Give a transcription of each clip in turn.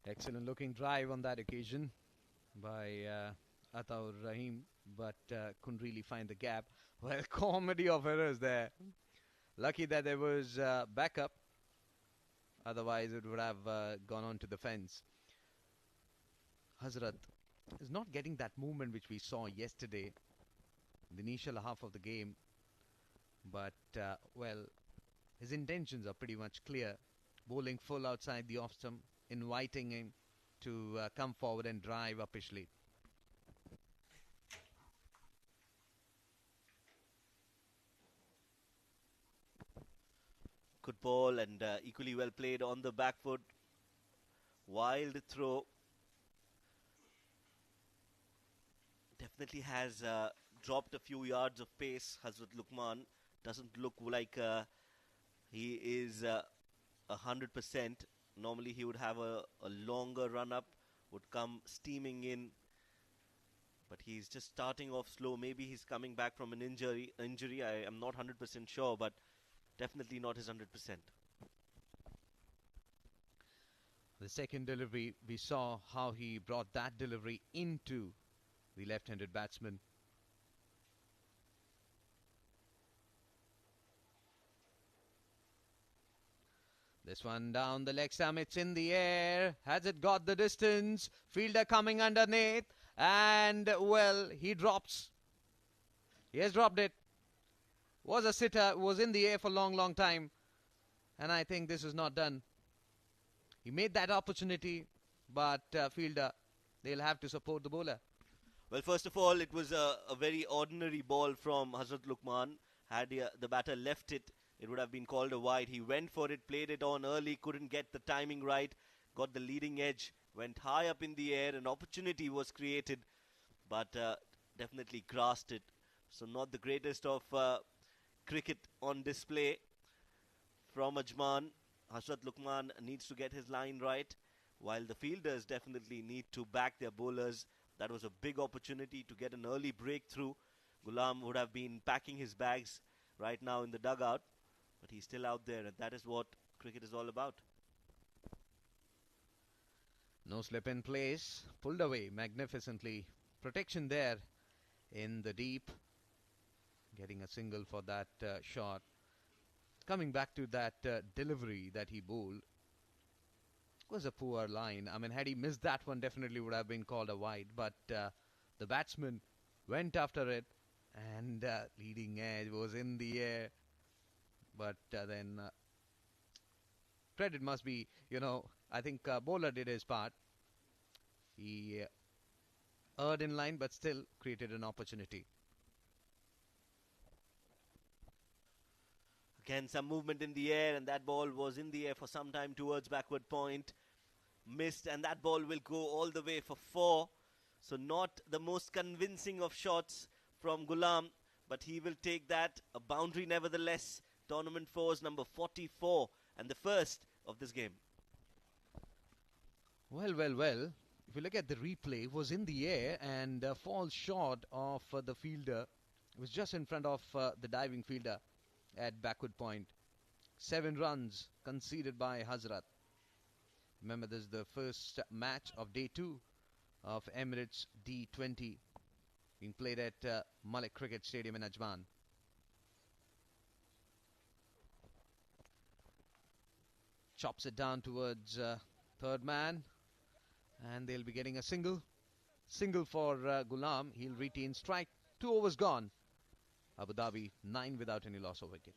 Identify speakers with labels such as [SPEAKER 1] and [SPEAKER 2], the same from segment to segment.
[SPEAKER 1] Excellent looking drive on that occasion by Ataur Rahim, but couldn't really find the gap. Well, comedy of errors there. Lucky that there was backup, otherwise it would have gone on to the fence. Hazrat is not getting that movement which we saw yesterday in the initial half of the game, but well, his intentions are pretty much clear. Bowling full outside the off stump, inviting him to come forward and drive uppishly.
[SPEAKER 2] Good ball and equally well played on the back foot. Wild throw. Definitely has dropped a few yards of pace. Hazrat Luqman doesn't look like he is 100%. Normally he would have a longer run up, would come steaming in. But he's just starting off slow. Maybe he's coming back from an injury. I am not 100% sure, but definitely not his 100%.
[SPEAKER 1] The second delivery, we saw how he brought that delivery into the left-handed batsman. This one down the leg stump, it's in the air. Has it got the distance? Fielder coming underneath. And, well, he drops. He has dropped it. Was a sitter, was in the air for a long time. And I think this is not done. He made that opportunity, but fielder, they'll have to support the bowler.
[SPEAKER 2] Well, first of all, it was a very ordinary ball from Hazrat Luqman. Had the batter left it, it would have been called a wide. He went for it, played it on early, couldn't get the timing right, got the leading edge, went high up in the air, an opportunity was created, but definitely grasped it. So not the greatest of cricket on display from Ajman. Hazrat Luqman needs to get his line right, while the fielders definitely need to back their bowlers. That was a big opportunity to get an early breakthrough. Ghulam would have been packing his bags right now in the dugout, but he's still out there, and that is what cricket is all about.
[SPEAKER 1] No slip in place, pulled away magnificently. Protection there in the deep, getting a single for that shot. Coming back to that delivery that he bowled, was a poor line. I mean, had he missed that one, definitely would have been called a wide. But the batsman went after it, and leading edge was in the air. But then credit must be, I think bowler did his part. He erred in line, but still created an opportunity.
[SPEAKER 2] Again, some movement in the air, and that ball was in the air for some time towards backward point. Missed, and that ball will go all the way for 4. So not the most convincing of shots from Ghulam, but he will take that. A boundary nevertheless. Tournament 4's number 44, and the first of this game.
[SPEAKER 1] Well. If you look at the replay, it was in the air and falls short of the fielder. It was just in front of the diving fielder at backward point. 7 runs conceded by Hazrat. Remember, this is the first match of day 2 of Emirates D20 being played at Malik Cricket Stadium in Ajman. Chops it down towards third man, and they'll be getting a single. Single for Ghulam. He'll retain strike. 2 overs gone. Abu Dhabi 9 without any loss of wicket.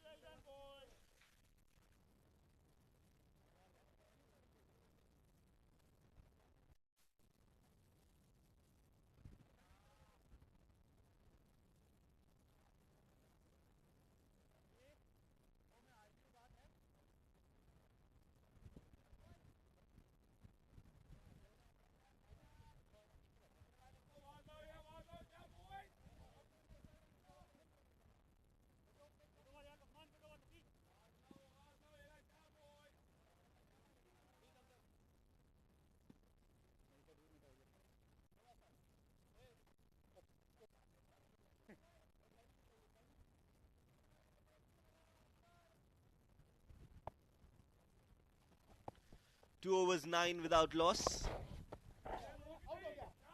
[SPEAKER 2] 2 overs 9 without loss.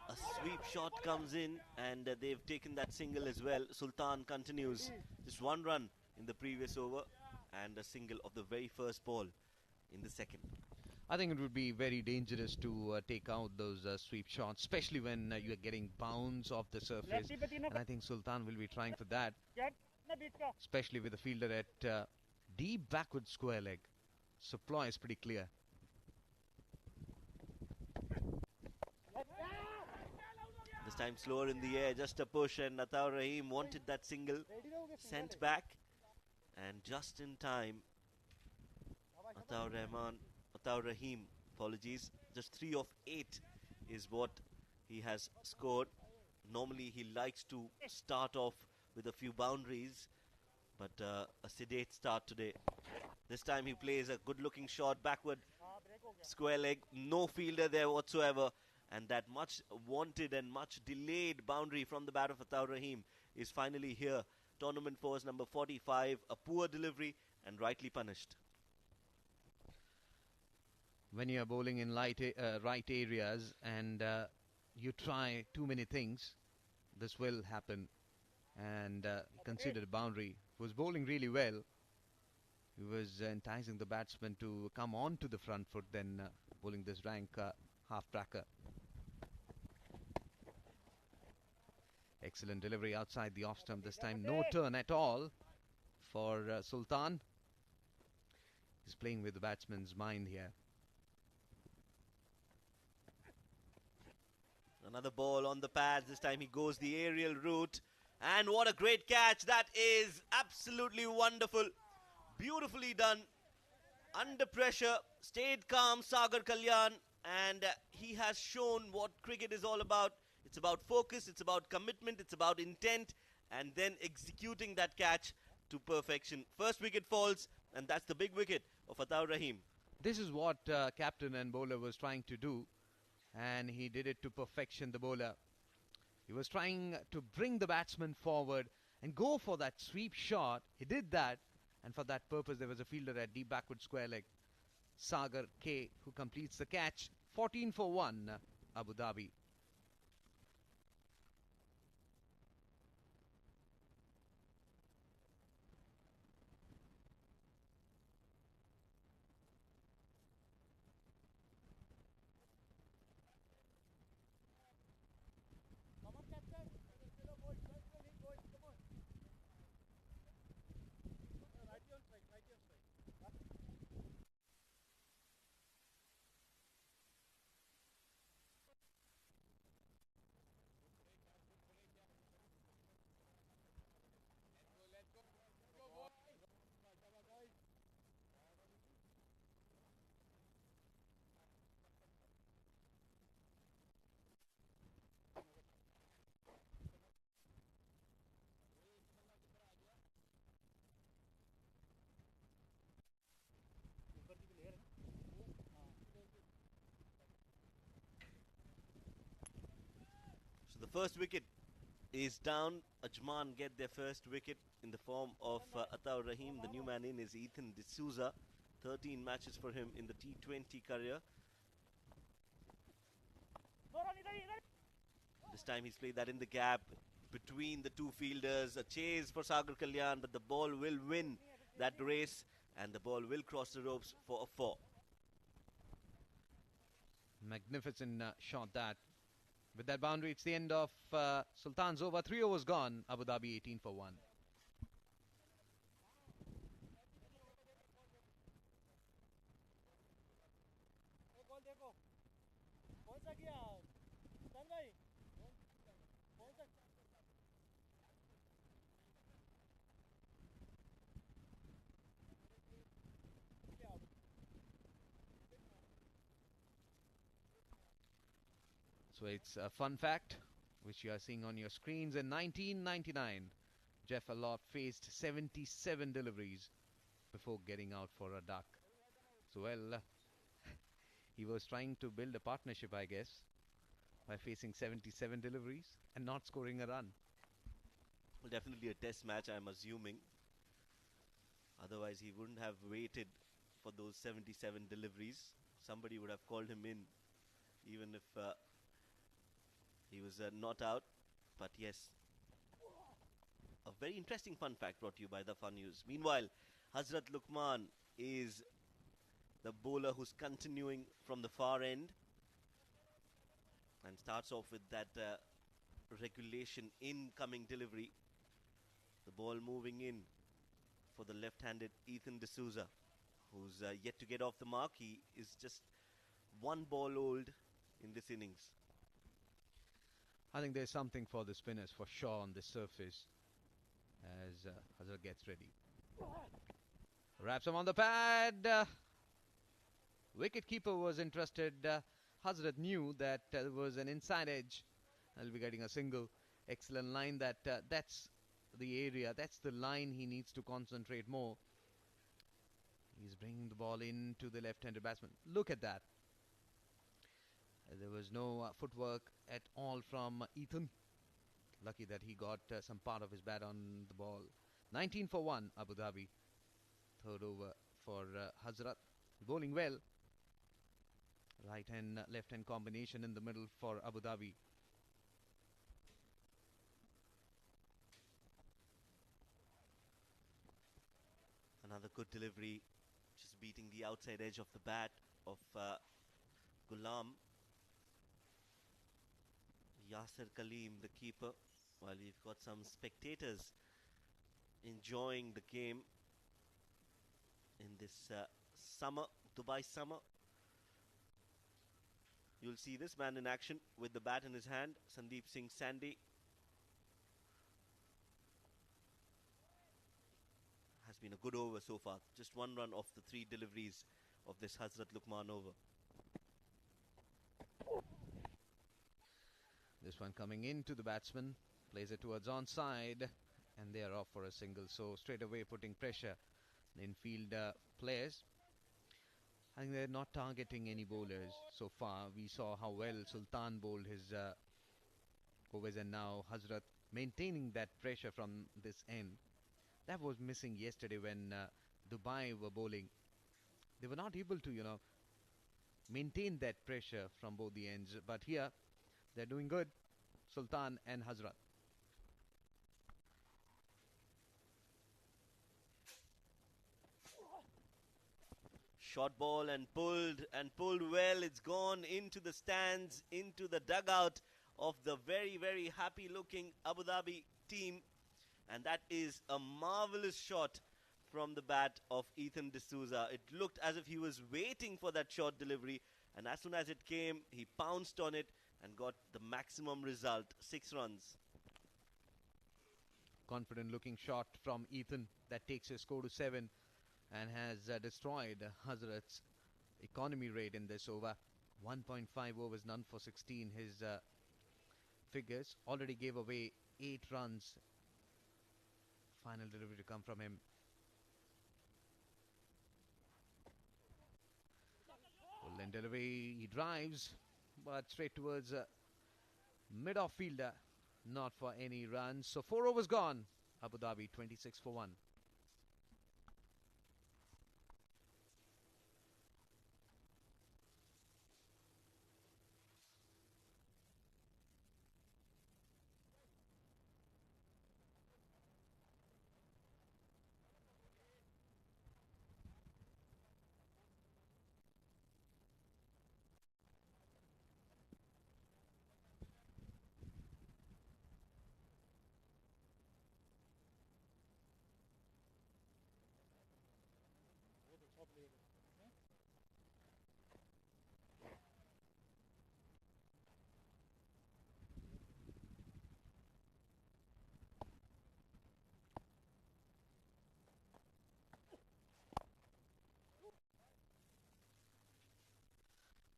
[SPEAKER 2] A sweep shot comes in, and they've taken that single as well. Sultan continues. Just one run in the previous over and a single of the very first ball in the second.
[SPEAKER 1] I think it would be very dangerous to take out those sweep shots, especially when you are getting bounce off the surface. And I think Sultan will be trying for that, especially with the fielder at deep backward square leg. Supply is pretty clear.
[SPEAKER 2] This time slower in the air, just a push, and Ataur Rahim wanted that single, sent back, and just in time, Ataur Rahim, apologies, just 3 of 8 is what he has scored. Normally he likes to start off with a few boundaries, but a sedate start today. This time he plays a good looking shot backward square leg, no fielder there whatsoever, and that much wanted and much delayed boundary from the bat of Ataur Rahim is finally here. Tournament force number 45, a poor delivery and rightly punished.
[SPEAKER 1] When you are bowling in right areas and you try too many things, this will happen. And he considered a boundary. He was bowling really well. He was enticing the batsman to come on to the front foot, then bowling this rank half-tracker. Excellent delivery outside the off-stump this time. No turn at all for Sultan. He's playing with the batsman's mind here.
[SPEAKER 2] Another ball on the pads. This time he goes the aerial route. And what a great catch. That is absolutely wonderful. Beautifully done. Under pressure. Stayed calm, Sagar Kalyan. And he has shown what cricket is all about. It's about focus. It's about commitment. It's about intent. And then executing that catch to perfection. First wicket falls. And that's the big wicket of Ataur Rahim.
[SPEAKER 1] This is what captain and bowler was trying to do. And he did it to perfection, the bowler. He was trying to bring the batsman forward and go for that sweep shot. He did that, and for that purpose there was a fielder at deep backward square leg, Sagar K, who completes the catch. 14 for 1, Abu Dhabi.
[SPEAKER 2] So the first wicket is down. Ajman get their first wicket in the form of Ataur Rahim. The new man in is Ethan D'Souza. 13 matches for him in the T20 career. This time he's played that in the gap between the two fielders. A chase for Sagar Kalyan, but the ball will win that race and the ball will cross the ropes for a 4.
[SPEAKER 1] Magnificent shot that. With that boundary, it's the end of Sultan's over. 3 overs gone. Abu Dhabi 18 for 1. So it's a fun fact which you are seeing on your screens. In 1999, Jeff Allott faced 77 deliveries before getting out for a duck. So well, he was trying to build a partnership, I guess, by facing 77 deliveries and not scoring a run.
[SPEAKER 2] Well, definitely a test match, I'm assuming. Otherwise, he wouldn't have waited for those 77 deliveries. Somebody would have called him in, even if he was not out. But yes, a very interesting fun fact brought to you by the Fun News. Meanwhile, Hazrat Luqman is the bowler who's continuing from the far end and starts off with that regulation incoming delivery. The ball moving in for the left-handed Ethan D'Souza, who's yet to get off the mark. He is just one ball old in this innings.
[SPEAKER 1] I think there's something for the spinners for sure on this surface as Hazrat gets ready. Wraps him on the pad. Wicketkeeper was interested. Hazrat knew that there was an inside edge. He'll be getting a single. Excellent line. That's the area. That's the line he needs to concentrate more. He's bringing the ball into the left-handed batsman. Look at that. There was no footwork at all from Ethan. Lucky that he got some part of his bat on the ball. 19 for 1, Abu Dhabi. Third over for Hazrat. Bowling well. Right hand, left hand combination in the middle for Abu Dhabi.
[SPEAKER 2] Another good delivery, just beating the outside edge of the bat of Ghulam. Yasir Kaleem, the keeper, while we've got some spectators enjoying the game in this summer, Dubai summer. You'll see this man in action with the bat in his hand, Sandeep Singh Sandy. Has been a good over so far. Just one run off the 3 deliveries of this Hazrat Luqman over.
[SPEAKER 1] This one coming into the batsman, plays it towards onside, and they are off for a single. So straight away putting pressure on infield players. I think they're not targeting any bowlers so far. We saw how well Sultan bowled his overs, and now Hazrat maintaining that pressure from this end. That was missing yesterday when Dubai were bowling. They were not able to, maintain that pressure from both the ends. But here, they're doing good, Sultan and Hazrat.
[SPEAKER 2] Short ball and pulled well. It's gone into the stands, into the dugout of the very, very happy looking Abu Dhabi team. And that is a marvelous shot from the bat of Ethan D'Souza. It looked as if he was waiting for that short delivery. And as soon as it came, he pounced on it and got the maximum result, 6 runs.
[SPEAKER 1] Confident looking shot from Ethan that takes his score to 7 and has destroyed Hazrat's economy rate in this over. 1.5 overs, none for 16. His figures already gave away 8 runs. Final delivery to come from him. Full end delivery, he drives, but straight towards mid-off fielder. Not for any runs. So 4 overs gone. Abu Dhabi 26 for 1.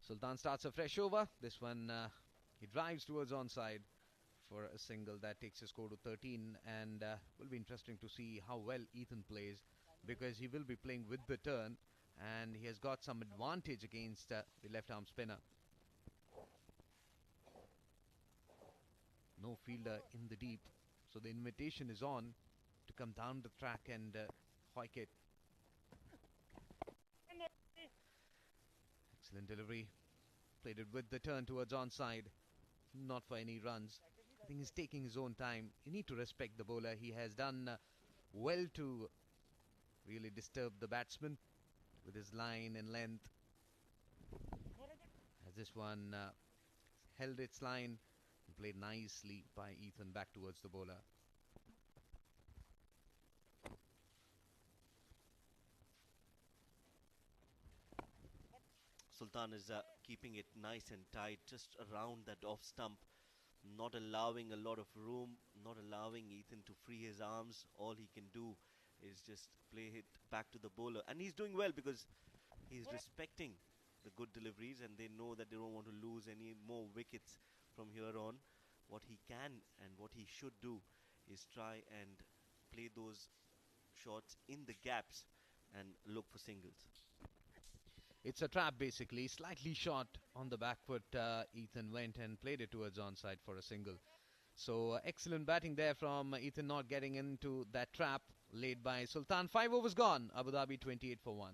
[SPEAKER 1] Sultan starts a fresh over. This one, he drives towards onside for a single that takes his score to 13. And will be interesting to see how well Ethan plays, because he will be playing with the turn and he has got some advantage against the left-arm spinner. No fielder in the deep, so the invitation is on to come down the track and hoik it. Excellent delivery. Played it with the turn towards onside. Not for any runs. I think he's taking his own time. You need to respect the bowler. He has done well to really disturb the batsman with his line and length. As this one held its line and played nicely by Ethan back towards the bowler.
[SPEAKER 2] Sultan is keeping it nice and tight, just around that off stump, not allowing a lot of room, not allowing Ethan to free his arms. All he can do is just play it back to the bowler. And he's doing well because he's respecting the good deliveries and they know that they don't want to lose any more wickets from here on. What he can and what he should do is try and play those shots in the gaps and look for singles.
[SPEAKER 1] It's a trap basically, slightly short on the back foot. Ethan went and played it towards onside for a single. So excellent batting there from Ethan, not getting into that trap laid by Sultan. 5 overs gone. Abu Dhabi 28 for 1.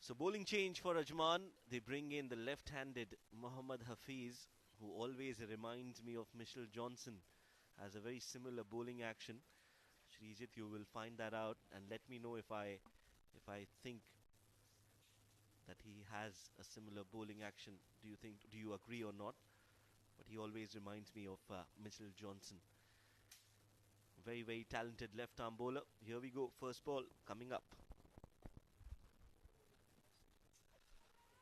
[SPEAKER 2] So bowling change for Ajman. They bring in the left-handed Mohammad Hafiz, who always reminds me of Mitchell Johnson, has a very similar bowling action. Srijit, you will find that out and let me know if I think that he has a similar bowling action. Do you agree or not? But he always reminds me of Mitchell Johnson. Very, very talented left-arm bowler. Here we go. First ball coming up.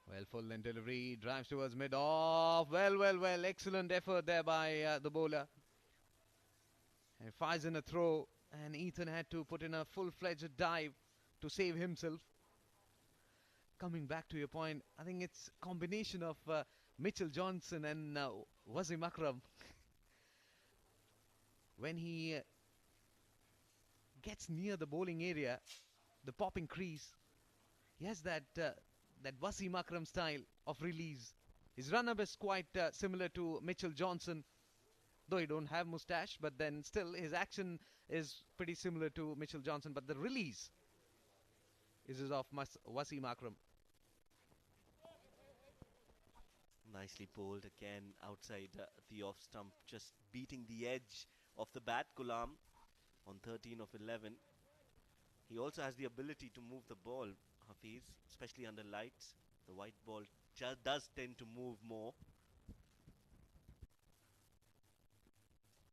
[SPEAKER 1] Well, full length delivery, drives towards mid-off. Well. Excellent effort there by the bowler. And fires in a throw, and Ethan had to put in a full-fledged dive to save himself. Coming back to your point, I think it's a combination of Mitchell Johnson and Wasim Akram. When he gets near the bowling area, the popping crease, he has that Wasim Akram style of release. His run-up is quite similar to Mitchell Johnson, though he don't have moustache, but then still his action is pretty similar to Mitchell Johnson, but the release is of Wasim Akram.
[SPEAKER 2] Nicely bowled again outside the off stump, just beating the edge of the bat. Ghulam on 13 of 11. He also has the ability to move the ball, Hafiz, especially under lights. The white ball does tend to move more.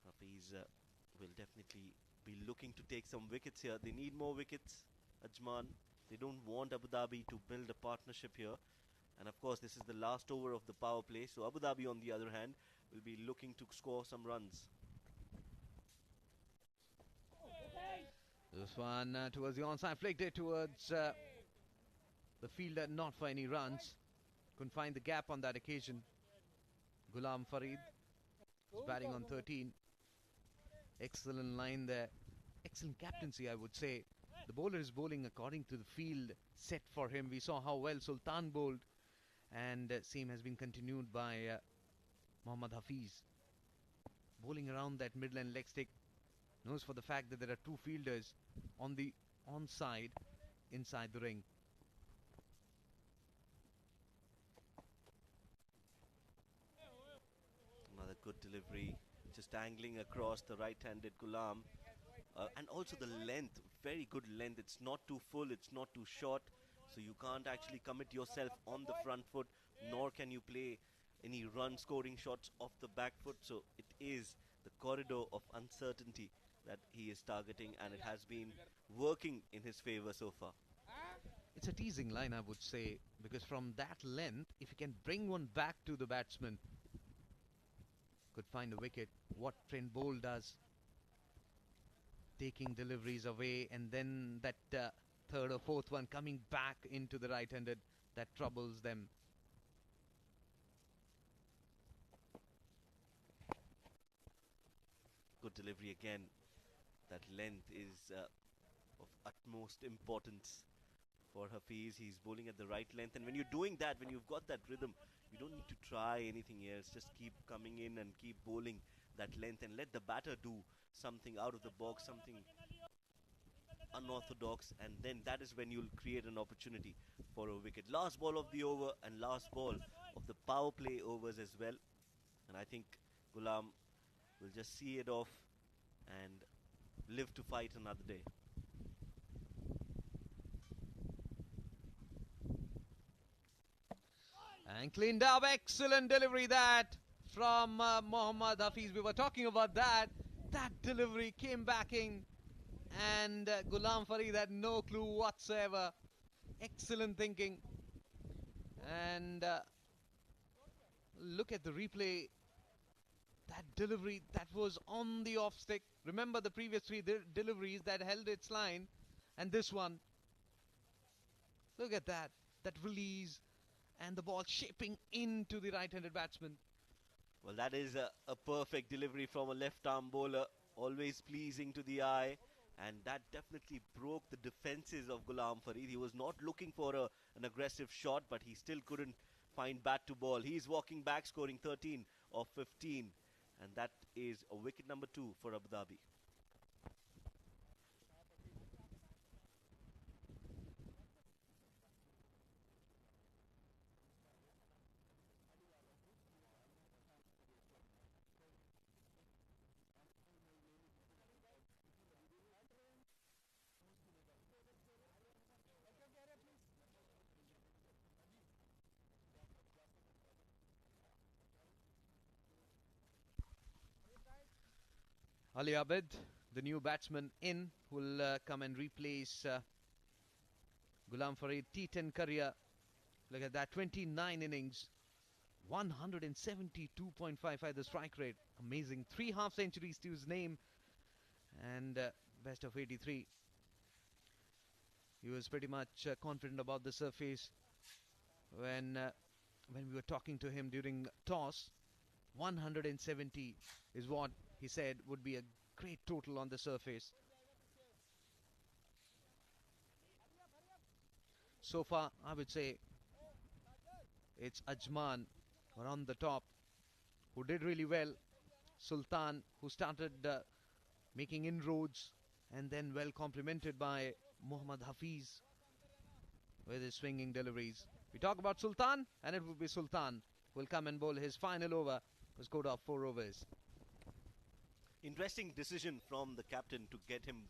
[SPEAKER 2] Hafiz will definitely be looking to take some wickets here. They need more wickets, Ajman. They don't want Abu Dhabi to build a partnership here. And of course, this is the last over of the power play. So Abu Dhabi, on the other hand, will be looking to score some runs.
[SPEAKER 1] This one towards the onside, flicked it towards the fielder, not for any runs. Couldn't find the gap on that occasion. Ghulam Farid is batting on 13. Excellent line there. Excellent captaincy, I would say. The bowler is bowling according to the field set for him. We saw how well Sultan bowled, and same has been continued by Mohammad Hafiz. Bowling around that midland leg stick, knows for the fact that there are two fielders on the onside inside the ring.
[SPEAKER 2] Another good delivery, just angling across the right-handed Ghulam. And also the length, very good length. It's not too full, it's not too short. So you can't actually commit yourself on the front foot, nor can you play any run scoring shots off the back foot. So it is the corridor of uncertainty that he is targeting, and it has been working in his favor so far.
[SPEAKER 1] It's a teasing line, I would say, because from that length, if you can bring one back to the batsman, could find a wicket. What Trent Bolt does, taking deliveries away, and then that third or fourth one coming back into the right-handed, that troubles them.
[SPEAKER 2] Good delivery again. That length is of utmost importance for Hafiz. He's bowling at the right length, and when you're doing that, when you've got that rhythm, you don't need to try anything else. Just keep coming in and keep bowling that length and let the batter do something out of the box, something unorthodox, and then that is when you'll create an opportunity for a wicket. Last ball of the over and last ball of the power play overs as well, and I think Gulam will just see it off and live to fight another day.
[SPEAKER 1] And cleaned up, excellent delivery that from Mohammad Hafiz. We were talking about that. That delivery came back in, and Ghulam Farid had no clue whatsoever. Excellent thinking. And look at the replay. That delivery, that was on the off stick. Remember the previous three deliveries that held its line, and this one. Look at that. That release, and the ball shaping into the right-handed batsman.
[SPEAKER 2] Well, that is a perfect delivery from a left-arm bowler, always pleasing to the eye, and that definitely broke the defenses of Ghulam Farid. He was not looking for an aggressive shot, but he still couldn't find bat to ball. He's walking back, scoring 13 of 15, and that is a wicket number 2 for Abu Dhabi.
[SPEAKER 1] Ali Abid, the new batsman in, will come and replace Ghulam Farid. T10 career. Look at that, 29 innings, 172.55 the strike rate. Amazing. 3 half centuries to his name, and best of 83. He was pretty much confident about the surface when we were talking to him during toss. 170 is what he said would be a great total on the surface. So far, I would say it's Ajman who are on the top, who did really well. Sultan, who started making inroads, and then well complemented by Mohammad Hafiz with his swinging deliveries. We talk about Sultan, and it will be Sultan who will come and bowl his final over, his quota of 4 overs.
[SPEAKER 2] Interesting decision from the captain to get him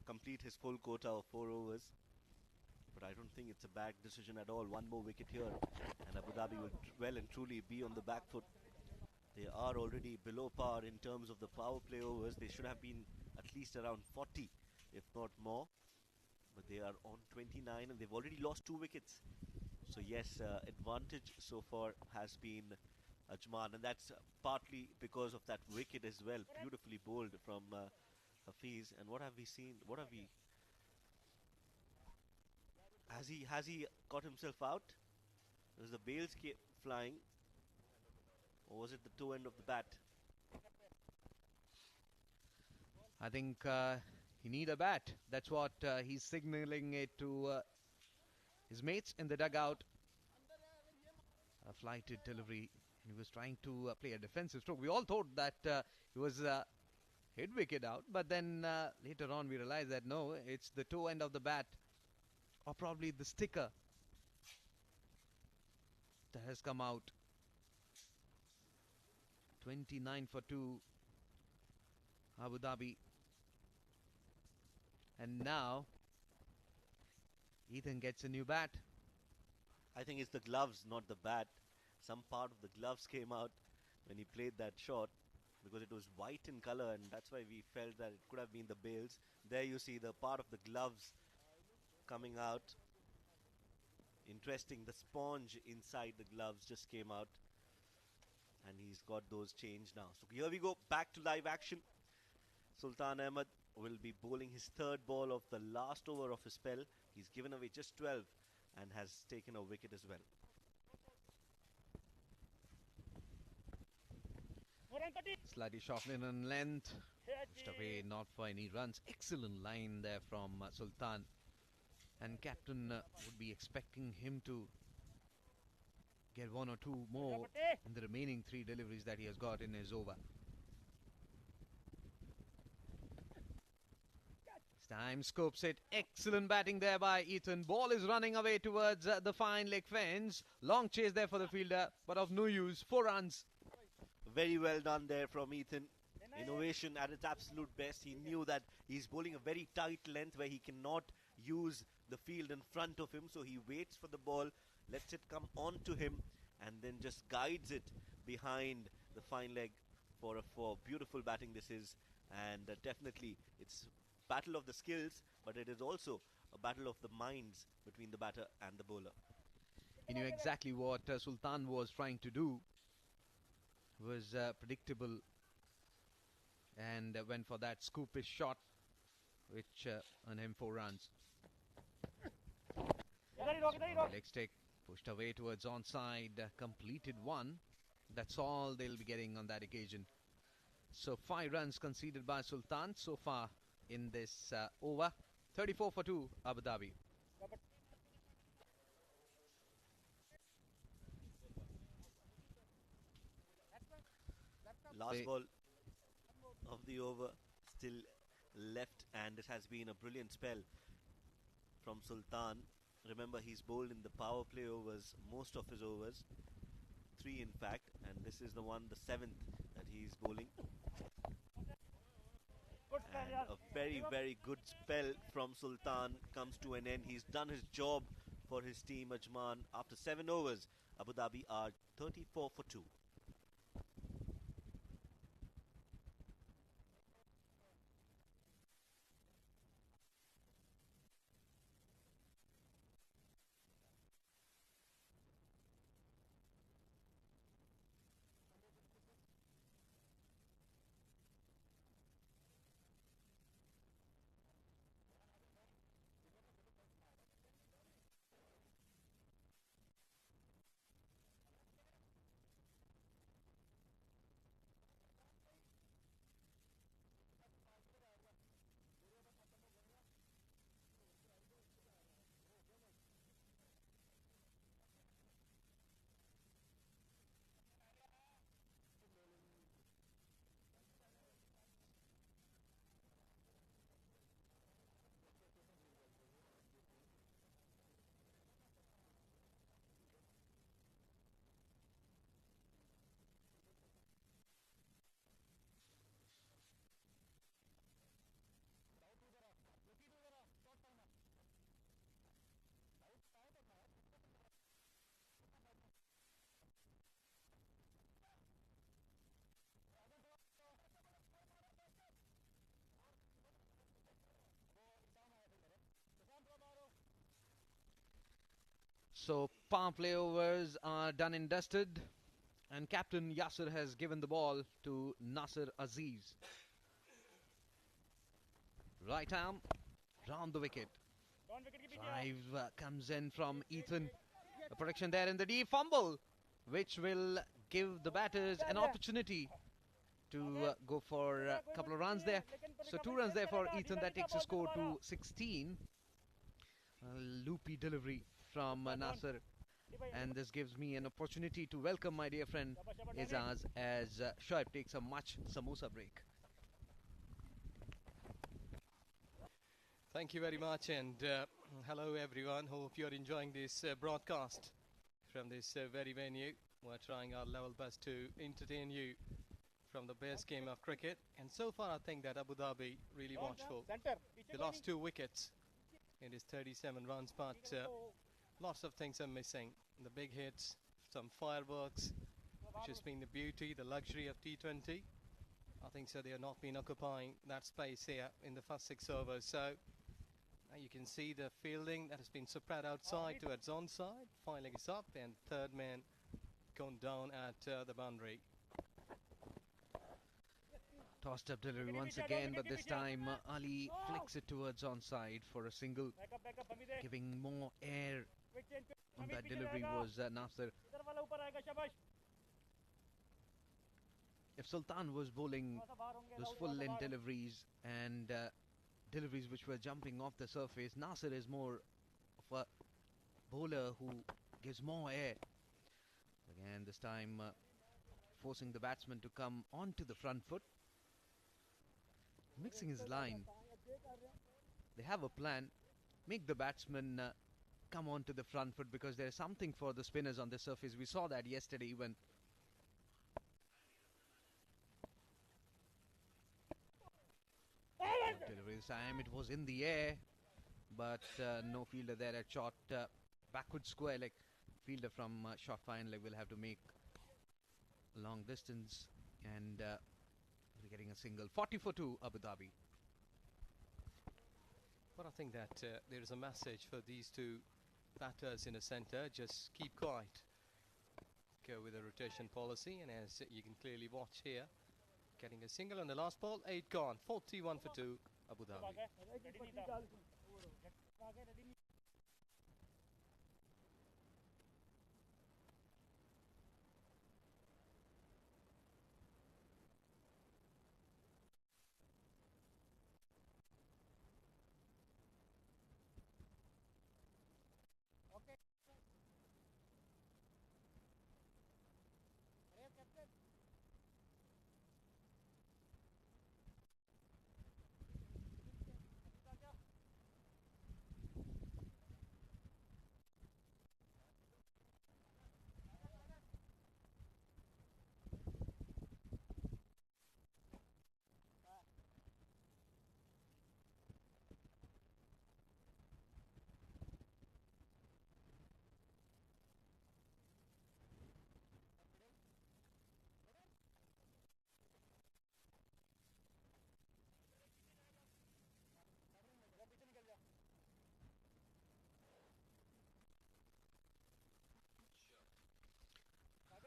[SPEAKER 2] complete his full quota of 4 overs. But I don't think it's a bad decision at all. One more wicket here, and Abu Dhabi will well and truly be on the back foot. They are already below par in terms of the power play overs. They should have been at least around 40, if not more. But they are on 29, and they've already lost 2 wickets. So yes, advantage so far has been Ajman, and that's partly because of that wicket as well. Beautifully bowled from Hafiz. And what have we seen? What have we... Has he got himself out? Was the bails flying? Or was it the toe end of the bat?
[SPEAKER 1] I think he need a bat. That's what he's signaling it to his mates in the dugout. A flighted delivery. He was trying to play a defensive stroke. We all thought that he was hit wicket out, but then later on we realized that no, it's the toe end of the bat, or probably the sticker that has come out. 29 for 2, Abu Dhabi. And now Ethan gets a new bat.
[SPEAKER 2] I think it's the gloves, not the bat. some part of the gloves came out when he played that shot because it was white in color, and that's why we felt that it could have been the bails. There you see the part of the gloves coming out. Interesting, the sponge inside the gloves just came out, and he's got those changed now. So here we go, back to live action. Sultan Ahmed will be bowling his third ball of the last over of his spell. He's given away just 12 and has taken a wicket as well.
[SPEAKER 1] Slightly shortening in length, pushed away, not for any runs. Excellent line there from Sultan, and captain would be expecting him to get one or two more in the remaining 3 deliveries that he has got in his over. This time scopes it. Excellent batting there by Ethan. Ball is running away towards the fine leg fence. Long chase there for the fielder, but of no use. 4 runs.
[SPEAKER 2] Very well done there from Ethan. Innovation at its absolute best. He knew that he's bowling a very tight length where he cannot use the field in front of him, so he waits for the ball, lets it come onto him, and then just guides it behind the fine leg for beautiful batting this is. And definitely it's battle of the skills, but it is also a battle of the minds between the batter and the bowler.
[SPEAKER 1] He knew exactly what Sultan was trying to do. Was predictable, and went for that scoopish shot, which earned him 4 runs. Leg stick pushed away towards onside, completed 1. That's all they'll be getting on that occasion. So 5 runs conceded by Sultan so far in this over. 34 for 2, Abu Dhabi.
[SPEAKER 2] Last ball of the over still left, and it has been a brilliant spell from Sultan. Remember, he's bowled in the power play overs, most of his overs, 3 in fact, and this is the 7th that he's bowling. And a very, very good spell from Sultan comes to an end. He's done his job for his team, Ajman. After 7 overs, Abu Dhabi are 34 for 2.
[SPEAKER 1] So power play overs are done and dusted, and captain Yasir has given the ball to Nasir Aziz. Right arm, round the wicket. Drive comes in from Ethan. A protection there in the deep, fumble, which will give the batters an opportunity to go for a couple of runs there. So 2 runs there for Ethan. That takes the score to 16. A loopy delivery from Nasir, and this gives me an opportunity to welcome my dear friend Izaz as Shoaib takes a much samosa break.
[SPEAKER 3] Thank you very much, and hello everyone. Hope you're enjoying this broadcast from this very venue. We're trying our level best to entertain you from the best game of cricket, and so far I think that Abu Dhabi really watchful. They lost 2 wickets. It is 37 runs, but lots of things are missing. The big hits, some fireworks, which has been the beauty, the luxury of T20. I think so they have not been occupying that space here in the first 6 overs. So you can see the fielding that has been spread outside towards onside. Filing is up and third man gone down at the boundary.
[SPEAKER 1] Tossed up delivery once again, but this time Ali flicks it towards onside for a single, giving more air on that delivery was Nasser. If Sultan was bowling those full-length deliveries and deliveries which were jumping off the surface, Nasser is more of a bowler who gives more air. Again, this time forcing the batsman to come onto the front foot. Mixing his line. They have a plan. Make the batsman come onto the front foot because there is something for the spinners on the surface. We saw that yesterday when delivery this time it was in the air, but no fielder there at short backward square leg. Fielder from short fine leg will have to make a long distance, and we're getting a single. 40 for 2 Abu Dhabi.
[SPEAKER 3] But I think that there is a message for these two batters in the centre. Just keep quiet. Go with the rotation policy, and as you can clearly watch here, getting a single on the last ball. 8 gone. 41 for 2 Abu Dhabi.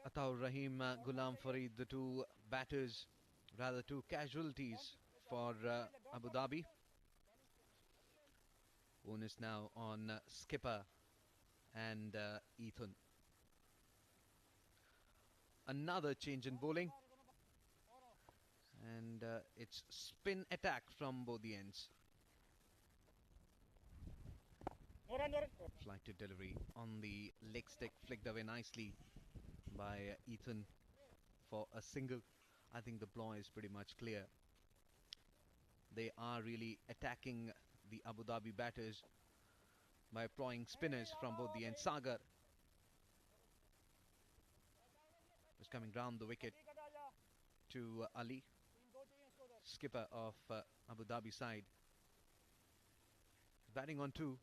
[SPEAKER 1] Ataur Rahim, Ghulam Farid, the two batters, rather two casualties for Abu Dhabi. Onus now on skipper and Ethan. Another change in bowling, and it's spin attack from both the ends. Flight to delivery on the leg stick, flicked away nicely by Ethan for a single. I think the ploy is pretty much clear. They are really attacking the Abu Dhabi batters by ploying spinners from both the ends. Sagar was coming round the wicket to Ali, skipper of Abu Dhabi side. Batting on 2.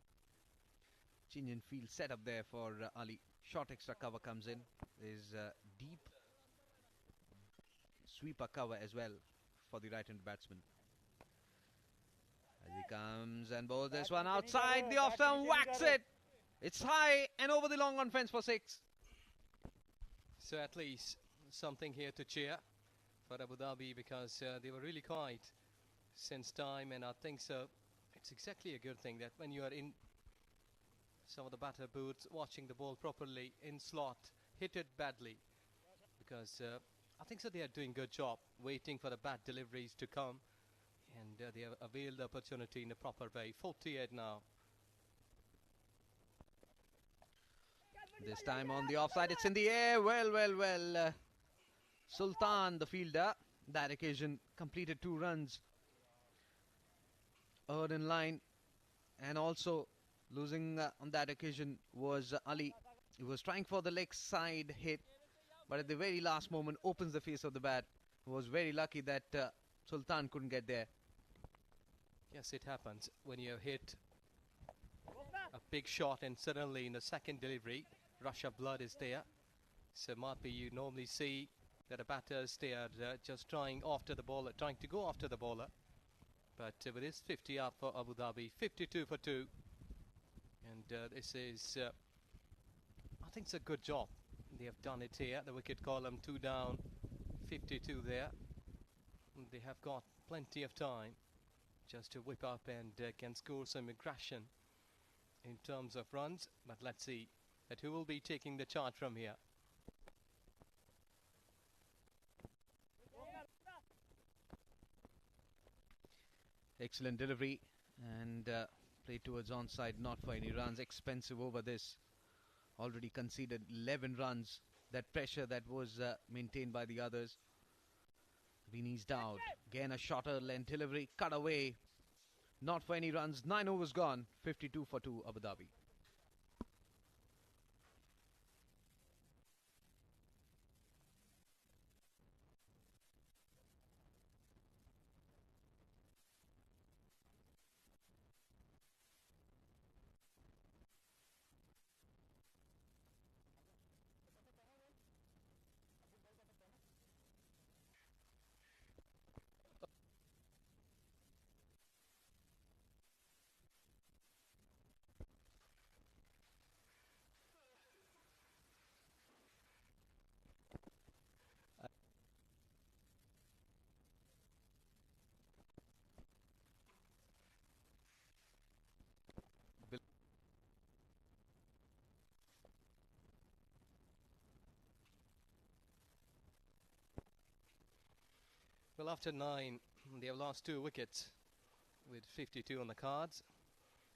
[SPEAKER 1] Chinyan field set up there for Ali. Short extra cover comes in. There's deep sweeper cover as well for the right-hand batsman. As he comes and bowls this one outside. The off-stump whacks it. It's high and over the long on fence for 6.
[SPEAKER 3] So at least something here to cheer for Abu Dhabi, because they were really quiet since time, and I think so it's exactly a good thing that when you are in some of the batter booths watching the ball properly in slot, hit it badly, because I think so they are doing good job waiting for the bad deliveries to come, and they have availed the opportunity in a proper way. 48 now.
[SPEAKER 1] This time on the offside, it's in the air. Well. Sultan, the fielder, that occasion completed 2 runs. Earned in line, and also losing on that occasion was Ali. He was trying for the leg side hit, but at the very last moment opens the face of the bat. He was very lucky that Sultan couldn't get there.
[SPEAKER 3] Yes, it happens when you have hit a big shot and suddenly in the second delivery, rush of blood is there. So might be you normally see that the batters, they are just trying after the bowler, trying to go after the bowler. But with this 50 out for Abu Dhabi, 52 for 2. And this is, I think it's a good job. They have done it here. The wicket column 2 down, 52 there. And they have got plenty of time just to whip up and can score some aggression in terms of runs. But let's see that who will be taking the charge from here.
[SPEAKER 1] Excellent delivery and played towards onside, not for any runs. Expensive over this. Already conceded 11 runs. That pressure that was maintained by the others. Been eased out. Again a shorter length delivery. Cut away. Not for any runs. 9 overs gone. 52 for 2 Abu Dhabi.
[SPEAKER 3] Well, after 9, they have lost 2 wickets with 52 on the cards.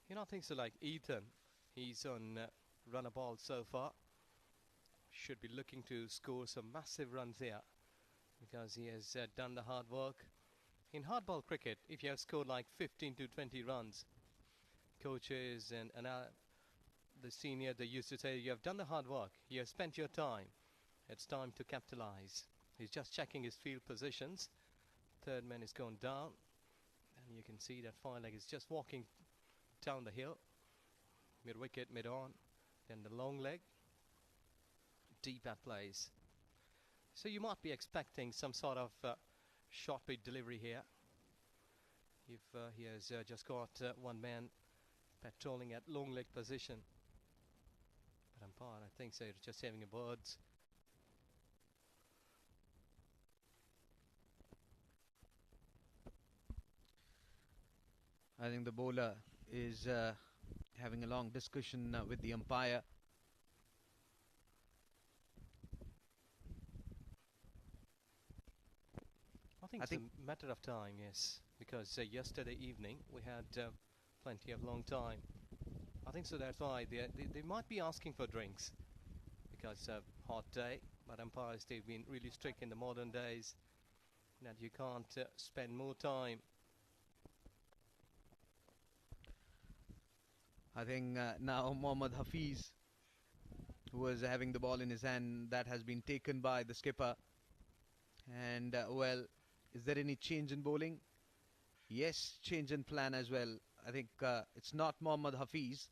[SPEAKER 3] You know, things are like Ethan. He's on runner ball so far. Should be looking to score some massive runs here because he has done the hard work. In hardball cricket, if you have scored like 15 to 20 runs, coaches and the senior, they used to say, you have done the hard work, you have spent your time, it's time to capitalize. He's just checking his field positions. Third man is going down, and you can see that fine leg is just walking down the hill. Mid wicket, mid on, then the long leg, deep at plays. So you might be expecting some sort of short bit delivery here. If he has just got one man patrolling at long leg position. But umpire, I think so, just having a birds.
[SPEAKER 1] I think the bowler is having a long discussion with the umpire.
[SPEAKER 3] I think it's a matter of time, yes. Because yesterday evening we had plenty of long time. I think so that's why they might be asking for drinks. Because hot day, but umpires, they've been really strict in the modern days. That you can't spend more time.
[SPEAKER 1] I think now Mohammad Hafiz, who was having the ball in his hand, that has been taken by the skipper. And well, is there any change in bowling? Yes, change in plan as well. I think it's not Mohammad Hafiz,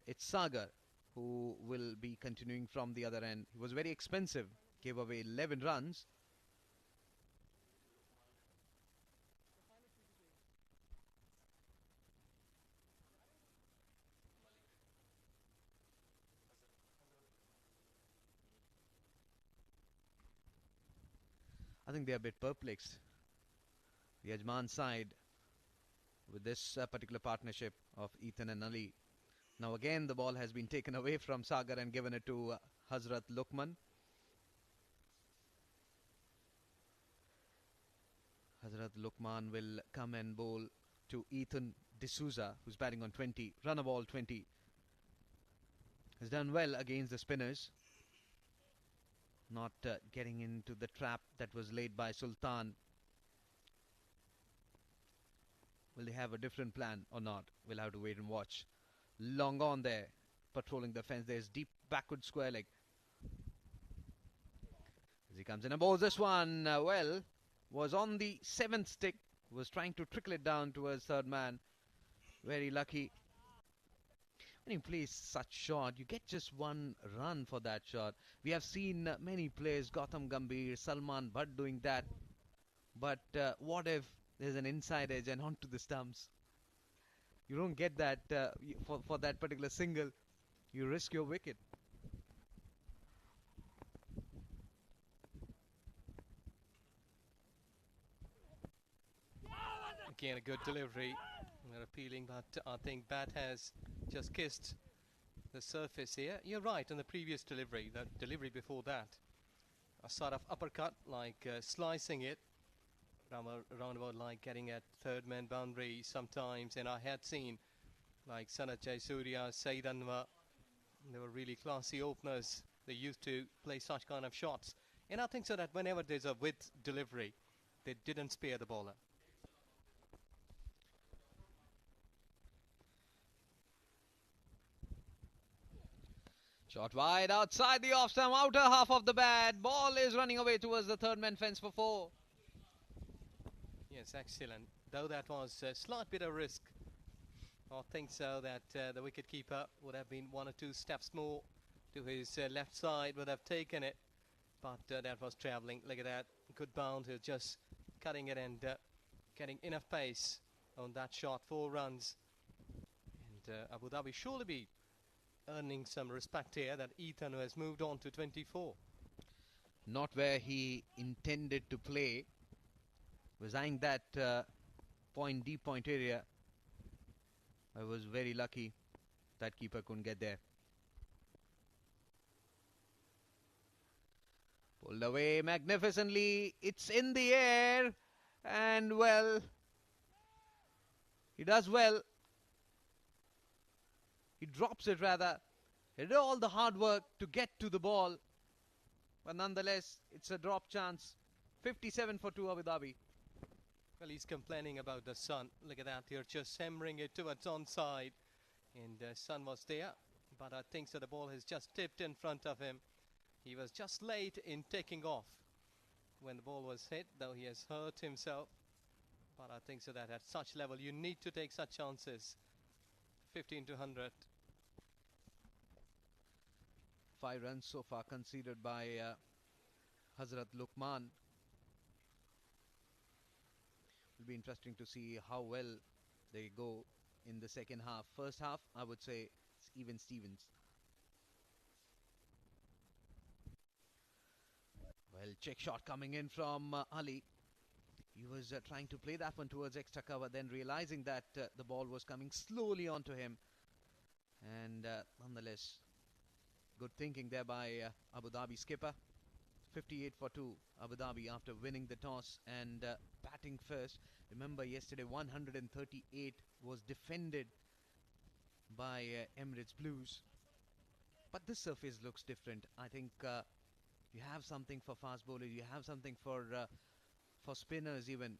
[SPEAKER 1] it's Sagar who will be continuing from the other end. He was very expensive, gave away 11 runs. I think they are a bit perplexed, the Ajman side, with this particular partnership of Ethan and Ali. Now again the ball has been taken away from Sagar and given it to Hazrat Luqman. Hazrat Luqman will come and bowl to Ethan D'Souza, who's batting on 20. Run a ball 20. Has done well against the spinners. Not getting into the trap that was laid by Sultan. Will they have a different plan or not? We'll have to wait and watch. Long on there, patrolling the fence. There's deep backward square leg. As he comes in and bowls this one, well, was on the 7th stick. Was trying to trickle it down towards third man. Very lucky. when you play such shot, you get just one run for that shot. We have seen many players, Gautam Gambhir, Salman Bhatt doing that. But what if there's an inside edge and onto the stumps? You don't get that for that particular single. You risk your wicket.
[SPEAKER 3] Again, a good delivery. They're appealing, but I think bat has just kissed the surface here. You're right, on the previous delivery, the delivery before that. A sort of uppercut, like slicing it, roundabout like getting at third man boundary sometimes. And I had seen like Sanat Jayasuriya, Saeed Anwar, they were really classy openers. They used to play such kind of shots. And I think so that whenever there's a width delivery, they didn't spare the bowler.
[SPEAKER 1] Shot wide outside the off stump, outer half of the bat. Ball is running away towards the third man fence for 4.
[SPEAKER 3] Yes, excellent. Though that was a slight bit of risk. I think so that the wicket-keeper would have been 1 or 2 steps more to his left side, would have taken it. But that was travelling. Look at that. Good bounce. Just cutting it and getting enough pace on that shot. 4 runs. And Abu Dhabi surely be earning some respect here that Ethan has moved on to 24.
[SPEAKER 1] Not where he intended to play. Was eyeing that deep point area. I was very lucky that keeper couldn't get there. Pulled away magnificently. It's in the air. And well, he does well. He drops it rather. He did all the hard work to get to the ball. But nonetheless, it's a drop chance. 57 for 2 Abu Dhabi.
[SPEAKER 3] Well, he's complaining about the sun. Look at that. You're just hammering it towards onside. And sun was there. But I think so the ball has just tipped in front of him. He was just late in taking off when the ball was hit, though he has hurt himself. But I think so that at such level you need to take such chances. 15 to 100.
[SPEAKER 1] 5 runs so far conceded by Hazrat Luqman. It'll be interesting to see how well they go in the second half. First half, I would say it's even Stevens. Well, check shot coming in from Ali. He was trying to play that one towards extra cover, then realizing that the ball was coming slowly onto him. And nonetheless, good thinking there by Abu Dhabi skipper. 58 for 2 Abu Dhabi after winning the toss and batting first. Remember yesterday 138 was defended by Emirates Blues. But this surface looks different. I think you have something for fast bowlers. You have something for spinners even.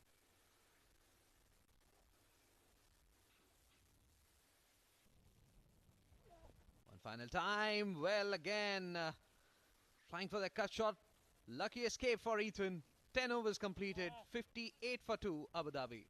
[SPEAKER 1] One final time. Well, again, trying for the cut shot. Lucky escape for Ethan. 10 overs completed. 58 for 2 Abu Dhabi.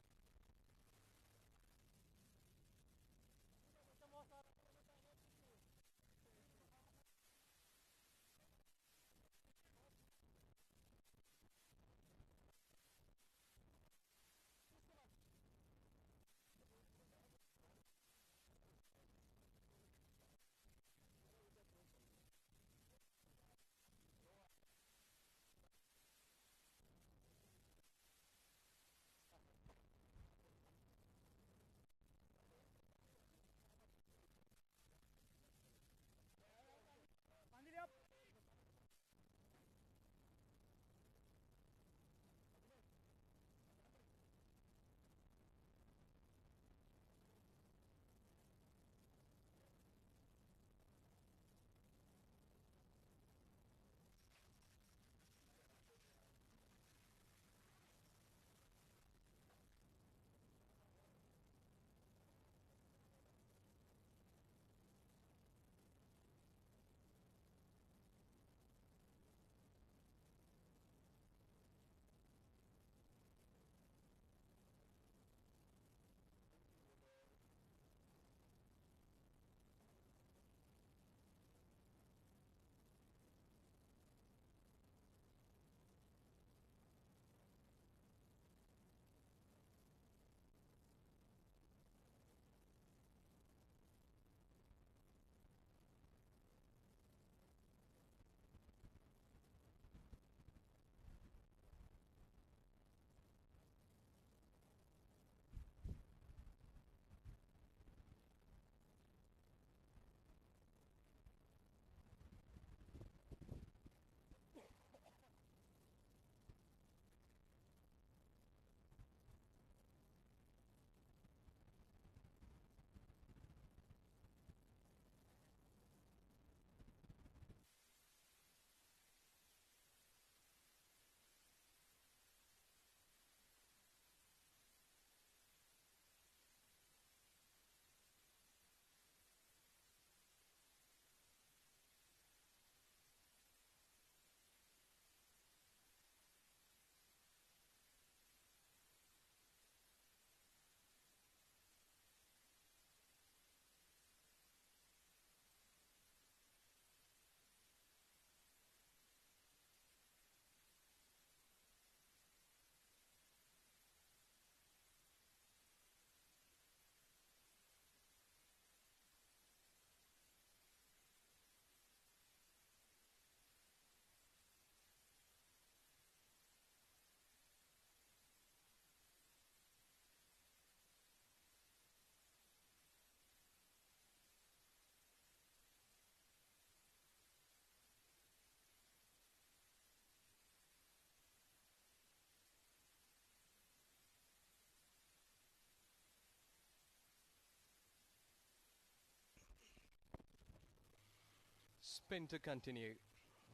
[SPEAKER 3] spin to continue.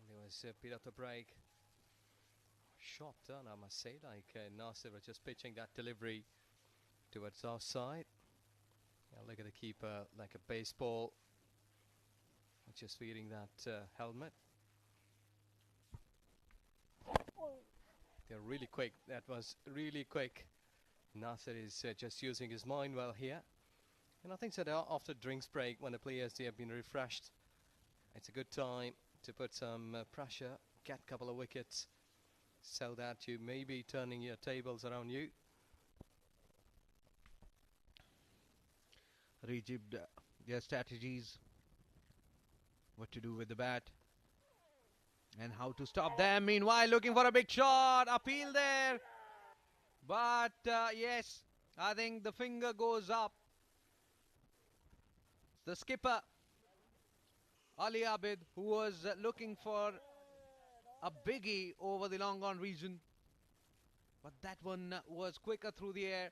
[SPEAKER 3] There was a bit of a break. Shot done, I must say, like Nasser was just pitching that delivery towards our side. Yeah, look at the keeper, like a baseball, just wearing that helmet. They're really quick. That was really quick. Nasser is just using his mind well here. And I think so after drinks break, when the players they have been refreshed, it's a good time to put some pressure, get a couple of wickets, so that you may be turning your tables around you.
[SPEAKER 1] Rejibbed their strategies, what to do with the bat, and how to stop them. Meanwhile, looking for a big shot, appeal there. But yes, I think the finger goes up. The skipper, Ali Abid, who was looking for a biggie over the long on region. But that one was quicker through the air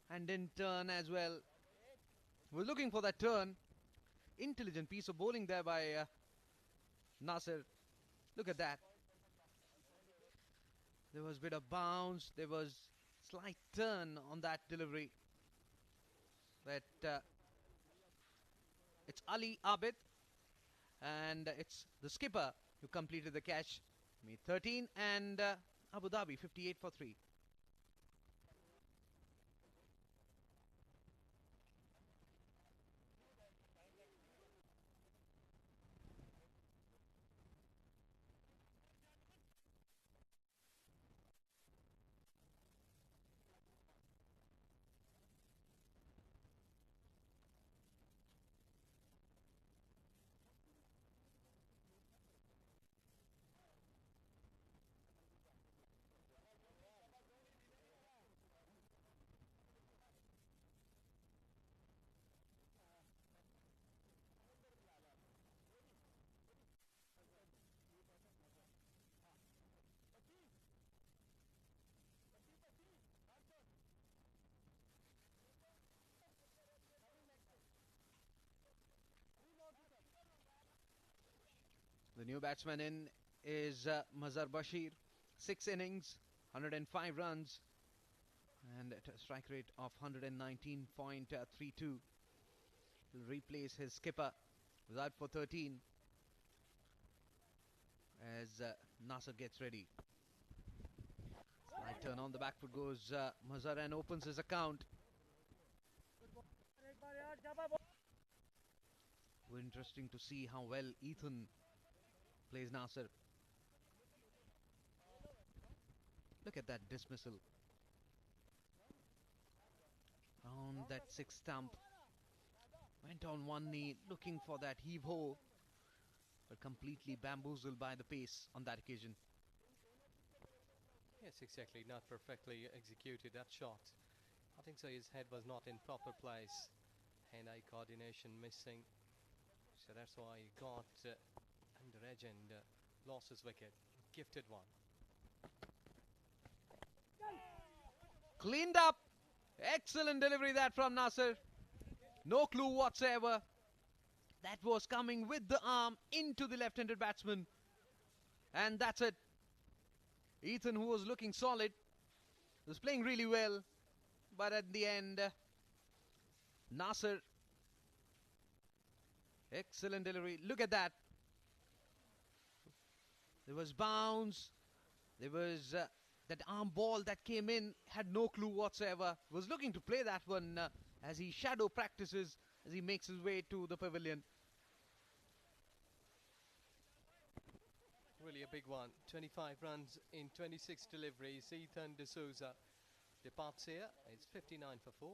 [SPEAKER 1] and didn't turn as well. Was looking for that turn. Intelligent piece of bowling there by Nasser. Look at that. There was a bit of bounce. There was slight turn on that delivery. But it's Ali Abid. And it's the skipper who completed the catch. Made 13 and Abu Dhabi 58 for 3. The new batsman in is Mazhar Bashir. 6 innings, 105 runs, and at a strike rate of 119.32. He'll replace his skipper, who's out for 13, as Nasser gets ready. Slight turn on the back foot goes Mazhar and opens his account. Interesting to see how well Ethan plays Nasser. Look at that dismissal. On that sixth stump. Went on one knee looking for that heave-ho, but completely bamboozled by the pace on that occasion.
[SPEAKER 3] Yes, exactly. Not perfectly executed that shot. I think so his head was not in proper place. Hand-eye coordination missing. So that's why he got under edge and lost his wicket. Gifted one.
[SPEAKER 1] Cleaned up. Excellent delivery that from Nasser. No clue whatsoever. That was coming with the arm into the left-handed batsman. And that's it. Ethan, who was looking solid, was playing really well. But at the end, Nasser. Excellent delivery. Look at that. There was bounce. There was that arm ball that came in. Had no clue whatsoever. Was looking to play that one as he shadow practices as he makes his way to the pavilion.
[SPEAKER 3] Really a big one. 25 runs in 26 deliveries. Ethan D'Souza departs here. It's 59 for 4.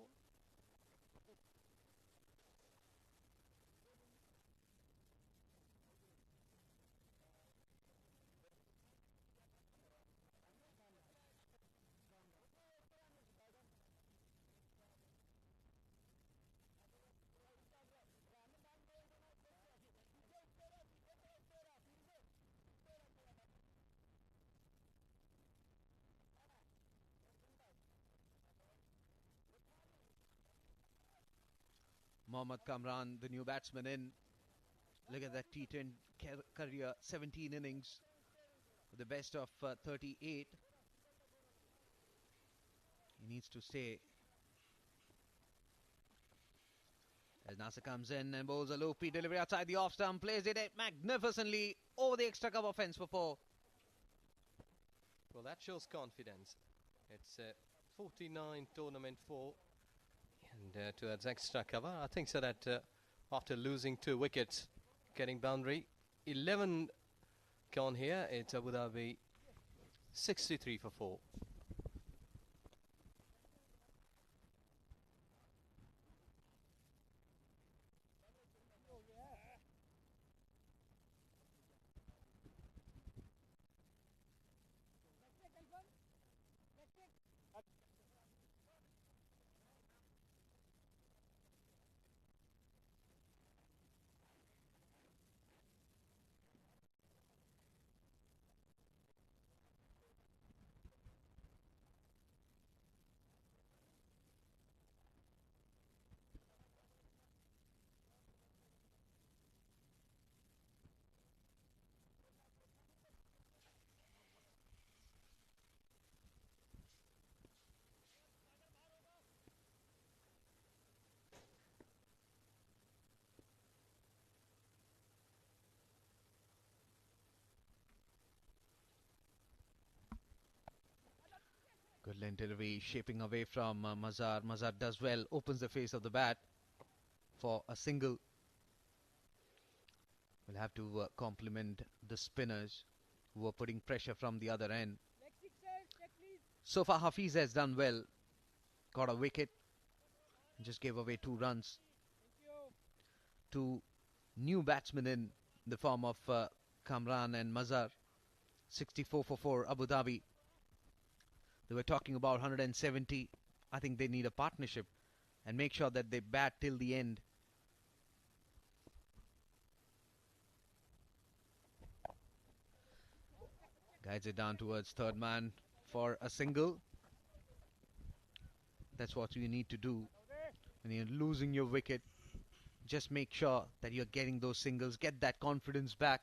[SPEAKER 1] Mohammad Kamran, the new batsman in. Look at that T20 career, 17 innings, with the best of 38. He needs to stay. As Nasser comes in and bowls a low-speed delivery outside the off-stump, plays it magnificently over the extra cover fence for 4.
[SPEAKER 3] Well, that shows confidence. It's 49 tournament 4 and towards extra cover. I think so that after losing 2 wickets, getting boundary, 11 gone here. It's Abu Dhabi 63 for 4.
[SPEAKER 1] Good length delivery, shaping away from Mazhar. Mazhar does well, opens the face of the bat for a single. We'll have to compliment the spinners who are putting pressure from the other end. So far, Hafiz has done well. Got a wicket. Just gave away 2 runs. 2 new batsmen in the form of Kamran and Mazhar. 64 for 4, Abu Dhabi. They were talking about 170. I think they need a partnership and make sure that they bat till the end. Guides it down towards third man for a single. That's what you need to do when you're losing your wicket. Just make sure that you're getting those singles. Get that confidence back.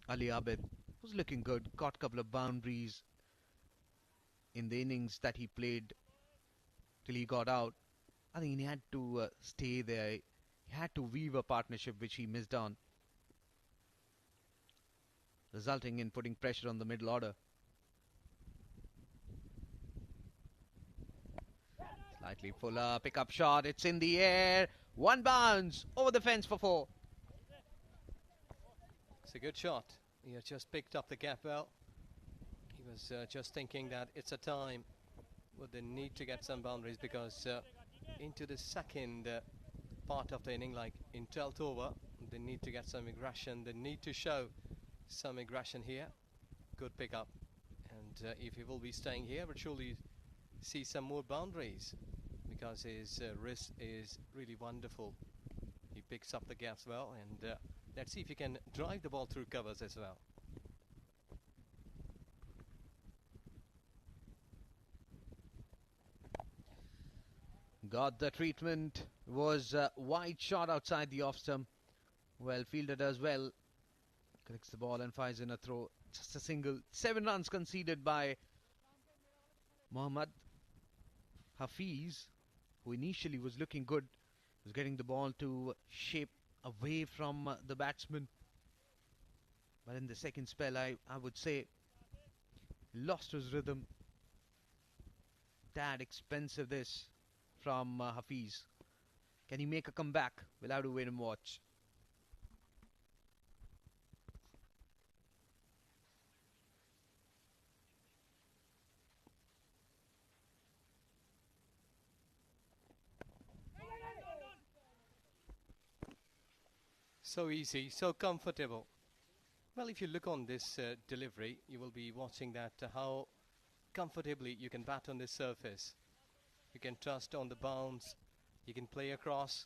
[SPEAKER 1] Ali Abid was looking good. Got a couple of boundaries in the innings that he played till he got out. I think he had to stay there. He had to weave a partnership which he missed on, resulting in putting pressure on the middle order. Slightly fuller, pick-up shot. It's in the air. 1 bounce over the fence for 4.
[SPEAKER 3] It's a good shot. He has just picked up the gap well. He was just thinking that it's a time where they need to get some boundaries because into the second part of the inning, like in 12th over, they need to get some aggression. They need to show some aggression here. Good pickup. And if he will be staying here, we'll surely see some more boundaries because his wrist is really wonderful. He picks up the gaps well, and let's see if he can drive the ball through covers as well.
[SPEAKER 1] Got the treatment. Was wide shot outside the off stump. Well fielded as well. Collects the ball and fires in a throw. Just a single. 7 runs conceded by Mohammad Hafiz, who initially was looking good. Was getting the ball to shape away from the batsman. But in the second spell, I would say, lost his rhythm. That expensive this from Hafiz. Can he make a comeback? We'll have to wait and watch.
[SPEAKER 3] So easy, so comfortable. Well, if you look on this delivery, you will be watching that how comfortably you can bat on this surface. You can trust on the bounce, you can play across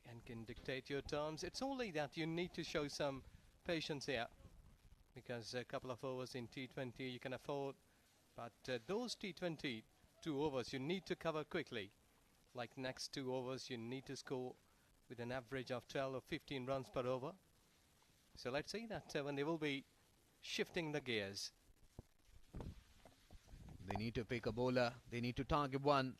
[SPEAKER 3] and can dictate your terms. It's only that you need to show some patience here because a couple of overs in T20 you can afford, but those T20 2 overs you need to cover quickly. like next 2 overs you need to score with an average of 12 or 15 runs per over. So let's see that when they will be shifting the gears.
[SPEAKER 1] They need to pick a bowler. They need to target one.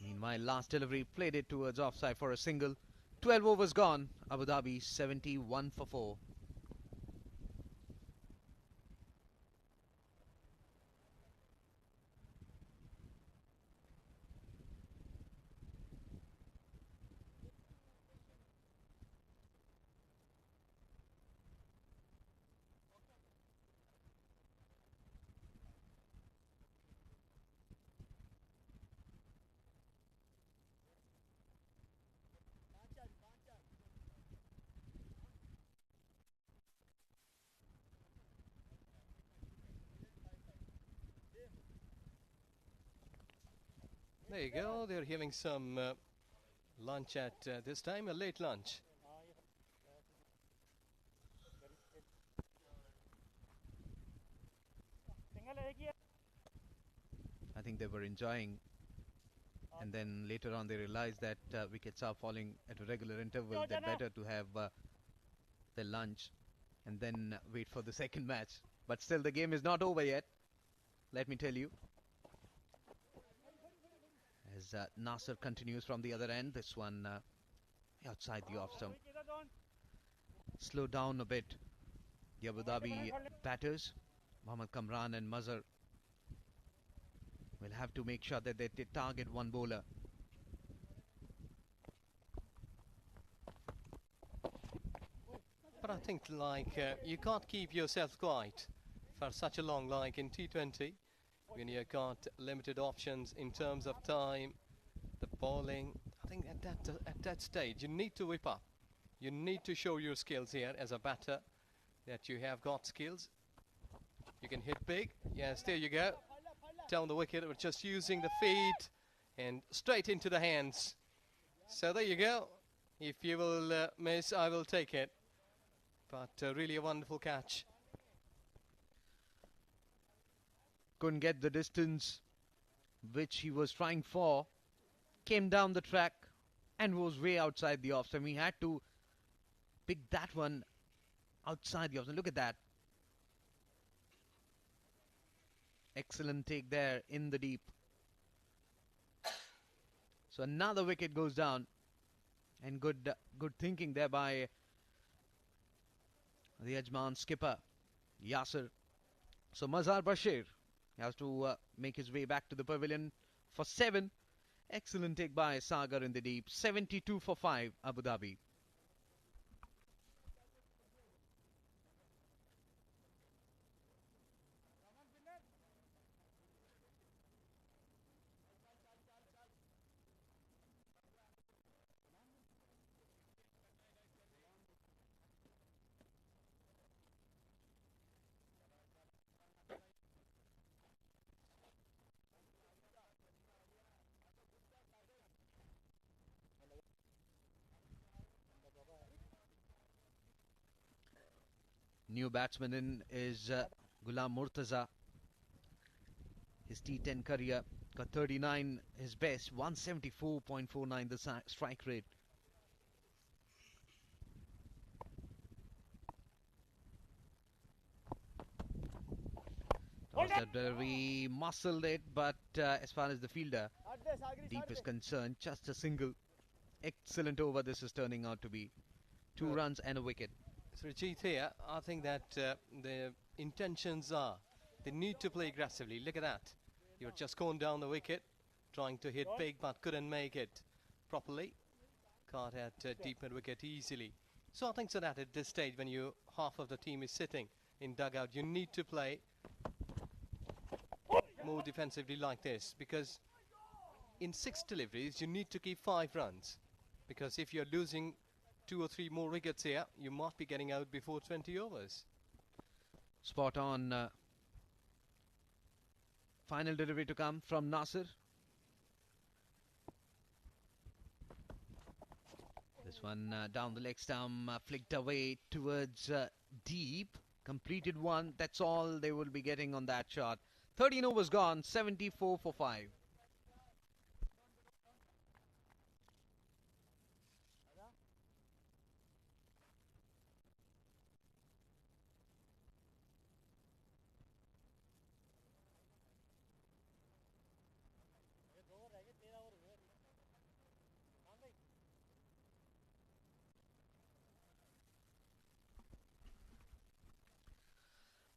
[SPEAKER 1] Meanwhile, last delivery played it towards offside for a single. 12 overs gone. Abu Dhabi 71 for 4.
[SPEAKER 3] There you go. They're having some lunch at this time, a late lunch.
[SPEAKER 1] I think they were enjoying, and then later on they realized that wickets are falling at a regular interval. They're better to have their lunch and then wait for the second match. But still, the game is not over yet, let me tell you. As Nasser continues from the other end, this one outside the off stump. Slow down a bit. The Abu Dhabi batters, Mohammad Kamran and Mazhar, will have to make sure that they target one bowler.
[SPEAKER 3] But I think you can't keep yourself quiet for such a long, like in T20, when you've got limited options in terms of time, the bowling. I think at that stage you need to whip up. You need to show your skills here as a batter, that you have got skills. You can hit big. Yes, there you go. Down the wicket, with just using the feet and straight into the hands. So there you go. If you will miss, I will take it. But really a wonderful catch.
[SPEAKER 1] Couldn't get the distance which he was trying for. Came down the track and was way outside the off. So we had to pick that one outside the off. Look at that. Excellent take there in the deep. So another wicket goes down, and good thinking there by the Ajman skipper Yasir. So Mazhar Bashir has to make his way back to the pavilion for 7. Excellent take by Sagar in the deep. 72 for 5, Abu Dhabi. New batsman in is Ghulam Murtaza. His T10 career got 39, his best, 174.49 the strike rate. We muscled it, but as far as the fielder deep is concerned, just a single. Excellent over this is turning out to be. 2 runs and a wicket.
[SPEAKER 3] So Rajit here, I think that the intentions are, they need to play aggressively. Look at that. You're just going down the wicket, trying to hit big, but couldn't make it properly. Caught at deep mid wicket easily. So I think so that at this stage, when half of the team is sitting in dugout, you need to play more defensively like this, because in 6 deliveries you need to keep 5 runs, because if you're losing 2 or 3 more wickets here, you might be getting out before 20 overs.
[SPEAKER 1] Spot on. Final delivery to come from Nasir. This one down the leg stump, flicked away towards deep. Completed one. That's all they will be getting on that shot. 13 overs gone. 74 for 5.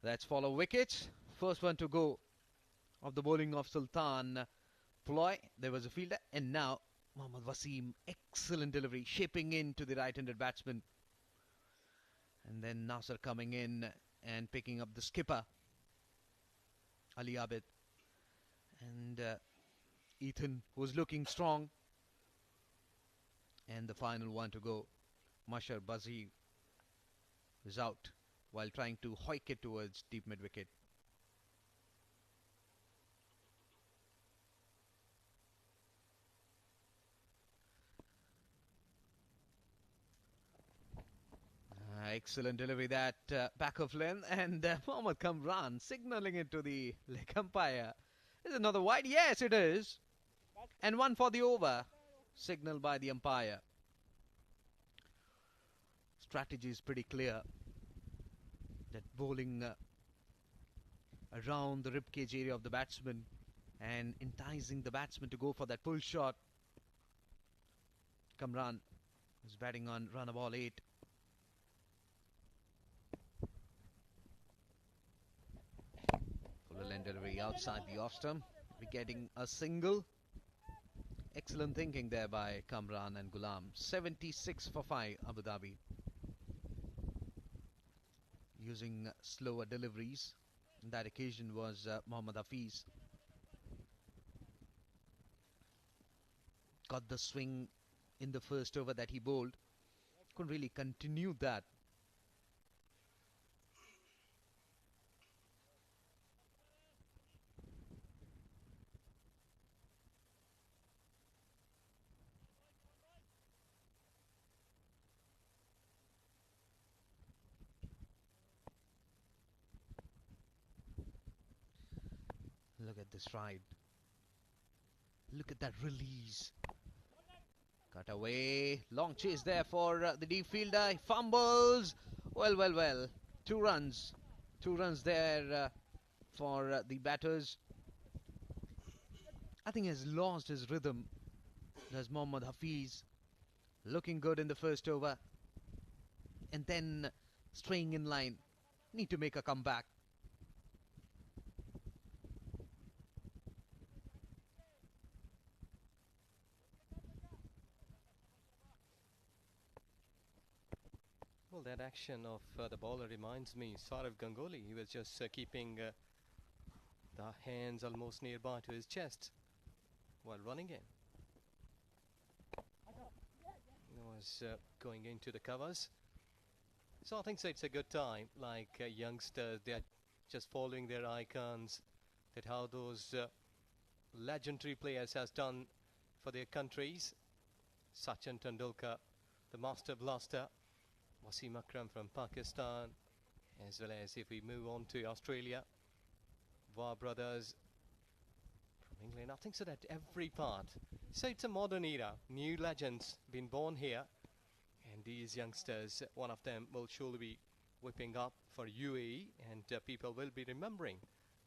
[SPEAKER 1] Let's follow wickets. First one to go of the bowling of Sultan Ploy. There was a fielder, and now Mohammad Wasim. Excellent delivery, shaping into the right-handed batsman. And then Nasser coming in and picking up the skipper, Ali Abid. And Ethan was looking strong. And the final one to go. Mashar Bazi was out while trying to hoik it towards deep mid-wicket. Excellent delivery that back of length, and Mohammad Kamran signalling it to the leg umpire. Is another wide? Yes, it is. And one for the over, signaled by the umpire. Strategy is pretty clear. That bowling around the ribcage area of the batsman and enticing the batsman to go for that pull shot. Kamran was batting on run of ball 8. Full end delivery outside the off stump. We're getting a single. Excellent thinking there by Kamran and Ghulam. 76 for 5, Abu Dhabi. Using slower deliveries. On that occasion was Mohammad Hafiz. Got the swing in the first over that he bowled. Couldn't really continue that. Look at this ride. Look at that release. Cut away. Long chase there for the deep fielder. He fumbles. Well. 2 runs. 2 runs there for the batters. I think he has lost his rhythm. There's Mohammad Hafiz. Looking good in the first over. And then straying in line. Need to make a comeback.
[SPEAKER 3] Well, that action of the bowler reminds me Saurav Ganguly. He was just keeping the hands almost nearby to his chest while running in. He was going into the covers. So I think it's a good time. Like youngsters, they are just following their icons. That how those legendary players has done for their countries. Sachin Tendulkar, the master blaster. Wasim Akram from Pakistan, as well as if we move on to Australia, War brothers from England. I think so that every part. So it's a modern era. New legends been born here, and these youngsters, one of them will surely be whipping up for UAE, and people will be remembering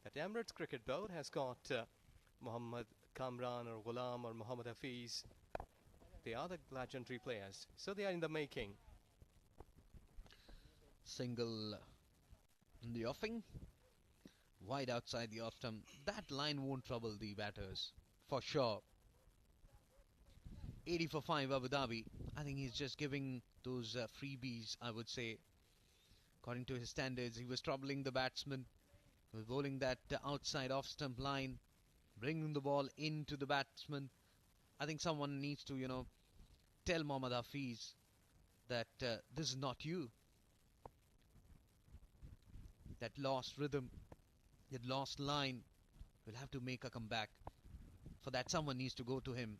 [SPEAKER 3] that Emirates Cricket Board has got Mohammad Kamran or Ghulam or Mohammad Hafiz. They are the legendary players, so they are in the making.
[SPEAKER 1] Single in the offing. Wide outside the off stump. That line won't trouble the batters, for sure. 80 for 5 Abu Dhabi. I think he's just giving those freebies, I would say. According to his standards, he was troubling the batsman. He was bowling that outside off stump line, bringing the ball into the batsman. I think someone needs to, tell Mohammad Hafiz that this is not you. That lost rhythm, that lost line, will have to make a comeback. For that, someone needs to go to him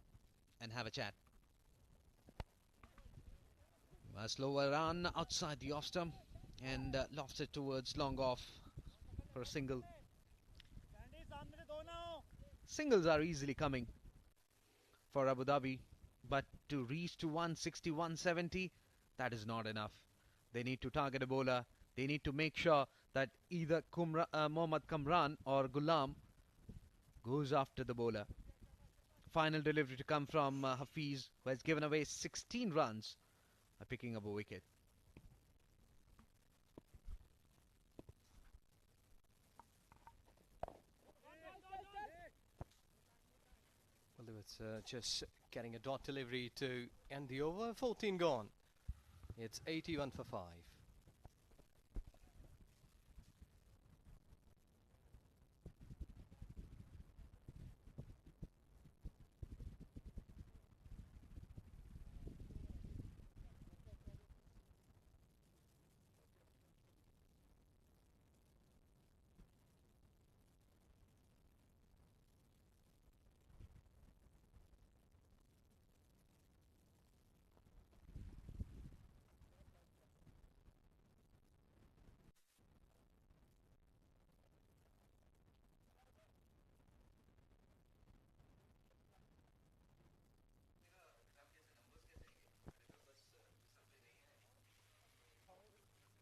[SPEAKER 1] and have a chat. A slower run outside the off stump and lofts it towards long off for a single. Singles are easily coming for Abu Dhabi, but to reach to 160, 170, that is not enough. They need to target a bowler. They need to make sure that either Mohammad Kamran or Ghulam goes after the bowler. Final delivery to come from Hafiz, who has given away 16 runs by picking up a wicket.
[SPEAKER 3] it's just getting a dot delivery to end the over. 14 gone. It's 81 for 5.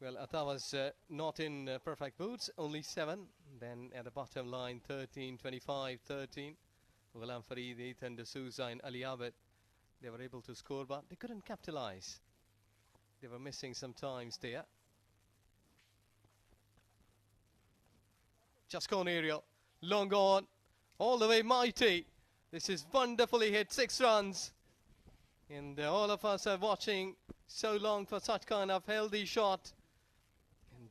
[SPEAKER 3] Well, Atta was not in perfect boots, only 7. Then at the bottom line, 13, 25, 13. Ghulam Farid, Ethan D'Souza and Ali Abed, they were able to score, but they couldn't capitalize. They were missing some times there. Just gone aerial, long on, all the way mighty. This is wonderfully hit, 6 runs. And all of us are watching so long for such kind of healthy shot.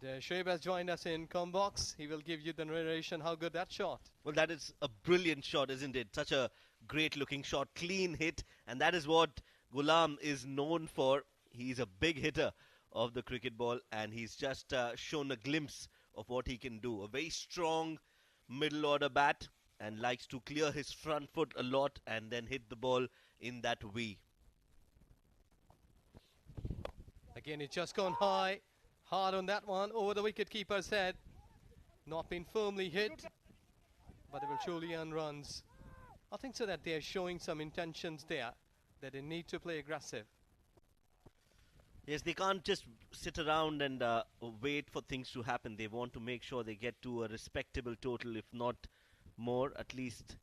[SPEAKER 3] And Shoaib has joined us in Combox. He will give you the narration how good that shot.
[SPEAKER 2] Well, that is a brilliant shot, isn't it? Such a great looking shot, clean hit, and that is what Ghulam is known for. He's a big hitter of the cricket ball, and he's just shown a glimpse of what he can do. A very strong middle order bat, and likes to clear his front foot a lot and then hit the ball in that V.
[SPEAKER 3] Again, it's just gone high. Hard on that one, over the wicket-keeper's head. Not been firmly hit, but they will surely earn runs. I think so that they are showing some intentions there, that they need to play aggressive.
[SPEAKER 2] Yes, they can't just sit around and wait for things to happen. They want to make sure they get to a respectable total, if not more, at least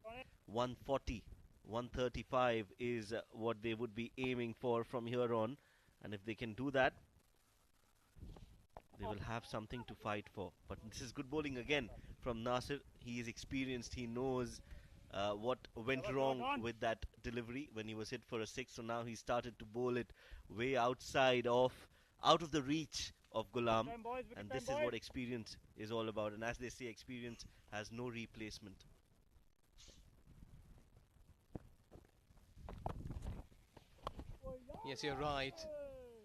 [SPEAKER 2] 140, 135 is what they would be aiming for from here on. And if they can do that, they will have something to fight for. But this is good bowling again from Nasir. He is experienced. He knows what went wrong with that delivery when he was hit for a 6. So now he started to bowl it way out of the reach of Ghulam. And this is what experience is all about. And as they say, experience has no replacement.
[SPEAKER 3] Yes, you're right.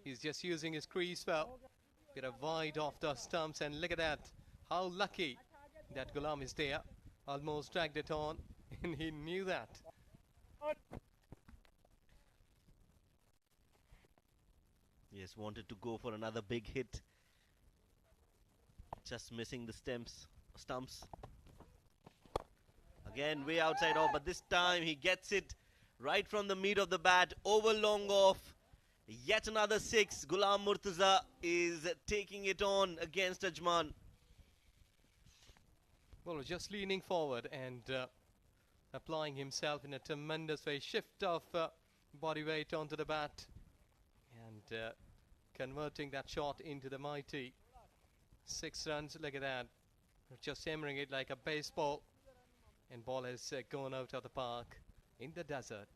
[SPEAKER 3] He's just using his crease well. Bit of wide off the stumps, and look at that. How lucky that Ghulam is there. Almost dragged it on, and he knew that.
[SPEAKER 2] Yes, wanted to go for another big hit. Just missing the stumps. Again, way outside off, but this time he gets it right from the meat of the bat, over long off. Yet another 6. Ghulam Murtaza is taking it on against Ajman.
[SPEAKER 3] Well, just leaning forward and applying himself in a tremendous way. Shift of body weight onto the bat and converting that shot into the mighty 6 runs. Look at that. Just hammering it like a baseball. And ball has gone out of the park in the desert.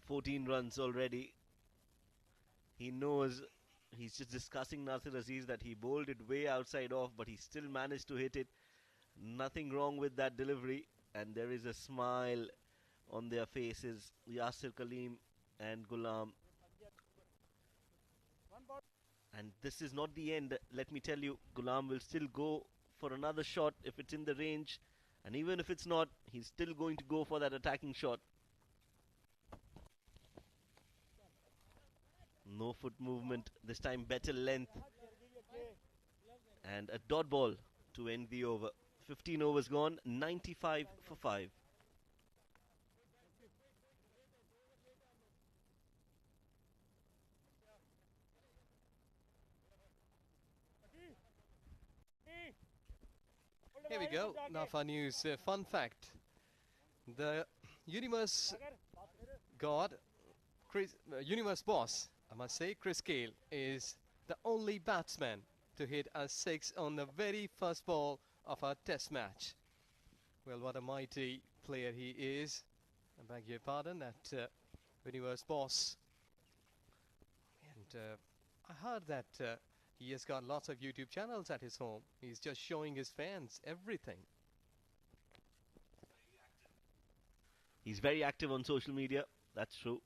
[SPEAKER 2] 14 runs already. He knows, he's just discussing Nasir Aziz that he bowled it way outside off, but he still managed to hit it. Nothing wrong with that delivery, and there is a smile on their faces, Yasir Kaleem and Ghulam. And this is not the end. Let me tell you, Ghulam will still go for another shot if it's in the range, and even if it's not, he's still going to go for that attacking shot. No foot movement, this time better length, and a dot ball to end the over. 15 overs gone, 95 for 5.
[SPEAKER 3] Here we go. Now for news. Fun fact. The universe god, universe boss, I must say, Chris Gale, is the only batsman to hit a 6 on the very first ball of our test match. Well, what a mighty player he is. I beg your pardon, that Universe boss. And I heard that he has got lots of YouTube channels at his home. He's just showing his fans everything.
[SPEAKER 2] He's very active on social media, that's true.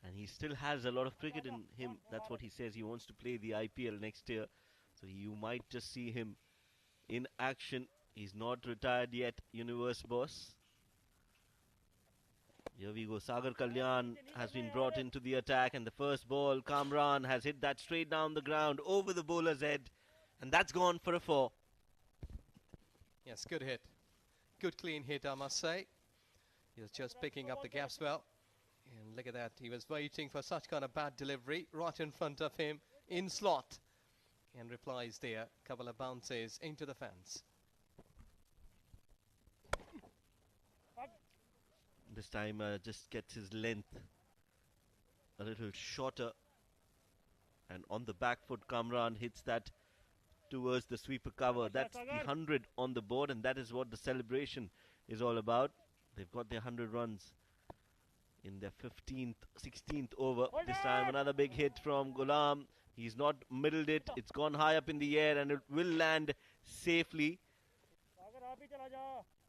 [SPEAKER 2] And he still has a lot of cricket in him. That's what he says. He wants to play the IPL next year. So you might just see him in action. He's not retired yet, Universe boss. Here we go. Sagar Kalyan has been brought into the attack, and the first ball, Kamran has hit that straight down the ground over the bowler's head, and that's gone for a 4.
[SPEAKER 3] Yes, good hit. Good clean hit, I must say. He was just picking up the gaps well. And look at that. He was waiting for such kind of bad delivery right in front of him in slot. And replies there. Couple of bounces into the fence.
[SPEAKER 2] This time just gets his length a little shorter. And on the back foot, Kamran hits that towards the sweeper cover. That's the 100 on the board, and that is what the celebration is all about. They've got their 100 runs in their 15th, 16th over. This time another big hit from Ghulam. He's not middled it. It's gone high up in the air, and it will land safely.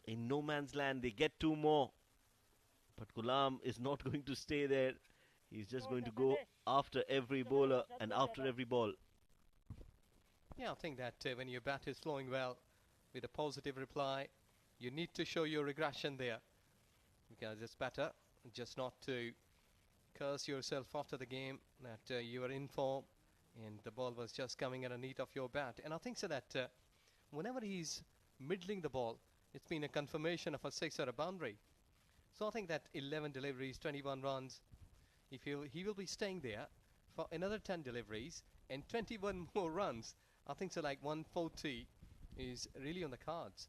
[SPEAKER 2] In no man's land, they get 2 more. But Ghulam is not going to stay there. He's just going to go after every bowler and after every ball.
[SPEAKER 3] Yeah, I think that when your bat is flowing well with a positive reply, you need to show your regression there. Because it's better just not to curse yourself after the game that you were in form and the ball was just coming underneath of your bat. And I think so that whenever he's middling the ball, it's been a confirmation of a 6 or a boundary. So I think that 11 deliveries, 21 runs, if he will be staying there for another 10 deliveries and 21 more runs, I think so like 140 is really on the cards.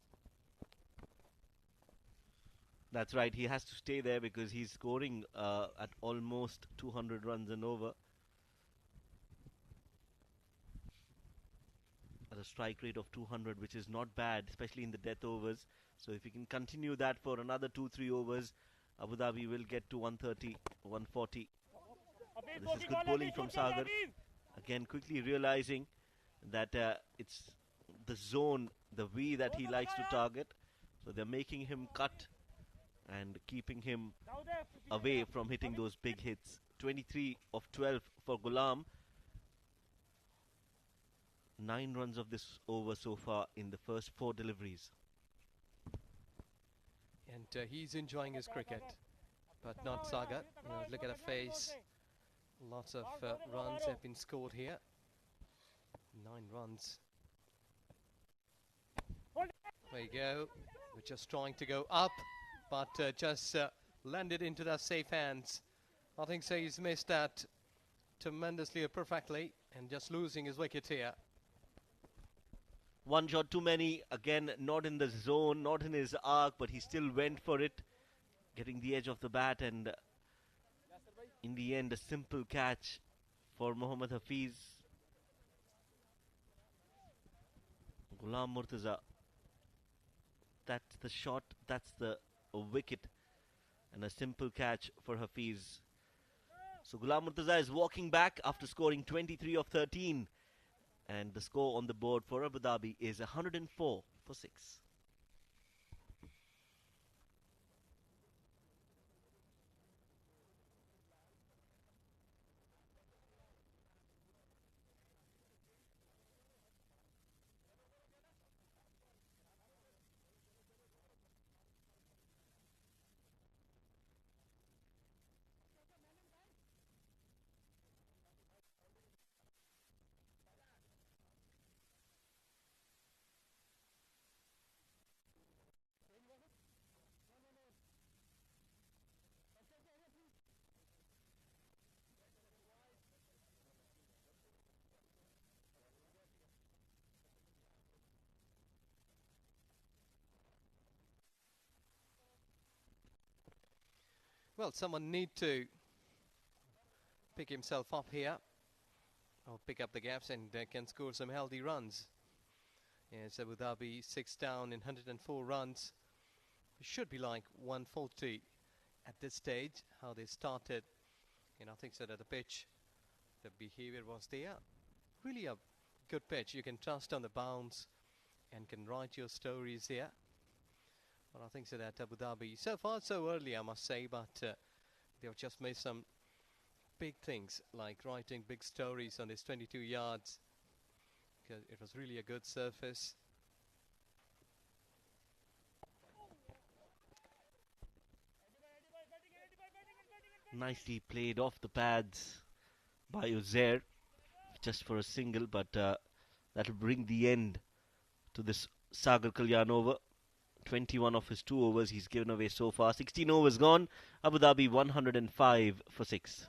[SPEAKER 2] That's right, he has to stay there because he's scoring at almost 200 runs and over. At a strike rate of 200, which is not bad, especially in the death overs. So if he can continue that for another 2-3 overs, Abu Dhabi will get to 130, 140. This is good bowling from Sagar. Again, quickly realizing that it's the zone, the V that he likes to target. So they're making him cut and keeping him away from hitting those big hits. 23 of 12 for Ghulam. 9 runs of this over so far in the first 4 deliveries.
[SPEAKER 3] And he's enjoying his cricket, but not Sagar. Look at the face. Lots of runs have been scored here. 9 runs. There you go. We're just trying to go up, but just landed into the safe hands. I think so he's missed that tremendously, perfectly, and just losing his wicket here.
[SPEAKER 2] 1 shot too many, again not in the zone, not in his arc, but he still went for it, getting the edge of the bat, and in the end a simple catch for Mohammad Hafiz. Ghulam Murtaza, that's the shot, that's the wicket, and a simple catch for Hafiz. So Ghulam Murtaza is walking back after scoring 23 of 13. And the score on the board for Abu Dhabi is 104 for 6.
[SPEAKER 3] Well, someone need to pick himself up here, or pick up the gaps, and can score some healthy runs. Yes, Abu Dhabi 6 down in 104 runs. should be like 140 at this stage, how they started. I think so that the pitch, the behavior was there. Really a good pitch. You can trust on the bounce and can write your stories here. But I think so that Abu Dhabi, so far so early I must say, but they've just made some big things, like writing big stories on this 22 yards, because it was really a good surface.
[SPEAKER 2] Nicely played off the pads by Uzair, just for a single, but that'll bring the end to this Sagar Kalyan over. 21 of his 2 overs he's given away so far. 16 overs gone. Abu Dhabi 105 for 6.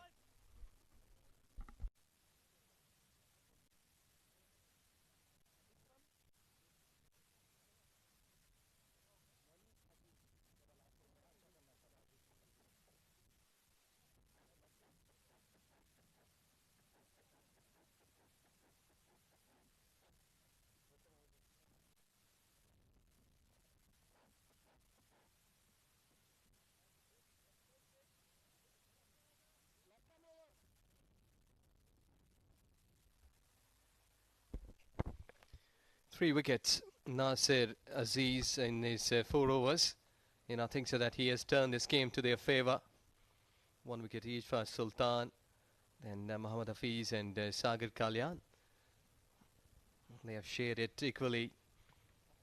[SPEAKER 3] Three wickets, Nasir Aziz in his 4 overs. I think so that he has turned this game to their favour. 1 wicket each for Sultan, then Mohammad Hafiz and Sagar Kalyan. They have shared it equally.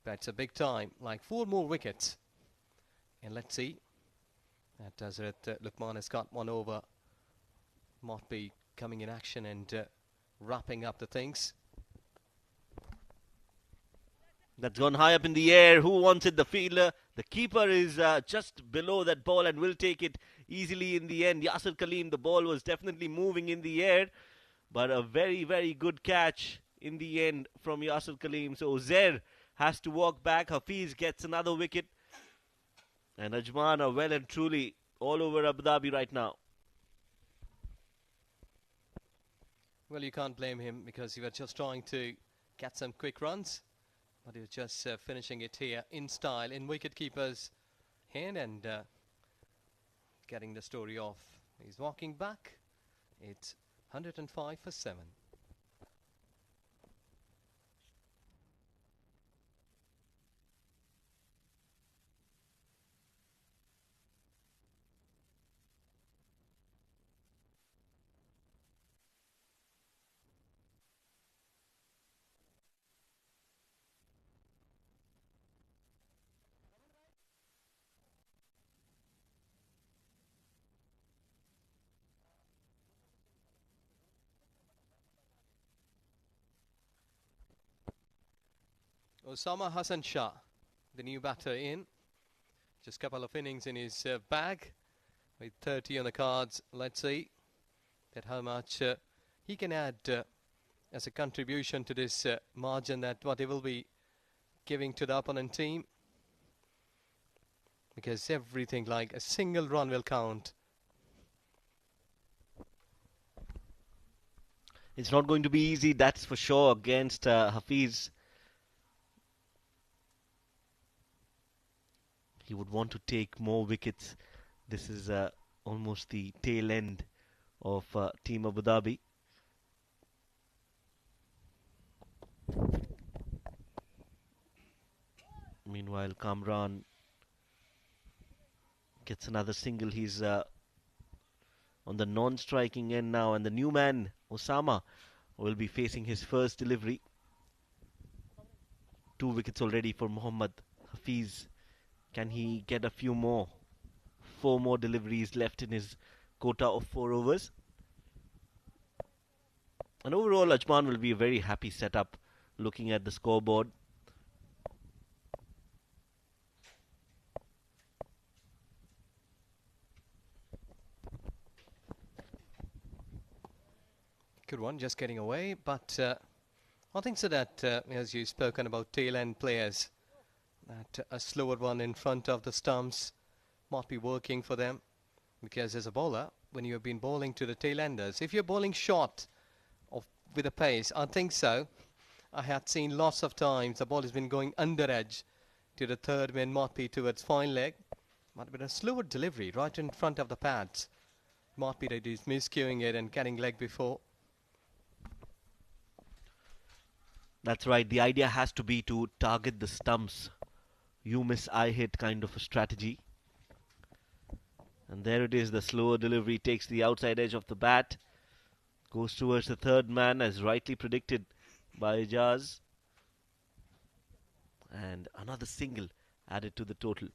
[SPEAKER 3] That's a big time, like 4 more wickets. And let's see. That Hazrat Luqman has got 1 over. Might be coming in action and wrapping up the things.
[SPEAKER 2] That's gone high up in the air. Who wants it? The fielder. The keeper is just below that ball and will take it easily in the end. Yasir Kaleem, the ball was definitely moving in the air, but a very, very good catch in the end from Yasir Kaleem. So Uzair has to walk back. Hafiz gets another wicket. And Ajman are well and truly all over Abu Dhabi right now.
[SPEAKER 3] Well, you can't blame him because he was just trying to get some quick runs. But he was just finishing it here in style, in wicketkeeper's hand, and getting the story off. He's walking back. It's 105 for 7. Osama Hassan Shah, the new batter in. Just a couple of innings in his bag with 30 on the cards. Let's see that how much he can add as a contribution to this margin, that what he will be giving to the opponent team. Because everything, like a single run, will count.
[SPEAKER 2] It's not going to be easy, that's for sure, against Hafiz. He would want to take more wickets. This is almost the tail end of Team Abu Dhabi. Meanwhile, Kamran gets another single. He's on the non-striking end now, and the new man, Osama, will be facing his first delivery. 2 wickets already for Mohammad Hafiz. Can he get a few more? 4 more deliveries left in his quota of 4 overs. And overall, Ajman will be a very happy setup looking at the scoreboard.
[SPEAKER 3] Good one, just getting away. But I think so that, as you've spoken about tail-end players, that a slower one in front of the stumps might be working for them. Because as a bowler, when you have been bowling to the tail-enders, if you're bowling short with a pace, I think so. I had seen lots of times the ball has been going under edge to the third man Marpi towards fine leg. But with a slower delivery right in front of the pads. Marpi is miscuing it and getting leg before.
[SPEAKER 2] That's right. The idea has to be to target the stumps. You miss, I hit kind of a strategy. And there it is. The slower delivery takes the outside edge of the bat. Goes towards the third man as rightly predicted by Ijaz. And another single added to the total.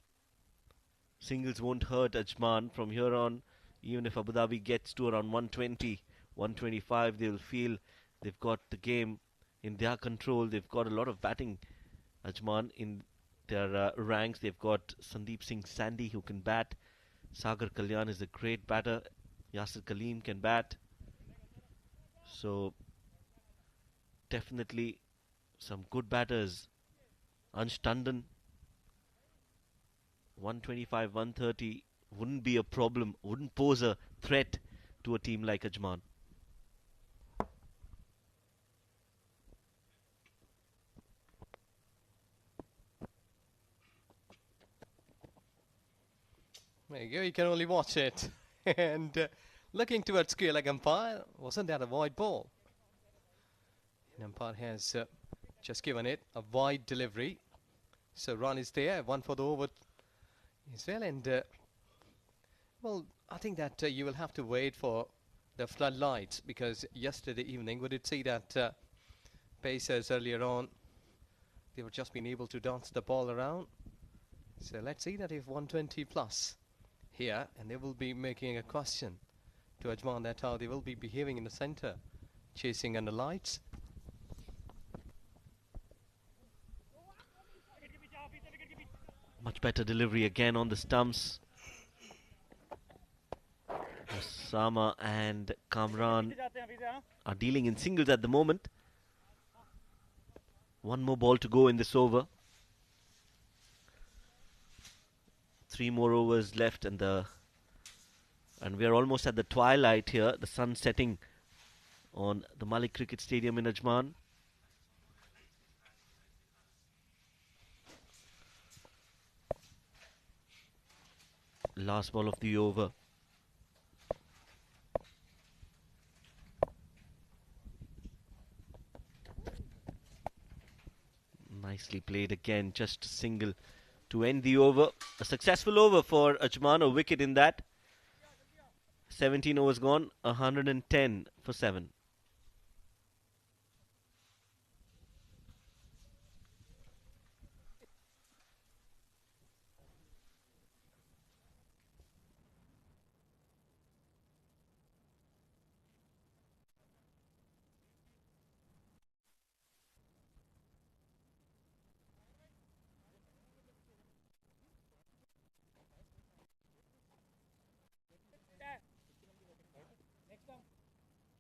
[SPEAKER 2] Singles won't hurt Ajman from here on. Even if Abu Dhabi gets to around 120, 125, they'll feel they've got the game in their control. They've got a lot of batting, Ajman, in their ranks. They've got Sandeep Singh Sandhi who can bat. Sagar Kalyan is a great batter. Yasir Kaleem can bat. So, definitely some good batters. Ansh Tandon, 125, 130 wouldn't be a problem, wouldn't pose a threat to a team like Ajman.
[SPEAKER 3] There you go, you can only watch it. And looking towards square leg umpire, wasn't that a wide ball? And umpire has just given it a wide delivery. So run is there, one for the over as well. And well, I think that you will have to wait for the floodlights, because yesterday evening we did see that Pacers earlier on, they were just being able to dance the ball around. So let's see that if 120 plus here, and they will be making a question to Ajman that how they will be behaving in the centre, chasing under lights.
[SPEAKER 2] Much better delivery again on the stumps. Osama and Kamran are dealing in singles at the moment. One more ball to go in this over. 3 more overs left, and we are almost at the twilight here. The sun setting on the Malik Cricket Stadium in Ajman. Last ball of the over. Nicely played again, just a single to end the over. A successful over for Ajman, a wicket in that. 17 overs gone, 110 for 7.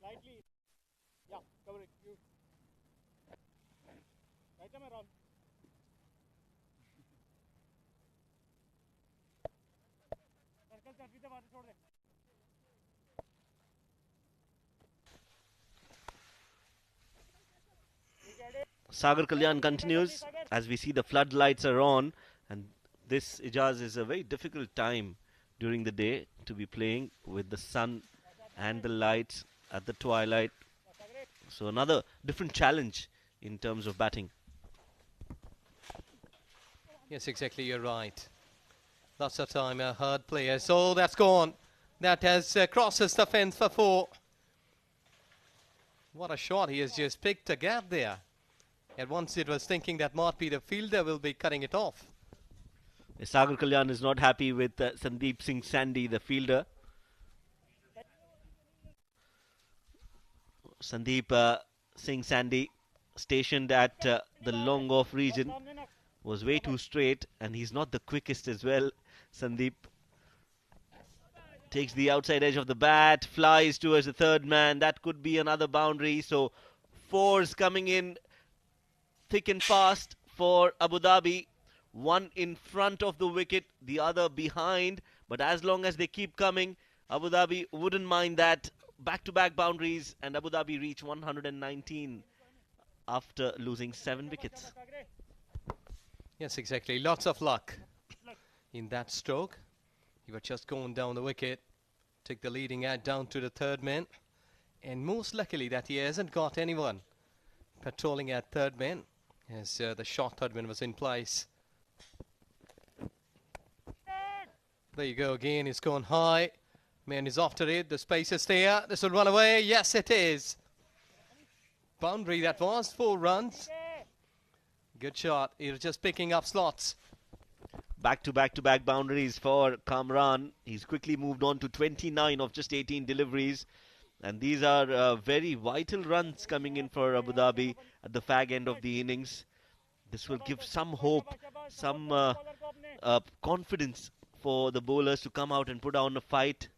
[SPEAKER 4] Slightly. Yeah, cover it. You. Right time around. Circle चल पीछे बात छोड़ दे.
[SPEAKER 2] Sagar Kalyan continues as we see the floodlights are on, and this, Ijaz, is a very difficult time during the day to be playing with the sun and the lights at the twilight. So another different challenge in terms of batting.
[SPEAKER 3] Yes, exactly, you're right. Lots of time, hard players. So that's gone. That has crosses the fence for 4. What a shot. He has just picked a gap there. At once it was thinking that Marpi, the fielder, will be cutting it off.
[SPEAKER 2] Sagar Kalyan is not happy with Sandeep Singh Sandhi, the fielder. Sandeep Singh Sandhi, stationed at the long off region, was way too straight, and he's not the quickest as well. Sandeep takes the outside edge of the bat, flies towards the third man. That could be another boundary. So 4s coming in thick and fast for Abu Dhabi. One in front of the wicket, the other behind. But as long as they keep coming, Abu Dhabi wouldn't mind that. Back-to-back boundaries, and Abu Dhabi reach 119 after losing 7 wickets.
[SPEAKER 3] Yes, exactly. Lots of luck in that stroke. He was just going down the wicket, took the leading ad down to the third man, and most luckily that he hasn't got anyone patrolling at third man, as the short third man was in place. There you go again. It's gone high. Man is after it. The space is there. This will run away. Yes, it is. Boundary that was. 4 runs. Good shot. He's just picking up slots.
[SPEAKER 2] Back-to-back boundaries for Kamran. He's quickly moved on to 29 of just 18 deliveries. And these are very vital runs coming in for Abu Dhabi at the fag end of the innings. This will give some hope, some confidence for the bowlers to come out and put on a fight.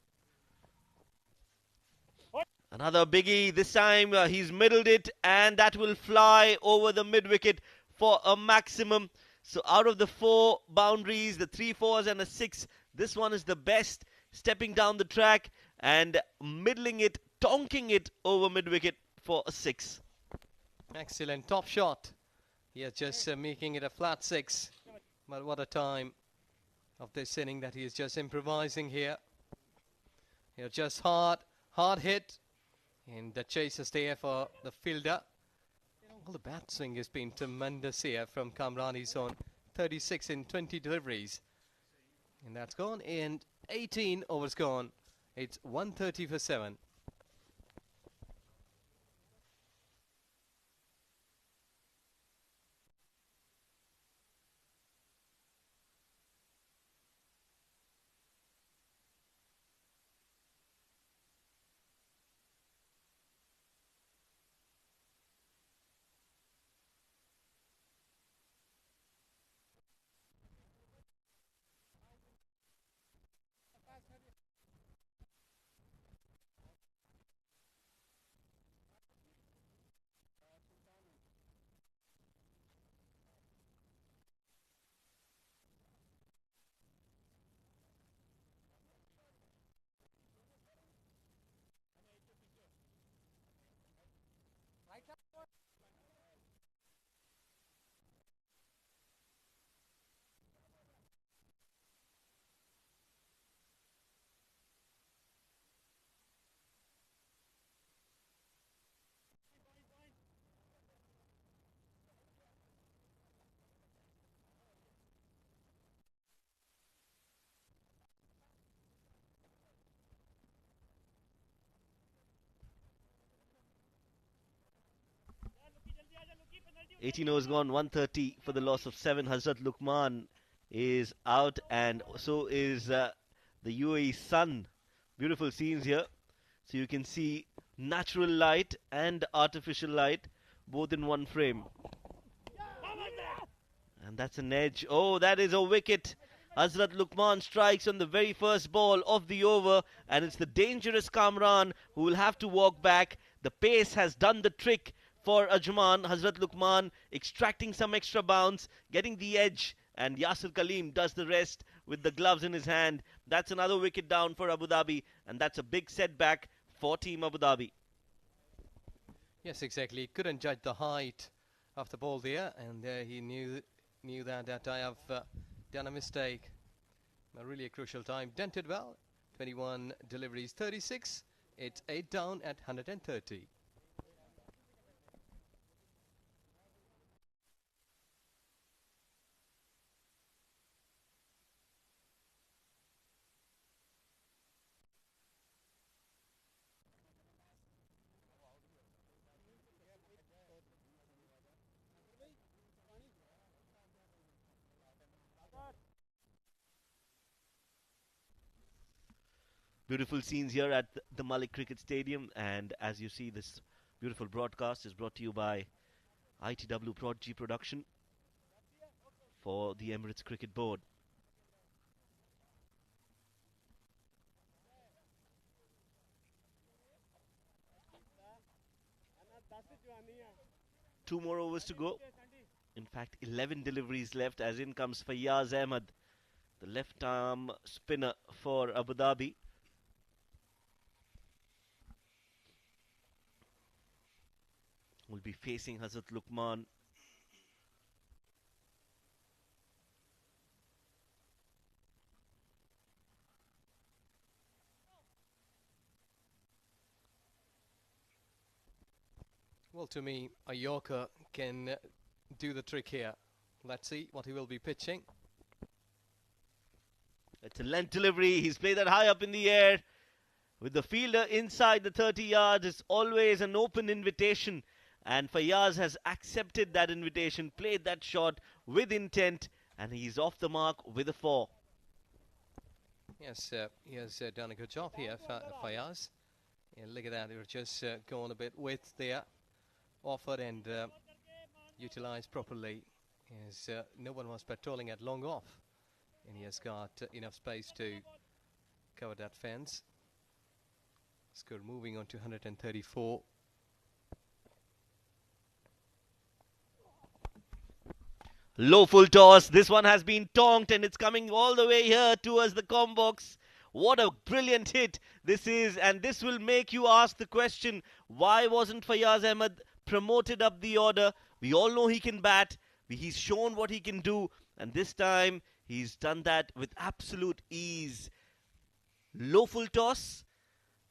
[SPEAKER 2] Another biggie. This time he's middled it, and that will fly over the mid-wicket for a maximum. So out of the 4 boundaries, the 3 fours and a 6, this one is the best. Stepping down the track and middling it, tonking it over mid-wicket for a 6.
[SPEAKER 3] Excellent top shot. He is just making it a flat 6. But what a time of this inning that he is just improvising here. Here just hard hit. And the chase is there for the fielder. Well, the bat swing has been tremendous here from Kamran. He's on 36 in 20 deliveries. And that's gone. And 18 overs gone. It's 130 for 7.
[SPEAKER 4] जल्दी आजा लुकी penalty
[SPEAKER 2] 18 overs gone, 130 for the loss of 7. Hazrat Luqman is out, and so is the UAE sun. Beautiful scenes here. So you can see natural light and artificial light both in one frame. And that's an edge. Oh, that is a wicket. Hazrat Luqman strikes on the very first ball of the over, and it's the dangerous Kamran who will have to walk back. The pace has done the trick for Ajman. Hazrat Luqman extracting some extra bounce, getting the edge, and Yasir Kaleem does the rest with the gloves in his hand. That's another wicket down for Abu Dhabi, and that's a big setback for Team Abu Dhabi.
[SPEAKER 3] Yes, exactly. Couldn't judge the height of the ball there, and he knew that I have done a mistake. A really a crucial time. Dented well. 21 deliveries, 36. It's 8 down at 130.
[SPEAKER 2] Beautiful scenes here at the Malik Cricket Stadium, and as you see, this beautiful broadcast is brought to you by ITW Prodigy Production for the Emirates Cricket Board. Two more overs to go. In fact, 11 deliveries left, as in comes Fayyaz Ahmed, the left arm spinner for Abu Dhabi. Will be facing Hazrat Luqman.
[SPEAKER 3] Well, to me, a Yorker can do the trick here. Let's see what he will be pitching.
[SPEAKER 2] It's a length delivery. He's played that high up in the air. With the fielder inside the 30 yards, it's always an open invitation. And Fayaz has accepted that invitation, played that shot with intent, and he's off the mark with a 4.
[SPEAKER 3] Yes, he has done a good job here, Fayaz. Yeah, look at that, they were just going a bit width there, offered and utilised properly. As no one was patrolling at long off, and he has got enough space to cover that fence. Score moving on to 134.
[SPEAKER 2] Low full toss. This one has been tonked and it's coming all the way here towards the com box. What a brilliant hit this is, and this will make you ask the question, why wasn't Fayaz Ahmed promoted up the order? We all know he can bat. He's shown what he can do, and this time he's done that with absolute ease. Low full toss.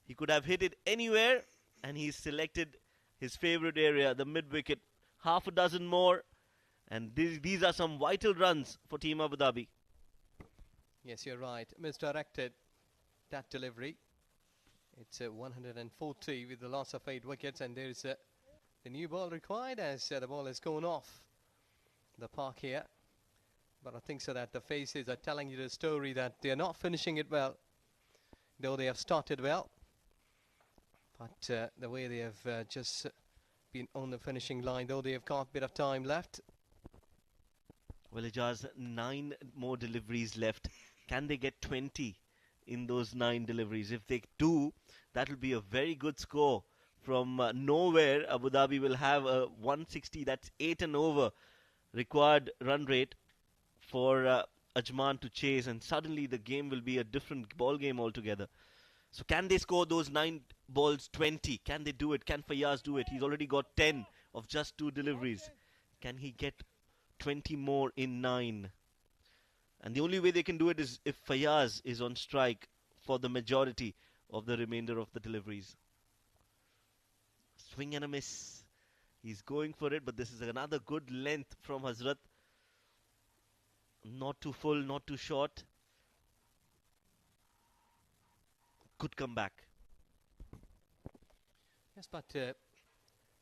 [SPEAKER 2] He could have hit it anywhere, and he's selected his favourite area, the mid-wicket. Half a dozen more, and these are some vital runs for Team Abu Dhabi.
[SPEAKER 3] Yes, you're right. Misdirected that delivery. It's 140 with the loss of 8 wickets, and there's the new ball required as the ball has gone off the park here. But I think so that the faces are telling you the story that they are not finishing it well, though they have started well. But the way they have just been on the finishing line, though they have got a bit of time left.
[SPEAKER 2] Well, Ijaz, 9 more deliveries left. Can they get 20 in those 9 deliveries? If they do, that will be a very good score. From nowhere, Abu Dhabi will have a 160, that's 8 and over required run rate for Ajman to chase, and suddenly the game will be a different ball game altogether. So can they score those 9 balls 20? Can they do it? Can Fayaz do it? He's already got 10 of just 2 deliveries. Can he get 20 more in 9? And the only way they can do it is if Fayaz is on strike for the majority of the remainder of the deliveries. Swing and a miss. He's going for it, but this is another good length from Hazrat. Not too full, not too short. Good comeback.
[SPEAKER 3] Yes, but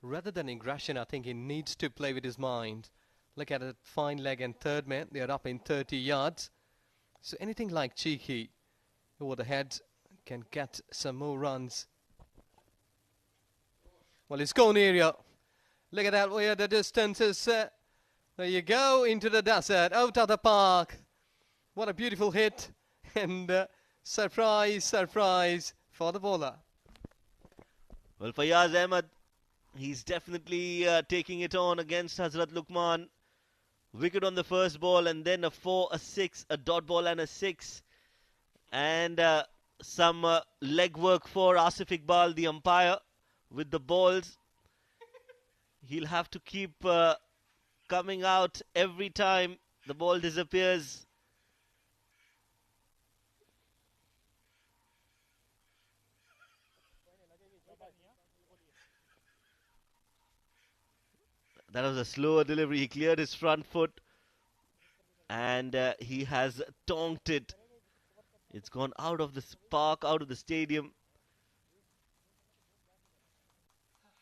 [SPEAKER 3] rather than aggression, I think he needs to play with his mind. Look at a fine leg and third man. They are up in 30 yards. So anything like cheeky over the head can get some more runs. Well, it's gone area. Look at that, where the distance is. There you go, into the desert, out of the park. What a beautiful hit. And surprise, surprise for the bowler.
[SPEAKER 2] Well, Fayaz Ahmed, he's definitely taking it on against Hazrat Luqman. Wicket on the first ball, and then a 4, a 6, a dot ball and a 6. And some leg work for Asif Iqbal, the umpire, with the balls. He'll have to keep coming out every time the ball disappears. That was a slower delivery. He cleared his front foot and he has tonked it. It's gone out of the park, out of the stadium.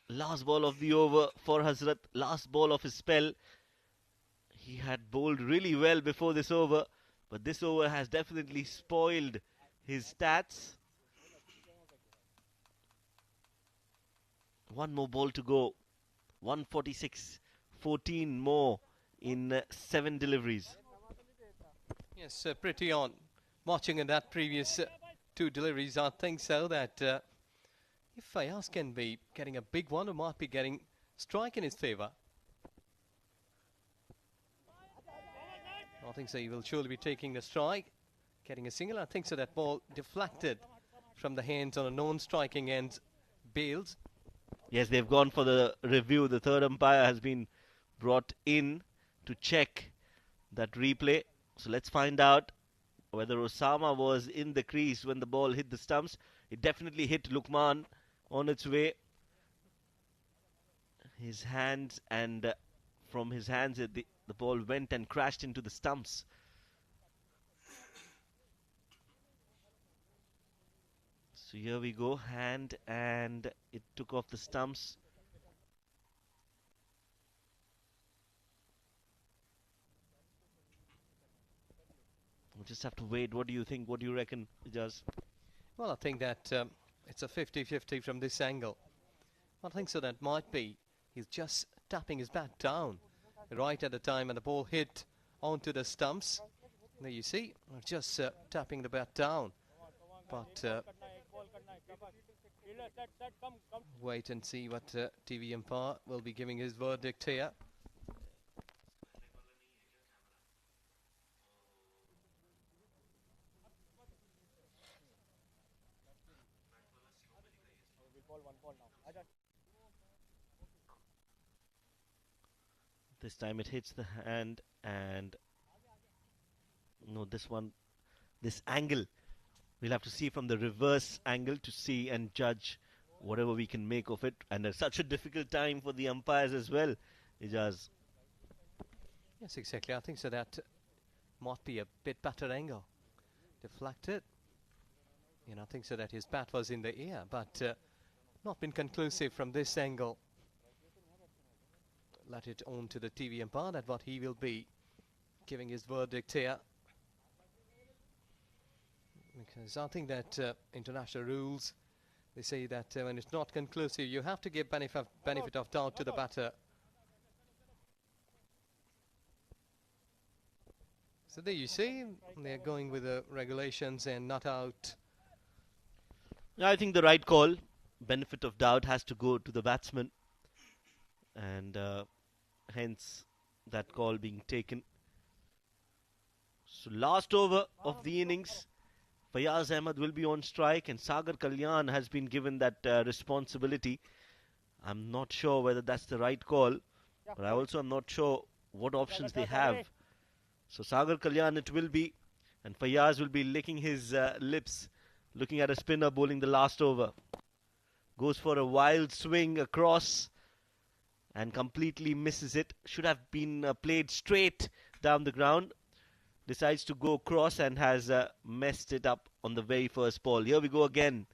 [SPEAKER 2] Last ball of the over for Hazrat. Last ball of his spell. He had bowled really well before this over, but this over has definitely spoiled his stats. One more ball to go. 146, 14 more in 7 deliveries.
[SPEAKER 3] Yes, pretty on. Watching in that previous 2 deliveries, I think so that if Fayaz can be getting a big one, he might be getting strike in his favour. I think so, he will surely be taking the strike, getting a single. I think so, that ball deflected from the hands on a non-striking end. Bales.
[SPEAKER 2] Yes, they've gone for the review. The third umpire has been brought in to check that replay. So let's find out whether Osama was in the crease when the ball hit the stumps. It definitely hit Luqman on its way. his hands, and from his hands the ball went and crashed into the stumps. So here we go, hand, and it took off the stumps. We'll just have to wait. What do you think? What do you reckon, Ijaz?
[SPEAKER 3] Well, I think that it's a 50-50 from this angle. I think so that might be. He's just tapping his bat down right at the time when the ball hit onto the stumps. There you see, just tapping the bat down. But wait and see what TV umpire will be giving his verdict here.
[SPEAKER 2] This time it hits the hand, and no, this angle, we'll have to see from the reverse angle to see and judge whatever we can make of it. And it's such a difficult time for the umpires as well, Ijaz.
[SPEAKER 3] Yes, exactly. I think so that might be a bit better angle. Deflected. I think so that his bat was in the air, but not been conclusive from this angle. Let it on to the TV umpire that what he will be giving his verdict here. Because I think that international rules, they say that when it's not conclusive, you have to give benefit of doubt to the batter. So there you see, they're going with the regulations and not out.
[SPEAKER 2] I think the right call, benefit of doubt, has to go to the batsman. And hence that call being taken. So last over of the innings, Fayaz Ahmed will be on strike, and Sagar Kalyan has been given that responsibility. I'm not sure whether that's the right call, but I also am not sure what options they have. So Sagar Kalyan it will be, and Fayaz will be licking his lips, looking at a spinner bowling the last over. Goes for a wild swing across and completely misses it. Should have been played straight down the ground. Decides to go across and has messed it up on the very first ball. Here we go again.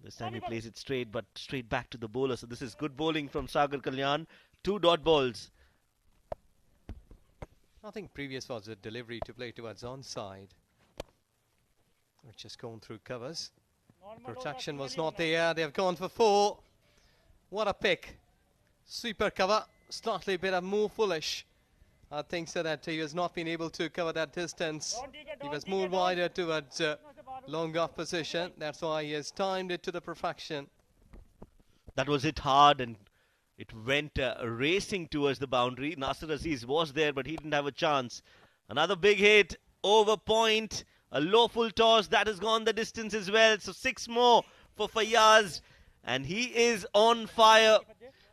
[SPEAKER 2] This time he plays it straight, but straight back to the bowler. So this is good bowling from Sagar Kalyan. 2 dot balls.
[SPEAKER 3] I think previous was a delivery to play towards onside. We're just going through covers. Protection was not there. They've gone for 4. What a pick. Super cover. Slightly bit of more foolish. I think so that he has not been able to cover that distance. He was more wider towards long off position. That's why he has timed it to the perfection.
[SPEAKER 2] That was hit hard and it went racing towards the boundary. Nasir Aziz was there, but he didn't have a chance. Another big hit over point. A low full toss that has gone the distance as well. So 6 more for Fayaz. And he is on fire.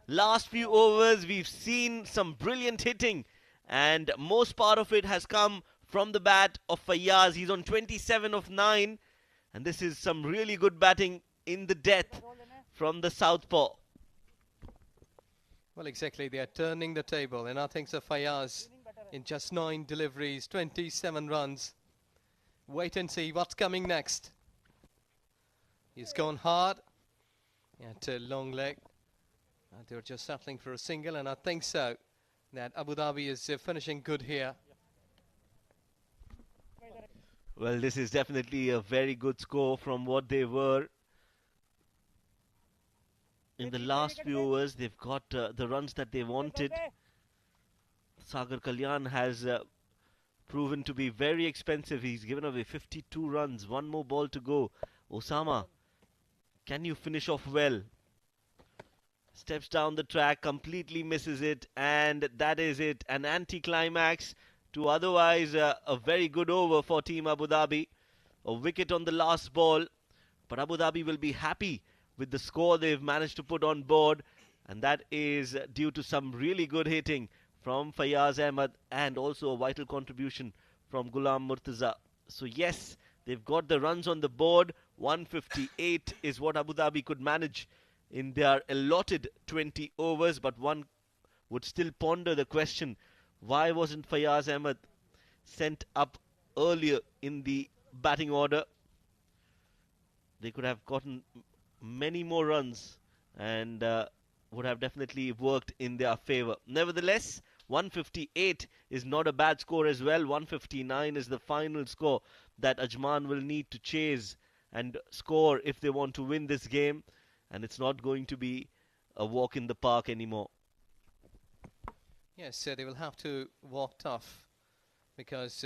[SPEAKER 2] Last few overs, we've seen some brilliant hitting. And most part of it has come from the bat of Fayaz. He's on 27 of 9. And this is some really good batting in the death from the southpaw.
[SPEAKER 3] Well, exactly. They are turning the table. And I think so Fayaz, in just 9 deliveries, 27 runs. Wait and see what's coming next. He's gone hard. At a long leg. They were just settling for a single, and I think so that Abu Dhabi is finishing good here.
[SPEAKER 2] Well, this is definitely a very good score from what they were. In the last few overs, they've got the runs that they wanted. Sagar Kalyan has proven to be very expensive. He's given away 52 runs. 1 more ball to go. Osama, can you finish off well? Steps down the track, completely misses it, and that is it. An anti-climax to otherwise a very good over for Team Abu Dhabi. A wicket on the last ball, but Abu Dhabi will be happy with the score they've managed to put on board, and that is due to some really good hitting from Fayaz Ahmed and also a vital contribution from Ghulam Murtaza. So yes, they've got the runs on the board. 158 is what Abu Dhabi could manage, in their allotted 20 overs, but one would still ponder the question, why wasn't Fayaz Ahmed sent up earlier in the batting order? They could have gotten many more runs and would have definitely worked in their favour. Nevertheless, 158 is not a bad score as well. 159 is the final score that Ajman will need to chase and score if they want to win this game, and it's not going to be a walk in the park anymore.
[SPEAKER 3] Yes, they will have to walk tough because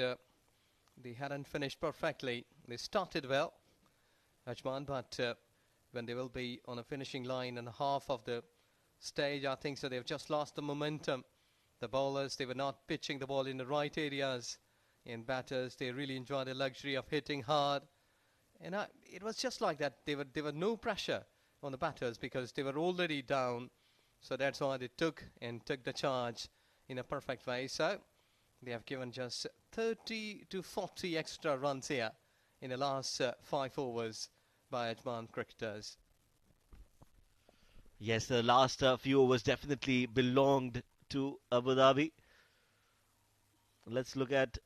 [SPEAKER 3] they hadn't finished perfectly. They started well, Ajman, but when they will be on a finishing line and half of the stage, I think so they've just lost the momentum. The bowlers, they were not pitching the ball in the right areas. And batters, they really enjoyed the luxury of hitting hard. And it was just like that. There were no pressure on the batters because they were already down. So that's why they took the charge in a perfect way. So they have given just 30 to 40 extra runs here in the last 5 overs by Ajman cricketers.
[SPEAKER 2] Yes, the last few overs definitely belonged to Abu Dhabi. Let's look at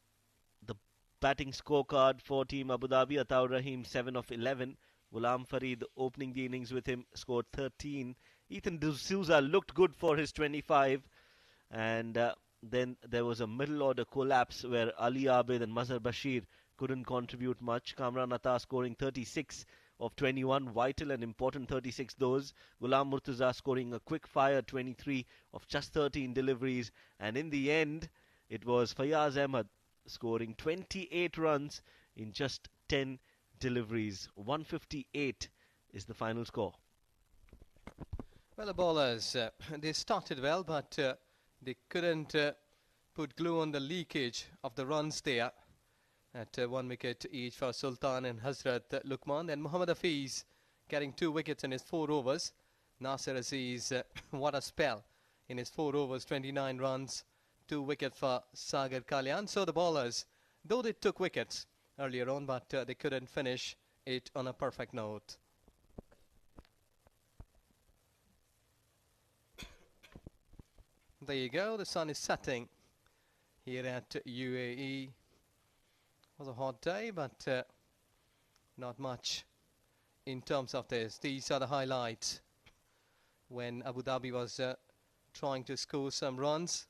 [SPEAKER 2] the batting scorecard for Team Abu Dhabi. Ataur Rahim 7 of 11. Ghulam Farid opening the innings with him scored 13. Ethan D'Souza looked good for his 25. And then there was a middle order collapse where Ali Abid and Mazhar Bashir couldn't contribute much. Kamran Atta scoring 36 of 21, vital and important 36 those. Ghulam Murtaza scoring a quick fire 23 of just 13 deliveries. And in the end, it was Fayaz Ahmed scoring 28 runs in just 10 deliveries. 158 is the final score.
[SPEAKER 3] Well, the bowlers, they started well, but they couldn't put glue on the leakage of the runs there. At 1 wicket each for Sultan and Hazrat Luqman. And Muhammad Hafiz getting 2 wickets in his 4 overs. Nasir Aziz, what a spell in his 4 overs, 29 runs, 2 wickets for Sagar Kalyan. So the bowlers, though they took wickets earlier on, but they couldn't finish it on a perfect note. There you go, the sun is setting here at UAE. It was a hot day, but not much in terms of this. These are the highlights when Abu Dhabi was trying to score some runs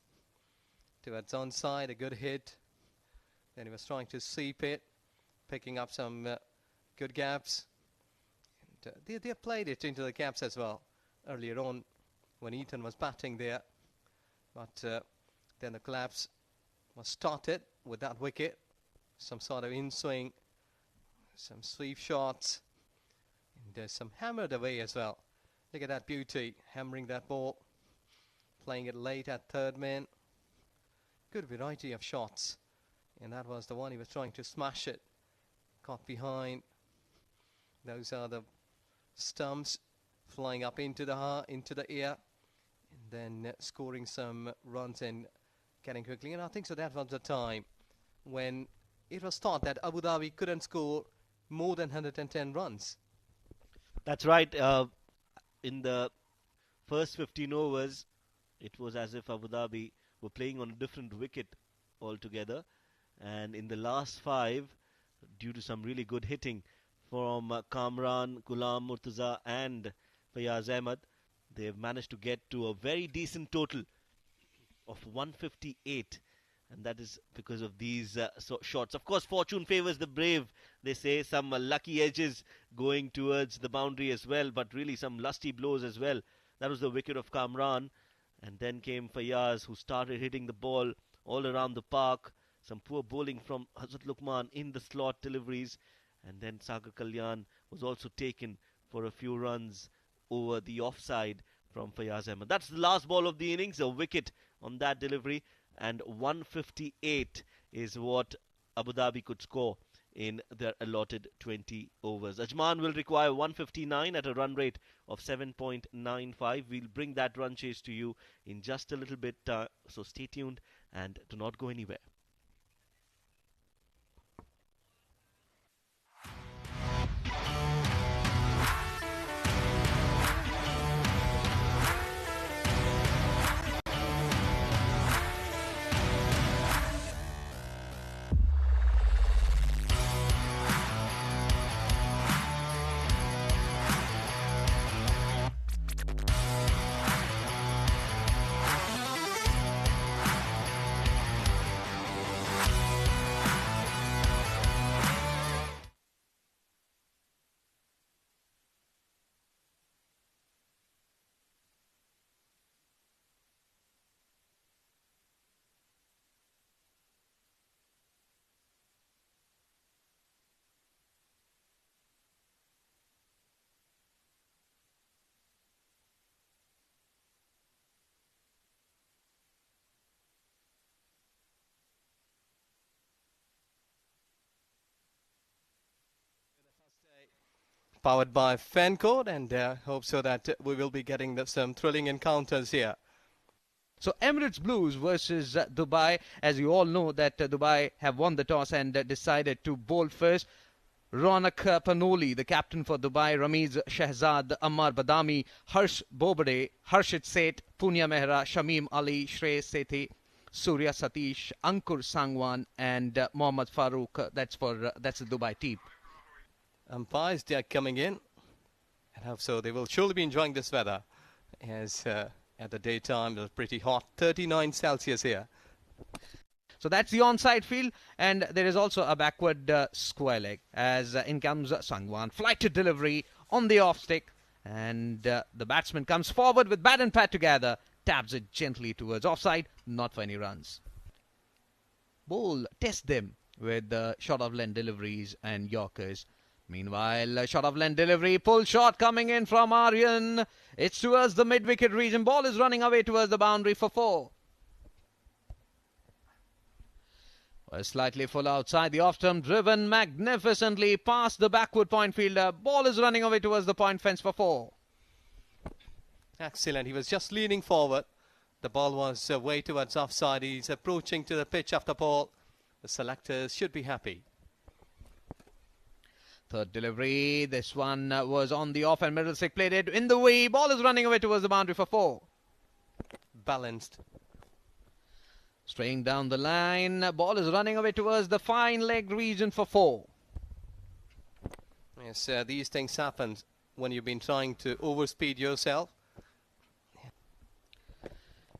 [SPEAKER 3] towards onside, a good hit. Then he was trying to sweep it, picking up some good gaps. And, they played it into the gaps as well earlier on when Ethan was batting there. But then the collapse was started with that wicket. Some sort of in-swing, some sweep shots, and there's some hammered away as well. Look at that beauty, hammering that ball, playing it late at third man. Good variety of shots, and that was the one he was trying to smash it. Caught behind. Those are the stumps flying up into the air, and then scoring some runs and getting quickly. And I think so that was the time when it was thought that Abu Dhabi couldn't score more than 110 runs.
[SPEAKER 2] That's right. In the first 15 overs, it was as if Abu Dhabi were playing on a different wicket altogether. And in the last 5, due to some really good hitting from Kamran, Ghulam Murtaza and Fayaz Ahmed, they've managed to get to a very decent total of 158. And that is because of these shots. Of course, fortune favors the brave. They say some lucky edges going towards the boundary as well, but really some lusty blows as well. That was the wicket of Kamran. And then came Fayaz, who started hitting the ball all around the park. Some poor bowling from Hazrat Luqman in the slot deliveries. And then Sagar Kalyan was also taken for a few runs over the offside from Fayaz Ahmed. That's the last ball of the innings, a wicket on that delivery. And 158 is what Abu Dhabi could score in their allotted 20 overs. Ajman will require 159 at a run rate of 7.95. We'll bring that run chase to you in just a little bit, so stay tuned and do not go anywhere.
[SPEAKER 3] powered by Fancode, and hope so that we will be getting some thrilling encounters here.
[SPEAKER 1] So Emirates Blues versus Dubai. As you all know that Dubai have won the toss and decided to bowl first. Ronak Panoli, the captain for Dubai, Ramiz Shehzad, Ammar Badami, Harsh Bobade, Harshit Seth, Punya Mehra, Shamim Ali, Shreyas Sethi, Surya Satish, Ankur Sangwan, and Mohammad Farooq. That's the Dubai team.
[SPEAKER 3] Umpires, they are coming in, and hope so. They will surely be enjoying this weather, as at the daytime it was pretty hot, 39 Celsius here.
[SPEAKER 1] So that's the onside field, and there is also a backward square leg as in comes Sangwan. Flighted delivery on the off stick, and the batsman comes forward with bat and pad together, taps it gently towards offside, not for any runs. Bowl test them with short of length deliveries and Yorkers. Meanwhile, short of length delivery, pull shot coming in from Aryan. It's towards the mid-wicket region. Ball is running away towards the boundary for 4. Slightly full outside. The off-stump driven magnificently past the backward point fielder. Ball is running away towards the point fence for 4.
[SPEAKER 3] Excellent. He was just leaning forward. The ball was way towards offside. He's approaching to the pitch after ball. The selectors should be happy.
[SPEAKER 1] Third delivery. This one was on the off and middle stick. Played it in the way. Ball is running away towards the boundary for 4.
[SPEAKER 3] Balanced.
[SPEAKER 1] Straying down the line. Ball is running away towards the fine leg region for 4.
[SPEAKER 3] Yes, these things happen when you've been trying to overspeed yourself.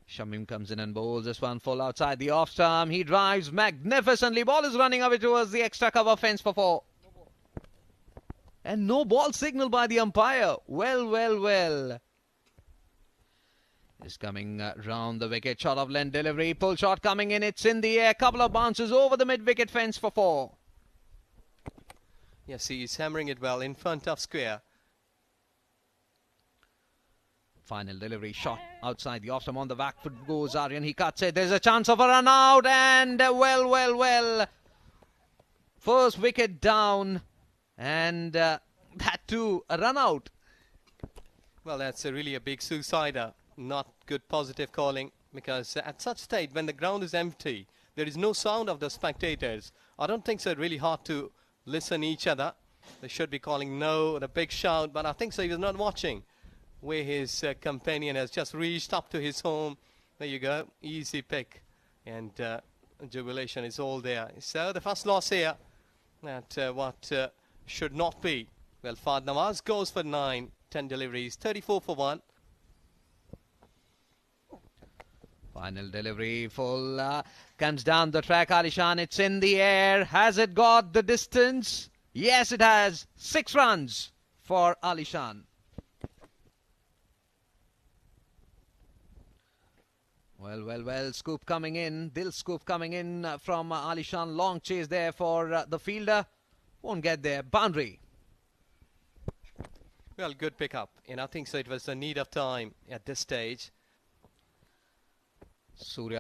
[SPEAKER 1] Shamim comes in and bowls this one full outside the off stump. He drives magnificently. Ball is running away towards the extra cover fence for 4. And no ball signal by the umpire. Well. Is coming round the wicket. Shot of length delivery. Pull shot coming in. It's in the air. Couple of bounces over the mid-wicket fence for 4.
[SPEAKER 3] Yes, he's hammering it well in front of square.
[SPEAKER 1] Final delivery. Shot outside the off-stump on the back foot goes Aryan. He cuts it. There's a chance of a run out. And well. First wicket down. And that too, a run out.
[SPEAKER 3] Well, that's really a big suicider. Not good positive calling, because at such stage when the ground is empty, there is no sound of the spectators. I don't think so really hard to listen each other. They should be calling no, the big shout, but I think so he was not watching where his companion has just reached up to his home. There you go, easy pick, and jubilation is all there. So the first loss here at what should not be. Well, Fad Nawaz goes for 9, 10 deliveries, 34 for 1.
[SPEAKER 1] Final delivery full comes down the track. Alishan, it's in the air. Has it got the distance? Yes, it has. 6 runs for Alishan. Well. Scoop coming in. Dil scoop coming in from Alishan. Long chase there for the fielder. Won't get there. Boundary.
[SPEAKER 3] Well, good pickup. And I think so it was a need of time at this stage.
[SPEAKER 1] Surya.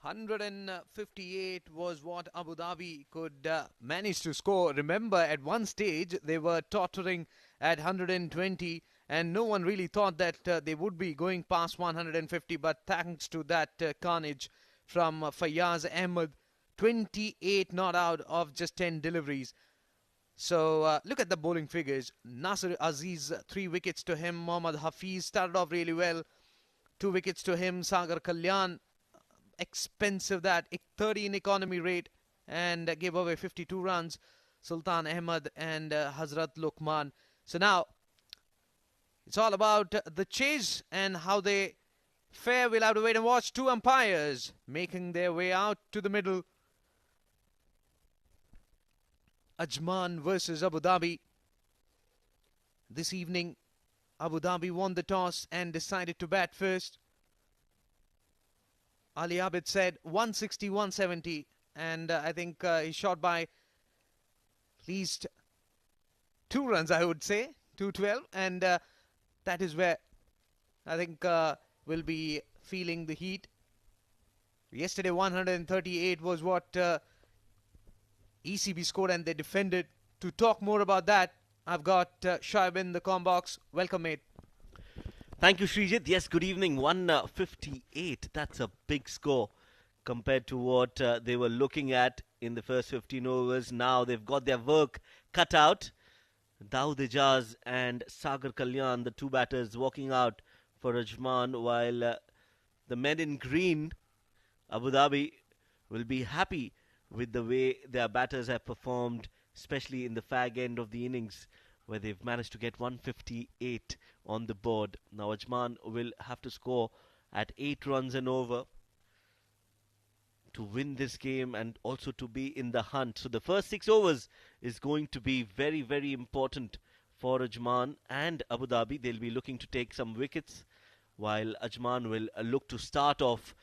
[SPEAKER 1] $158 was what Abu Dhabi could manage to score. Remember, at one stage they were tottering at 120, and no one really thought that they would be going past 150. But thanks to that carnage from Fayyaz Ahmed, 28 not out of just 10 deliveries. So look at the bowling figures. Nasir Aziz, 3 wickets to him. Mohammad Hafiz started off really well. 2 wickets to him. Sagar Kalyan, expensive that, 30 in economy rate, and gave away 52 runs. Sultan Ahmed and Hazrat Luqman. So now it's all about the chase and how they fare. We'll have to wait and watch. 2 umpires making their way out to the middle. Ajman versus Abu Dhabi this evening Abu Dhabi won the toss and decided to bat first. Ali Abid said 160, 170, and I think he shot by at least 2 runs, I would say, 212, and that is where I think we'll be feeling the heat. Yesterday, 138 was what ECB scored, and they defended. To talk more about that, I've got Shoaib in the comm box. Welcome, mate.
[SPEAKER 2] Thank you, Srijit. Yes, good evening. 158. That's a big score compared to what they were looking at in the first 15 overs. Now they've got their work cut out. Dawood Ijaz and Sagar Kalyan, the two batters, walking out for Ajman, while the men in green, Abu Dhabi, will be happy with the way their batters have performed, especially in the fag end of the innings, where they've managed to get 158 on the board. Now Ajman will have to score at 8 runs and over to win this game and also to be in the hunt. So the first 6 overs is going to be very, very important for Ajman and Abu Dhabi. They'll be looking to take some wickets, while Ajman will look to start off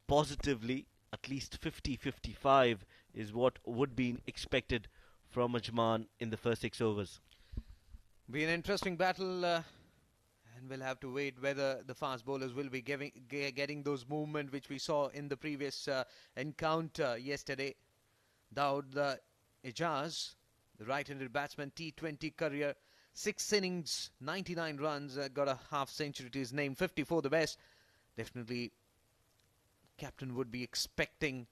[SPEAKER 2] positively. At least 50-55 is what would be expected from Ajman in the first 6 overs.
[SPEAKER 1] Be an interesting battle, and we'll have to wait whether the fast bowlers will be getting those movement which we saw in the previous encounter yesterday. Dawood Ijaz, the right-handed batsman, T20 career, 6 innings, 99 runs, got a half century to his name, 54 the best. Definitely, captain would be expecting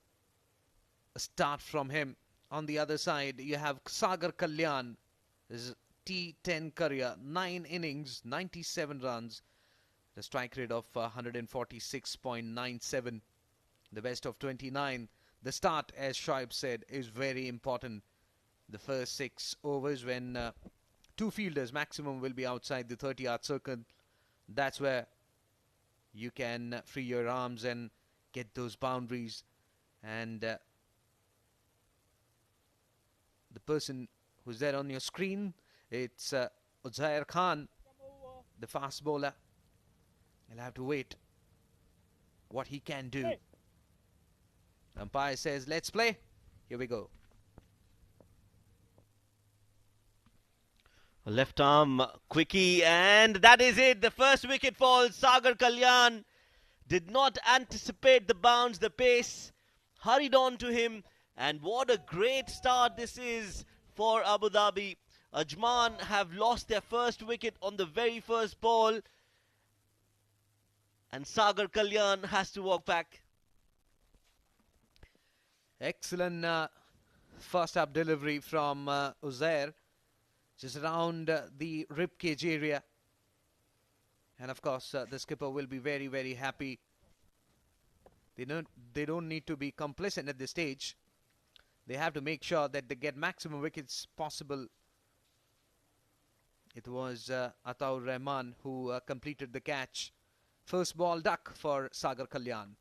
[SPEAKER 1] a start from him. On the other side, you have Sagar Kalyan, his T10 career, 9 innings, 97 runs, the strike rate of 146.97, the best of 29. The start, as Shoaib said, is very important. The first 6 overs, when 2 fielders maximum will be outside the 30-yard circle, that's where you can free your arms and get those boundaries. And the person who's there on your screen, it's Uzair Khan, the fast bowler. You'll have to wait what he can do. Umpire says, let's play. Here we go.
[SPEAKER 2] A left arm quickie, and that is it. The first wicket falls. Sagar Kalyan did not anticipate the bounce, the pace, hurried on to him, and what a great start this is for Abu Dhabi. Ajman have lost their first wicket on the very first ball, and Sagar Kalyan has to walk back.
[SPEAKER 1] Excellent first up delivery from Uzair, just around the ribcage area. And of course, the skipper will be very, very happy. They don't need to be complacent at this stage. They have to make sure that they get maximum wickets possible. It was Ataur Rahman who completed the catch. First ball duck for Sagar Kalyan.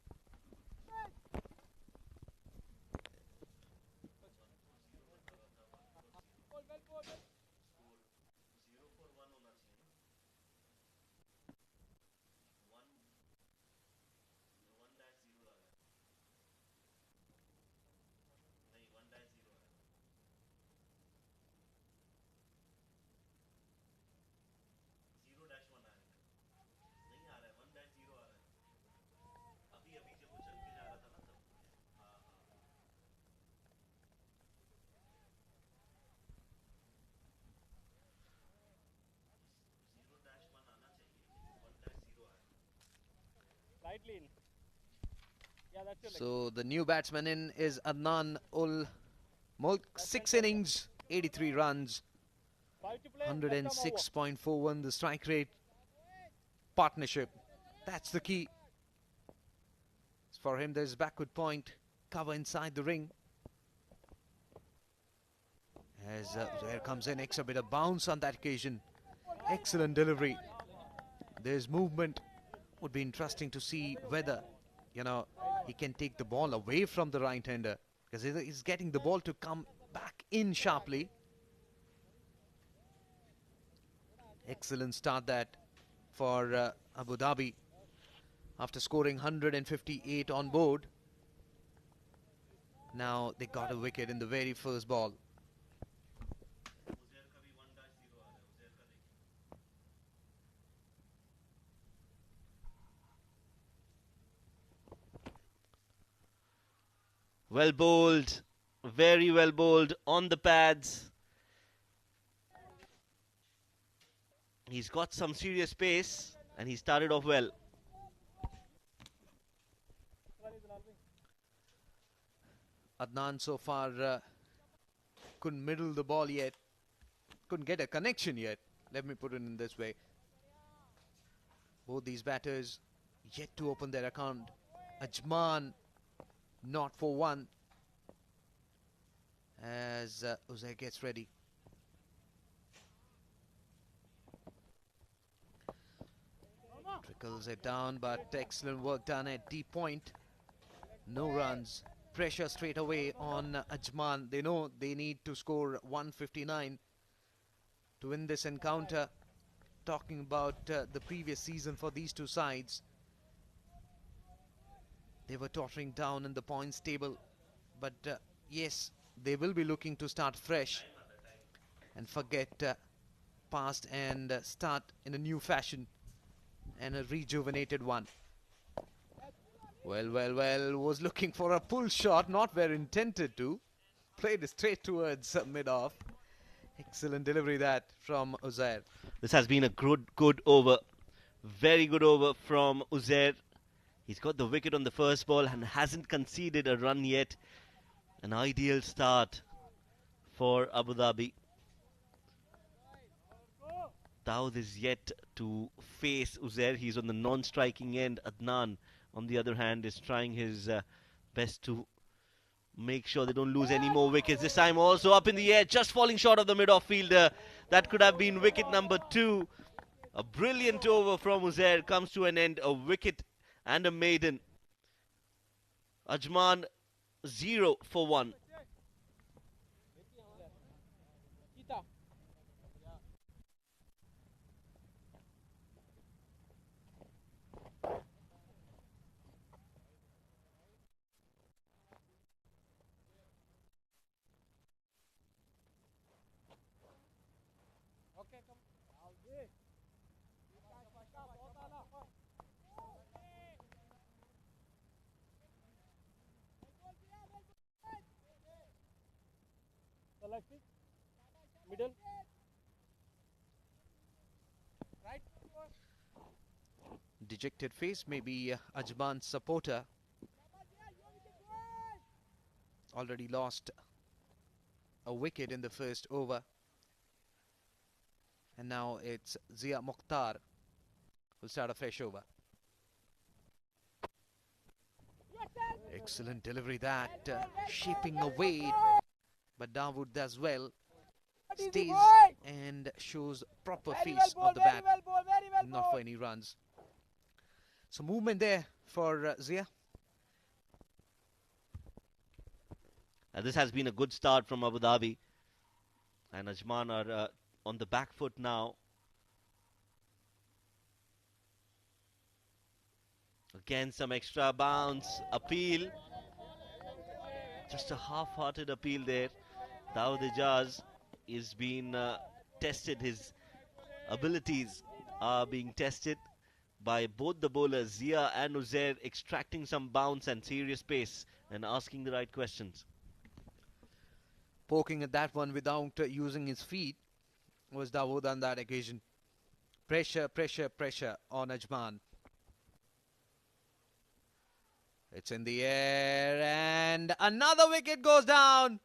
[SPEAKER 4] Right lane. Yeah, that's your leg.
[SPEAKER 1] So the new batsman in is Adnan ul Mulk. 6 innings, 83 runs,
[SPEAKER 4] Five to play.
[SPEAKER 1] 106.41 the strike rate. Partnership, that's the key. For him, there's backward point, cover inside the ring. As Zuhair comes in, extra bit of bounce on that occasion. Excellent delivery. There's movement. Would be interesting to see whether, he can take the ball away from the right-hander, because he's getting the ball to come back in sharply. Excellent start that for Abu Dhabi after scoring 158 on board. Now they got a wicket in the very first ball.
[SPEAKER 2] Well bowled, very well bowled on the pads. He's got some serious pace and he started off well.
[SPEAKER 1] Adnan so far couldn't middle the ball yet, couldn't get a connection yet. Let me put it in this way. Both these batters yet to open their account. Ajman not for one as Uzair gets ready. Trickles it down, but excellent work done at deep point. No runs. Pressure straight away on Ajman. They know they need to score 159 to win this encounter. Talking about the previous season for these two sides, they were tottering down in the points table, but yes, they will be looking to start fresh and forget past and start in a new fashion and a rejuvenated one. Well, was looking for a pull shot, not where intended to. Played it straight towards mid-off. Excellent delivery that from Uzair.
[SPEAKER 2] This has been a good over. Very good over from Uzair. He's got the wicket on the first ball and hasn't conceded a run yet. An ideal start for Abu Dhabi. Dawood is yet to face Uzair. He's on the non-striking end. Adnan, on the other hand, is trying his best to make sure they don't lose any more wickets. This time also up in the air, just falling short of the mid-off fielder. That could have been wicket number 2. A brilliant over from Uzair comes to an end. A wicket and a maiden. Ajman 0 for 1.
[SPEAKER 4] Middle. Right.
[SPEAKER 1] Dejected face, maybe Ajman's supporter. Already lost a wicket in the first over. And now it's Zia Mukhtar who'll start a fresh over. Excellent delivery that, shaping away. But Dawood does well. Stays and shows proper face of the bat. Not for any runs. So movement there for Zia.
[SPEAKER 2] This has been a good start from Abu Dhabi. And Ajman are on the back foot now. Again, some extra bounce. Appeal. Just a half-hearted appeal there. Dawood Ijaz is being tested. His abilities are being tested by both the bowlers, Zia and Uzair, extracting some bounce and serious pace and asking the right questions.
[SPEAKER 1] Poking at that one without using his feet was Dawood on that occasion. Pressure on Ajman. It's in the air and another wicket goes down.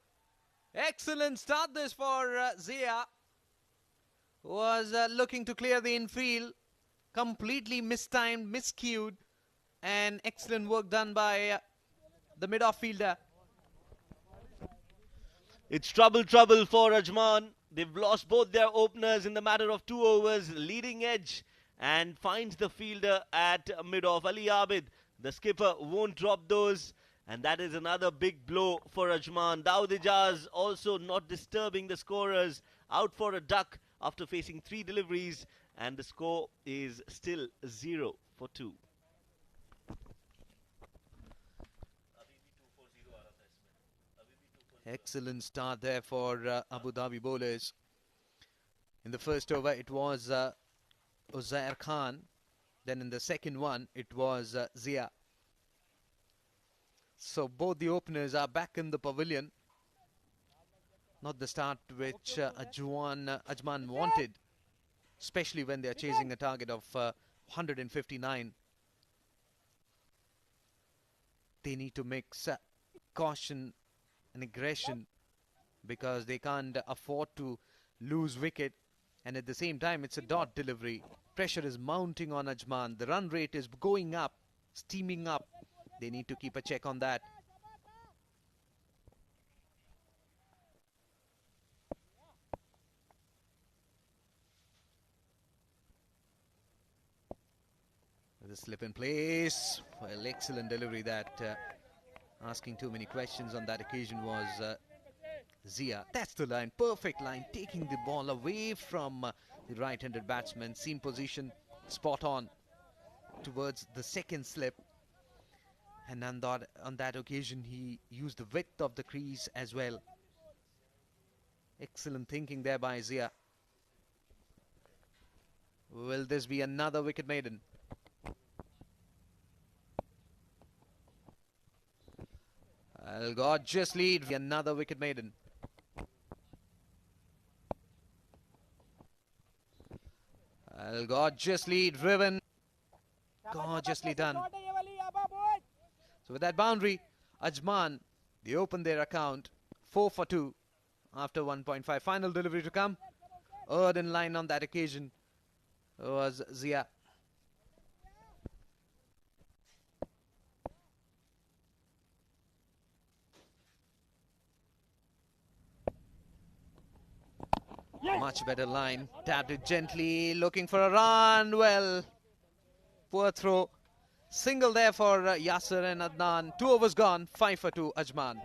[SPEAKER 1] Excellent start this for Zia. Was looking to clear the infield. Completely mistimed, miscued. And excellent work done by the mid-off fielder.
[SPEAKER 2] It's trouble for Ajman. They've lost both their openers in the matter of 2 overs. Leading edge and finds the fielder at mid-off. Ali Abid, the skipper, won't drop those. And that is another big blow for Ajman. Dawood Ijaz also not disturbing the scorers. Out for a duck after facing 3 deliveries, and the score is still 0 for 2.
[SPEAKER 1] Excellent start there for Abu Dhabi bowlers. In the first over, it was Uzair Khan. Then in the second one, it was Zia. So both the openers are back in the pavilion. Not the start which Ajman wanted, especially when they are chasing a target of 159. They need to mix caution and aggression because they can't afford to lose wicket, and at the same time it's a dot delivery. Pressure is mounting on Ajman. The run rate is going up, steaming up. They need to keep a check on that. The slip in place. Well, excellent delivery that. Asking too many questions on that occasion was Zia. That's the line, perfect line, taking the ball away from the right-handed batsman. Seam position spot on towards the second slip. And on that occasion, he used the width of the crease as well. Excellent thinking there by Zia. Will this be another wicket maiden? Gorgeous lead, another wicket maiden. Gorgeous lead driven. Gorgeously done. So with that boundary, Ajman, they open their account 4 for 2 after 1.5. Final delivery to come. Third in line on that occasion was Zia. Much better line. Tapped it gently, looking for a run. Well, poor throw. Single there for Yasir and Adnan. 2 overs gone. 5 for 2, Ajman.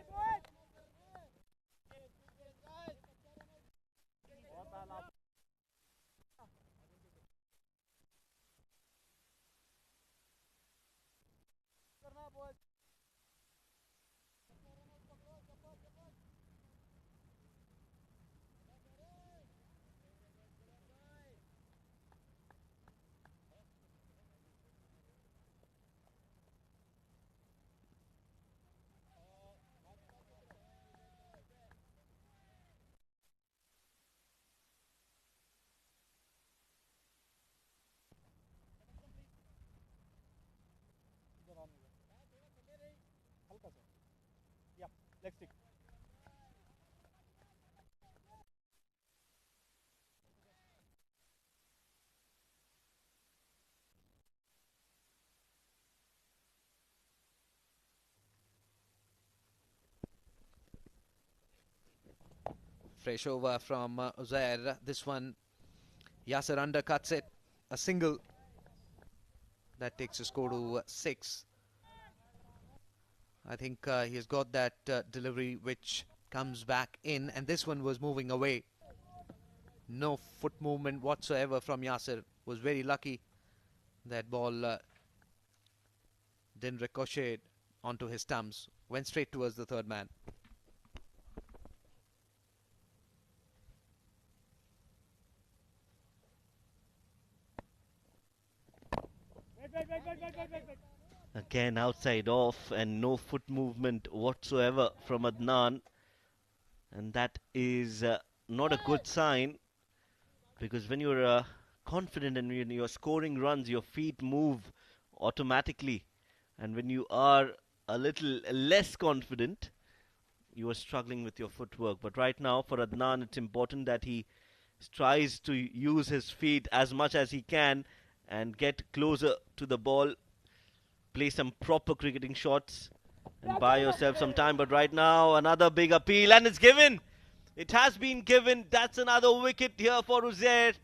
[SPEAKER 4] Yeah, leg stick.
[SPEAKER 1] Fresh over from Uzair. This one, Yasir undercuts it. A single. That takes the score to 6. I think he has got that delivery which comes back in, and this one was moving away. No foot movement whatsoever from Yasir. Was very lucky that ball didn't ricochet onto his stumps. Went straight towards the third man.
[SPEAKER 4] Wait.
[SPEAKER 2] Again outside off, and no foot movement whatsoever from Adnan, and that is not a good sign, because when you're confident and when you're scoring runs, your feet move automatically, and when you are a little less confident, you are struggling with your footwork. But right now for Adnan, it's important that he tries to use his feet as much as he can and get closer to the ball, play some proper cricketing shots and buy yourself some time. But right now, another big appeal, and it's given. It has been given. That's another wicket here for Uzair.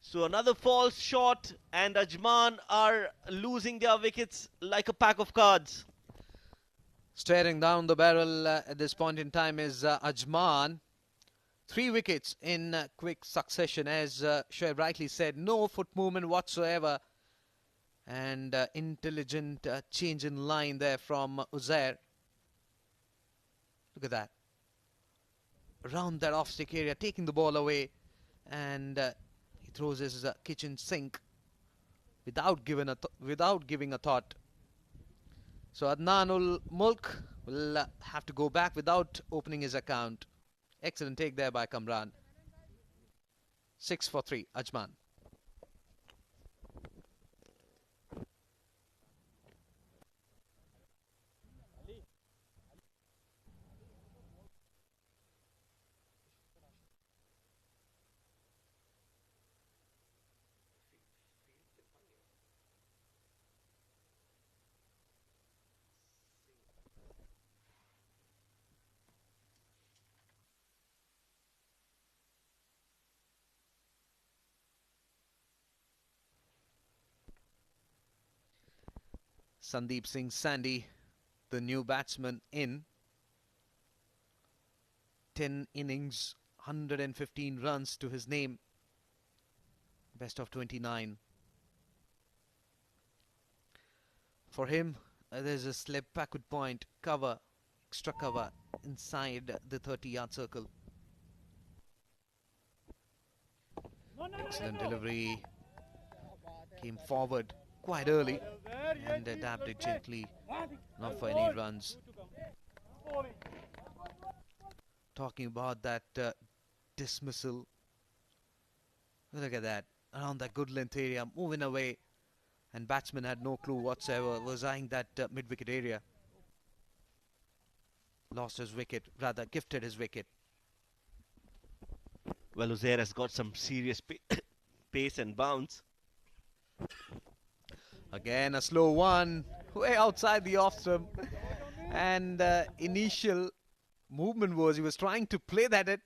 [SPEAKER 2] So another false shot, and Ajman are losing their wickets like a pack of cards.
[SPEAKER 1] Staring down the barrel at this point in time is Ajman. 3 wickets in quick succession, as Shoaib rightly said. No foot movement whatsoever. And intelligent change in line there from Uzair. Look at that. Around that off-stick area, taking the ball away. And he throws his kitchen sink without giving a thought. So Adnanul Mulk will have to go back without opening his account. Excellent take there by Kamran. 6 for 3, Ajman. Sandeep Singh Sandy, the new batsman in. 10 innings, 115 runs to his name. Best of 29. For him, there's a slip backward point, cover, extra cover inside the 30-yard circle. Excellent delivery. Came forward quite early and dabbed it gently, not for any runs. Talking about that dismissal. Look at that, around that good length area, moving away, and batsman had no clue whatsoever, was eyeing that mid-wicket area. Lost his wicket, rather gifted his wicket.
[SPEAKER 2] Well, Uzair has got some serious pace and bounce.
[SPEAKER 1] Again, a slow one, way outside the off-stump. And initial movement was he was trying to play that it,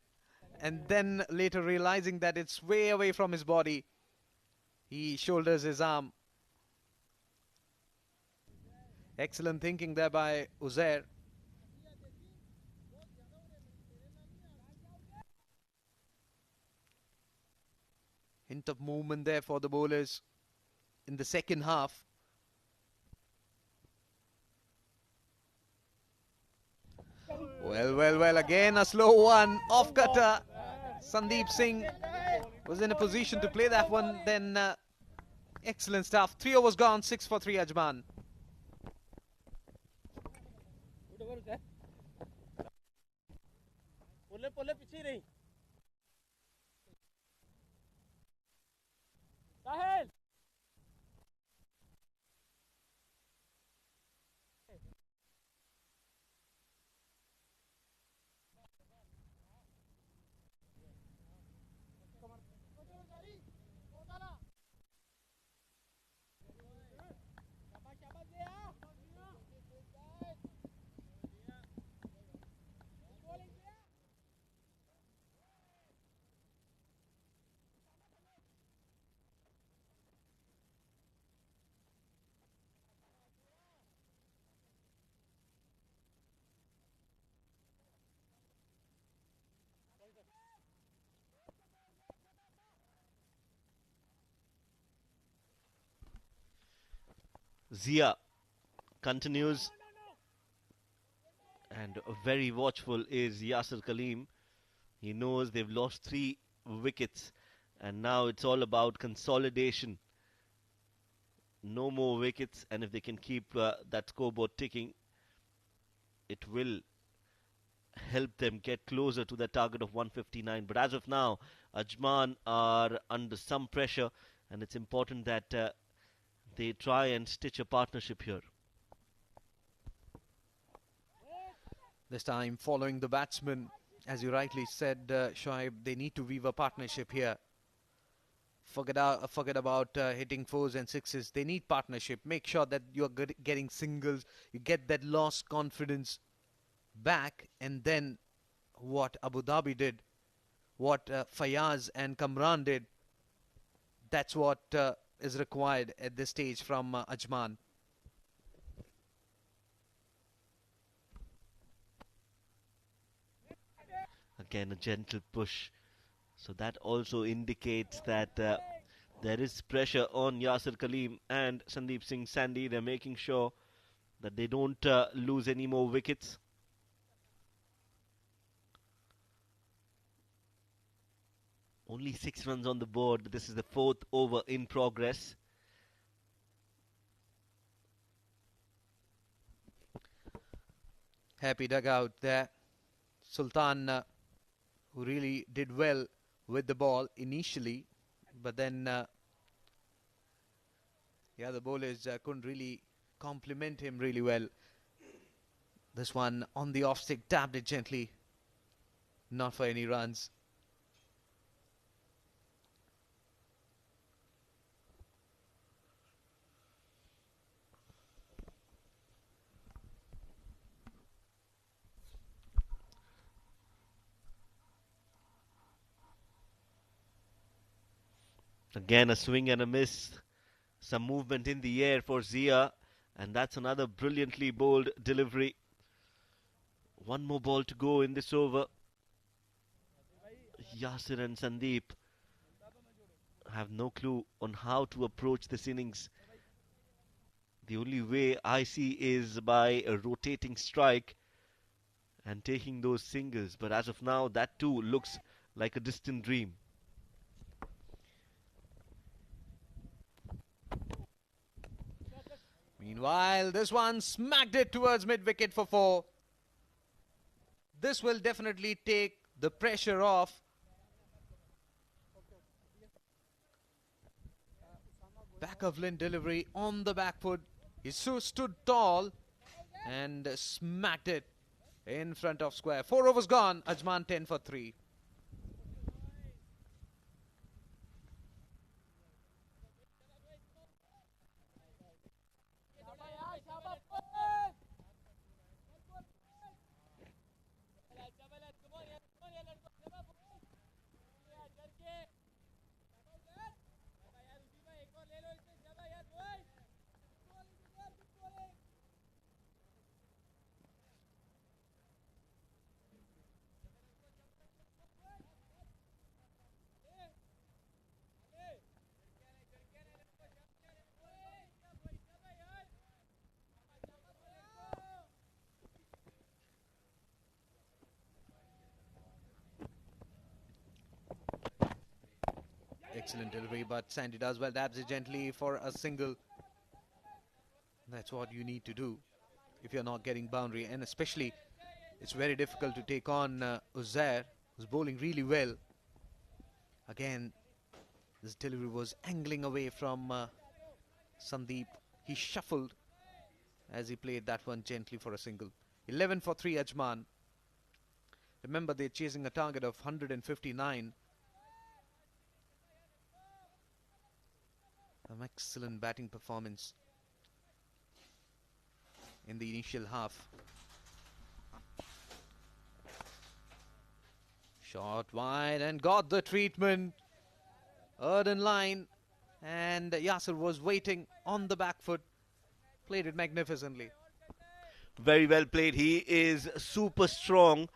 [SPEAKER 1] and then later realizing that it's way away from his body, he shoulders his arm. Excellent thinking there by Uzair. Hint of movement there for the bowlers in the second half. Well, again a slow one, off cutter. Sandeep Singh was in a position to play that one, then excellent stuff. 3 overs gone, 6 for 3, Ajman.
[SPEAKER 2] Zia continues, and very watchful is Yasir Kaleem. He knows they've lost 3 wickets, and now it's all about consolidation. No more wickets, and if they can keep that scoreboard ticking, it will help them get closer to the target of 159. But as of now, Ajman are under some pressure, and it's important that they try and stitch a partnership here.
[SPEAKER 1] This time following the batsman, as you rightly said, Shoaib, they need to weave a partnership here. Forget about hitting 4s and 6s. They need partnership. Make sure that you're getting singles. You get that lost confidence back, and then what Abu Dhabi did, what Fayaz and Kamran did, that's what is required at this stage from Ajman.
[SPEAKER 2] Again, a gentle push. So that also indicates that there is pressure on Yasir Kaleem and Sandeep Singh Sandy. They're making sure that they don't lose any more wickets. Only 6 runs on the board. This is the 4th over in progress.
[SPEAKER 1] Happy dugout there. Sultan, who really did well with the ball initially, but then the bowlers couldn't really compliment him really well. This one on the off stick, tapped it gently, not for any runs.
[SPEAKER 2] Again, a swing and a miss. Some movement in the air for Zia. And that's another brilliantly bowled delivery. One more ball to go in this over. Yasir and Sandeep have no clue on how to approach this innings. The only way I see is by a rotating strike and taking those singles. But as of now, that too looks like a distant dream.
[SPEAKER 1] Meanwhile, this one smacked it towards mid-wicket for 4. This will definitely take the pressure off. Back of Lynn delivery on the back foot. He stood tall and smacked it in front of square. 4 overs gone. Ajman 10 for 3. Excellent delivery, but Sandy does well, dabs it gently for a single. That's what you need to do if you're not getting boundary, and especially it's very difficult to take on Uzair, who's bowling really well. Again, this delivery was angling away from Sandeep. He shuffled as he played that one gently for a single. 11 for 3 Ajman. Remember, they're chasing a target of 159. An excellent batting performance in the initial half. Shot wide and got the treatment. Erden line, and Yasir was waiting on the back foot. Played it magnificently.
[SPEAKER 2] Very well played. He is super strong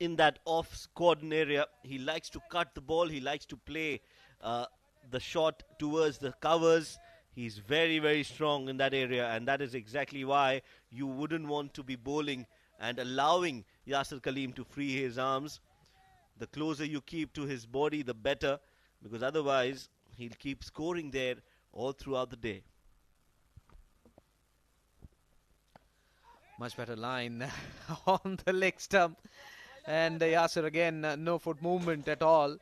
[SPEAKER 2] in that off cordon area. He likes to cut the ball. He likes to play the shot towards the covers. He's very, very strong in that area, and that is exactly why you wouldn't want to be bowling and allowing Yasir Kaleem to free his arms. The closer you keep to his body, the better, because otherwise he'll keep scoring there all throughout the day.
[SPEAKER 1] Much better line on the leg stump, and Yasir again, no foot movement at all.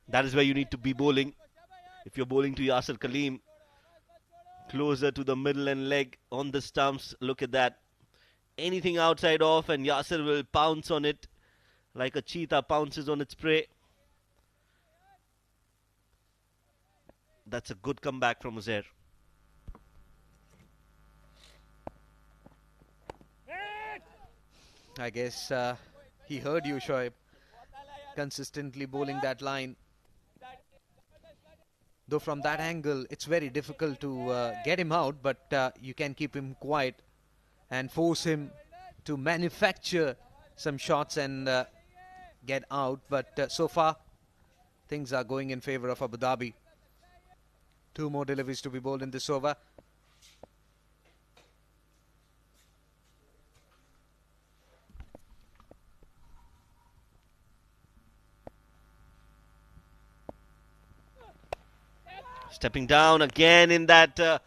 [SPEAKER 2] That is where you need to be bowling. If you're bowling to Yasir Kaleem, closer to the middle and leg on the stumps, look at that. Anything outside off and Yasir will pounce on it like a cheetah pounces on its prey. That's a good comeback from Uzair.
[SPEAKER 1] I guess he heard you, Shoaib. Consistently bowling that line. Though from that angle, it's very difficult to get him out, but you can keep him quiet and force him to manufacture some shots and get out. But so far, things are going in favour of Abu Dhabi. 2 more deliveries to be bowled in this over.
[SPEAKER 2] Stepping down again in that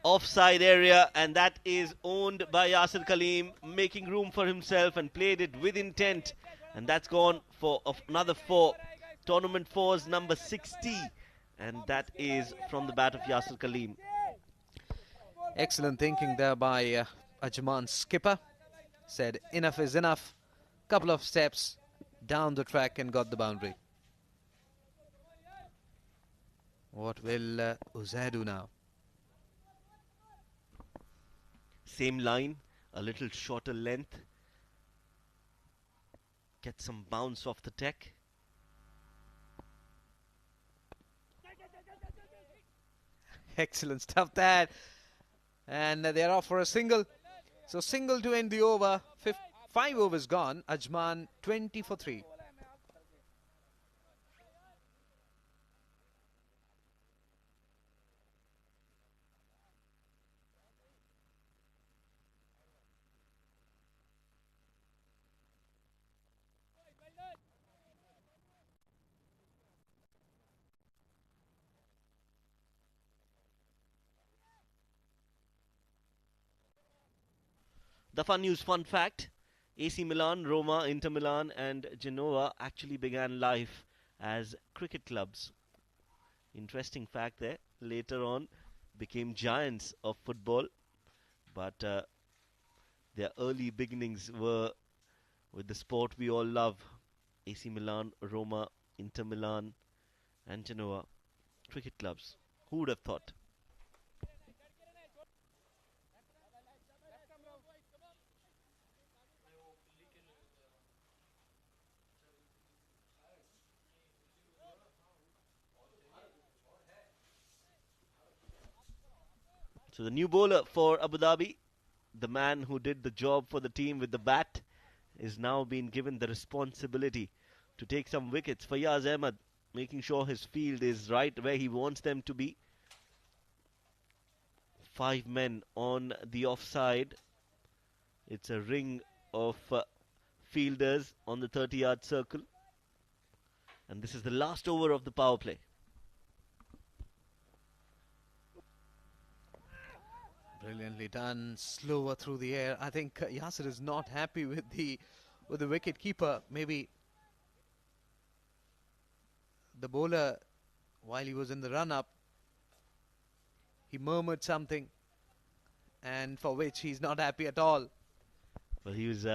[SPEAKER 2] offside area, and that is owned by Yasir Kaleem, making room for himself and played it with intent, and that's gone for another 4. Tournament 4's number 60, and that is from the bat of Yasir Kaleem.
[SPEAKER 1] Excellent thinking there by Ajman skipper. Said enough is enough. Couple of steps down the track and got the boundary. What will Uzair do now?
[SPEAKER 2] Same line, a little shorter length. Get some bounce off the deck.
[SPEAKER 1] Excellent stuff there. And they're off for a single. So single to end the over. 5 overs gone. Ajman 20 for 3.
[SPEAKER 2] The fun news, fun fact, AC Milan, Roma, Inter Milan and Genoa actually began life as cricket clubs. Interesting fact there. Later on became giants of football, but their early beginnings were with the sport we all love. AC Milan, Roma, Inter Milan and Genoa, cricket clubs. Who would have thought? So the new bowler for Abu Dhabi, the man who did the job for the team with the bat, is now being given the responsibility to take some wickets. Fayaz Ahmed making sure his field is right where he wants them to be. 5 men on the offside. It's a ring of fielders on the 30-yard circle. And this is the last over of the power play.
[SPEAKER 1] Brilliantly done, slower through the air. I think Yasir is not happy with the wicket keeper. Maybe the bowler, while he was in the run-up, he murmured something, and for which he's not happy at all.
[SPEAKER 2] Well, he was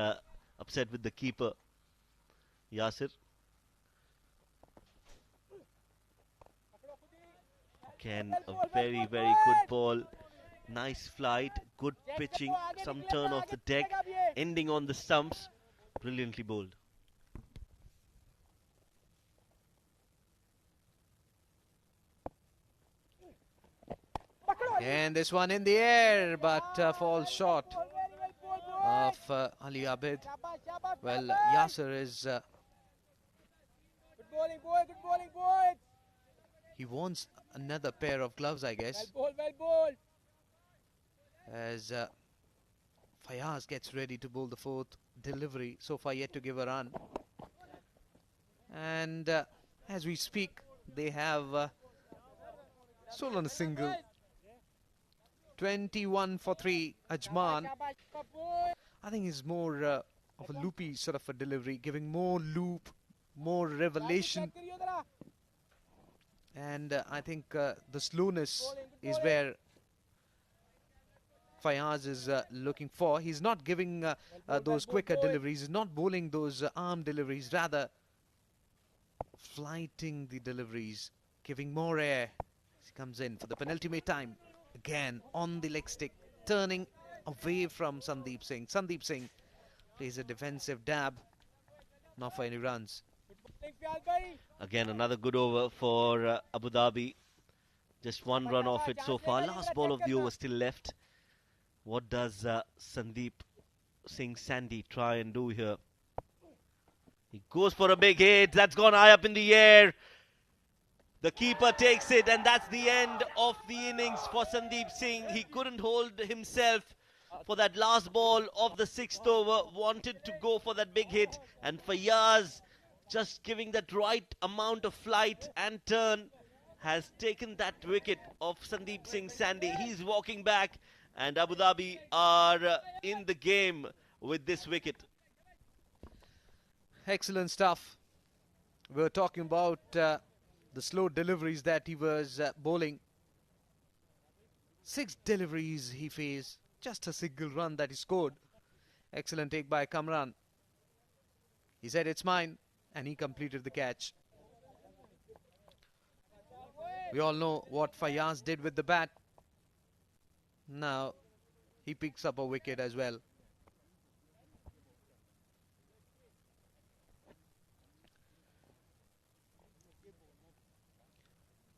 [SPEAKER 2] upset with the keeper, Yasir. Again, a very, very good ball. Nice flight, good pitching, some turn off the deck, ending on the stumps. Brilliantly bowled.
[SPEAKER 1] And this one in the air, but falls short of Ali Abid. Well, Yasir is...
[SPEAKER 4] Good bowling, boy. Good bowling, boy.
[SPEAKER 1] he wants another pair of gloves, I guess.
[SPEAKER 4] Well bowled.
[SPEAKER 1] As Fayaz gets ready to bowl the 4th delivery, so far yet to give a run. And as we speak, they have stolen a single. 21 for 3, Ajman. I think it's more of a loopy sort of a delivery, giving more loop, more revelation. And I think the slowness is where Fayaz is looking for. He's not giving those quicker deliveries. He's not bowling those arm deliveries. Rather, flighting the deliveries, giving more air. He comes in for the penultimate time. Again, on the leg stick, turning away from Sandeep Singh. Sandeep Singh plays a defensive dab. Not for any runs.
[SPEAKER 2] Again, another good over for Abu Dhabi. Just 1 run off it so far. Last ball of the over still left. What does Sandeep Singh Sandy try and do here? He goes for a big hit. That's gone high up in the air. The keeper takes it, and that's the end of the innings for Sandeep Singh. He couldn't hold himself for that last ball of the sixth over. Wanted to go for that big hit, and Fayyaz, just giving that right amount of flight and turn, has taken that wicket of Sandeep Singh Sandy. He's walking back, and Abu Dhabi are in the game with this wicket.
[SPEAKER 1] Excellent stuff. We were talking about the slow deliveries that he was bowling. 6 deliveries he faced, just a single run that he scored. Excellent take by Kamran. He said it's mine, and he completed the catch. We all know what Fayyaz did with the bat. Now he picks up a wicket as well.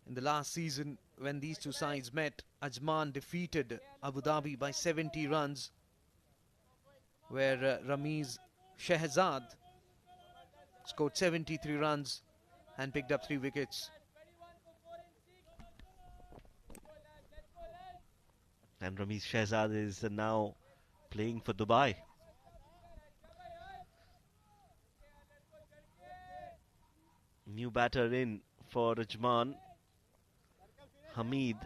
[SPEAKER 1] In the last season, when these two sides met, Ajman defeated Abu Dhabi by 70 runs, where Ramiz Shehzad scored 73 runs and picked up 3 wickets.
[SPEAKER 2] And Ramiz Shehzad is now playing for Dubai. New batter in for Ajman. Hamid.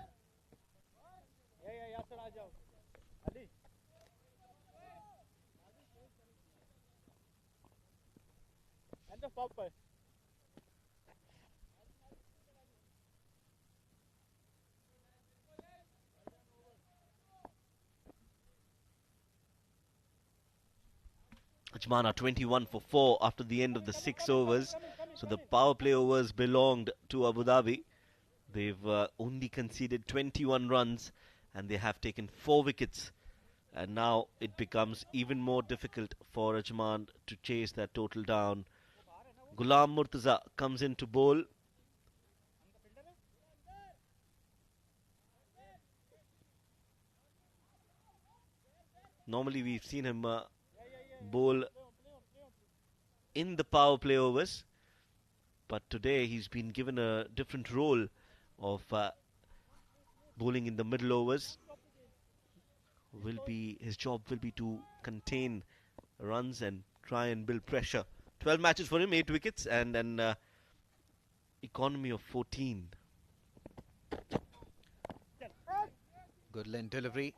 [SPEAKER 2] Ajman are 21 for 4 after the end of the 6 overs. So the power play overs belonged to Abu Dhabi. They've only conceded 21 runs and they have taken 4 wickets. And now it becomes even more difficult for Ajman to chase that total down. Ghulam Murtaza comes in to bowl. Normally we've seen him bowl in the power play overs, but today he's been given a different role of bowling in the middle overs. His job will be to contain runs and try and build pressure. 12 matches for him, 8 wickets and an economy of 14.
[SPEAKER 1] Good length delivery,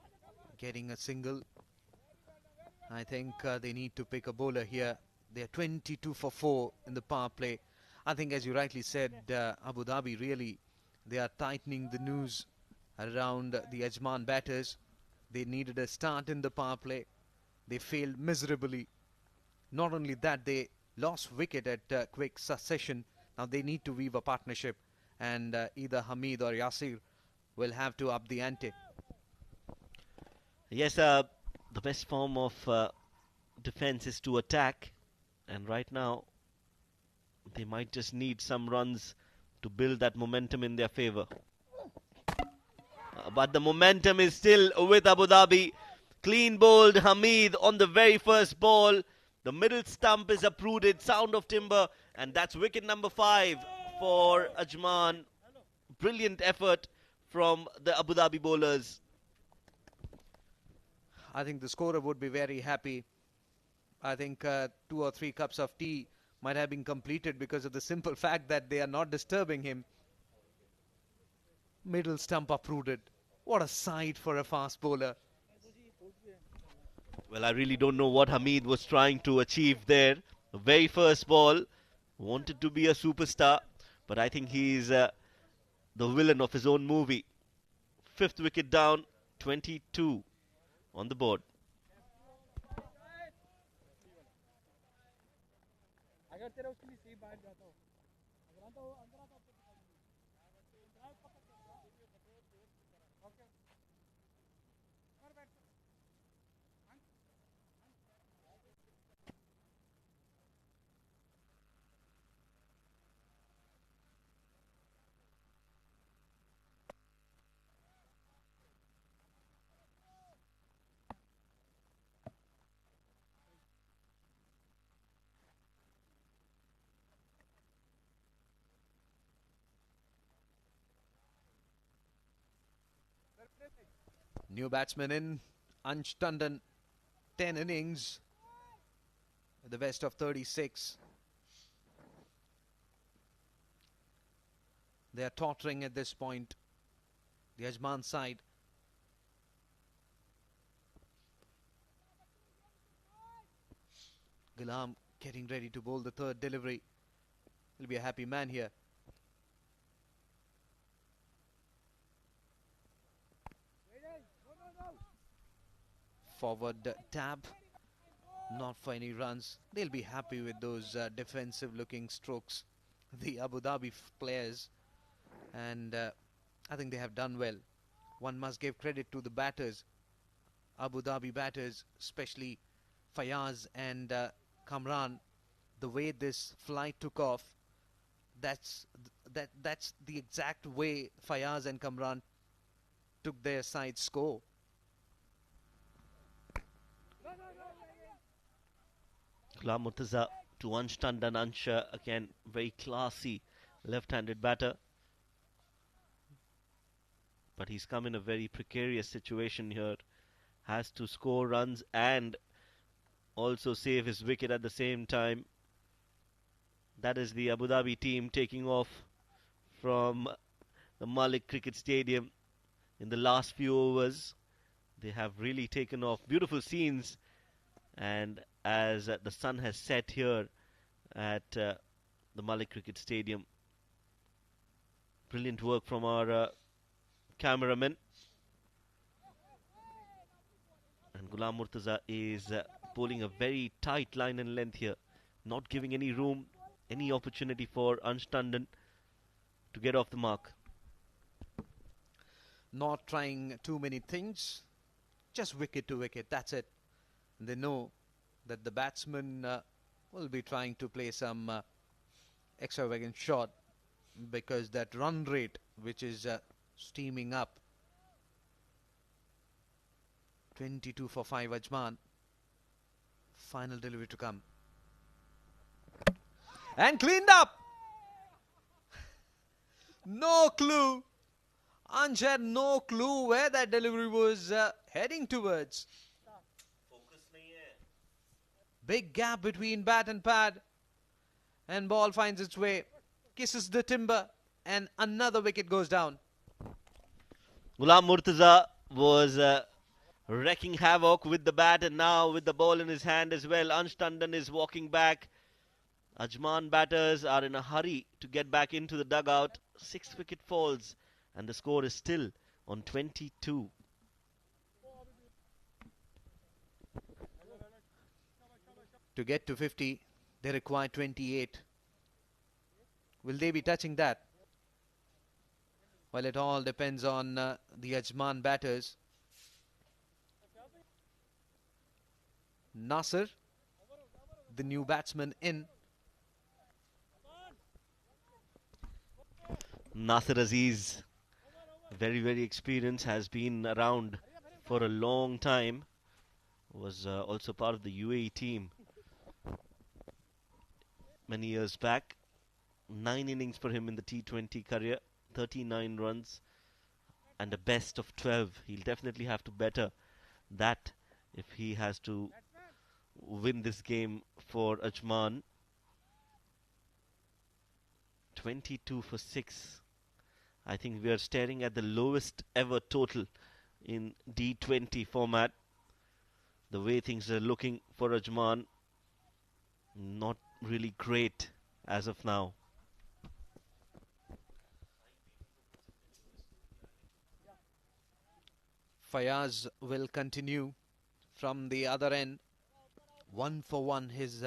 [SPEAKER 1] getting a single. I think they need to pick a bowler here. They're 22 for 4 in the power play. I think, as you rightly said, Abu Dhabi really, they are tightening the noose around the Ajman batters. They needed a start in the power play. They failed miserably. Not only that, they lost wicket at quick succession. Now they need to weave a partnership, and either Hamid or Yasir will have to up the ante.
[SPEAKER 2] Yes, the best form of defense is to attack, and right now they might just need some runs to build that momentum in their favor. But the momentum is still with Abu Dhabi. Clean bowled Hamid on the very first ball. The middle stump is uprooted, sound of timber, and that's wicket number 5 for Ajman. Brilliant effort from the Abu Dhabi bowlers.
[SPEAKER 1] I think the scorer would be very happy. I think 2 or 3 cups of tea might have been completed because of the simple fact that they are not disturbing him. Middle stump uprooted. What a sight for a fast bowler.
[SPEAKER 2] Well, I really don't know what Hamid was trying to achieve there. The very first ball, wanted to be a superstar, but I think he's the villain of his own movie. 5th wicket down, 22 on the board.
[SPEAKER 1] New batsman in, Ansh Tandon, 10 innings, at the best of 36. They are tottering at this point, the Ajman side. Ghulam getting ready to bowl the third delivery. He'll be a happy man here. Forward tab, not for any runs. They'll be happy with those defensive looking strokes, the Abu Dhabi players, and I think they have done well. One must give credit to the batters, Abu Dhabi batters, especially Fayaz and Kamran. The way this flight took off, that's the exact way Fayaz and Kamran took their side score.
[SPEAKER 2] Ghulam Murtaza to Ansh Tandon. Ansh, again, very classy left-handed batter. But he's come in a very precarious situation here. Has to score runs and also save his wicket at the same time. That is the Abu Dhabi team taking off from the Malik Cricket Stadium in the last few overs. They have really taken off. Beautiful scenes. And as the sun has set here at the Malik Cricket Stadium. Brilliant work from our cameraman. And Ghulam Murtaza is bowling a very tight line and length here, not giving any room, any opportunity for Ansh Tandon to get off the mark.
[SPEAKER 1] Not trying too many things, just wicket to wicket, that's it. They know that the batsman will be trying to play some extravagant shot, because that run rate which is steaming up, 22 for 5 Ajman. Final delivery to come. And cleaned up! No clue. Ansh had no clue where that delivery was heading towards. Big gap between bat and pad. And ball finds its way, kisses the timber, and another wicket goes down.
[SPEAKER 2] Ghulam Murtaza was wrecking havoc with the bat, and now with the ball in his hand as well. Ansh Tandon is walking back. Ajman batters are in a hurry to get back into the dugout. 6 wicket falls, and the score is still on 22.
[SPEAKER 1] To get to 50, they require 28. Will they be touching that? Well, it all depends on the Ajman batters. Nasser, the new batsman in.
[SPEAKER 2] Nasser Aziz, very, very experienced, has been around for a long time. Was also part of the UAE team many years back. 9 innings for him in the T20 career, 39 runs and a best of 12. He'll definitely have to better that if he has to win this game for Ajman. 22 for 6. I think we are staring at the lowest ever total in D20 format. The way things are looking for Ajman, not really great as of now.
[SPEAKER 1] Fayaz will continue from the other end. 1 for 1 his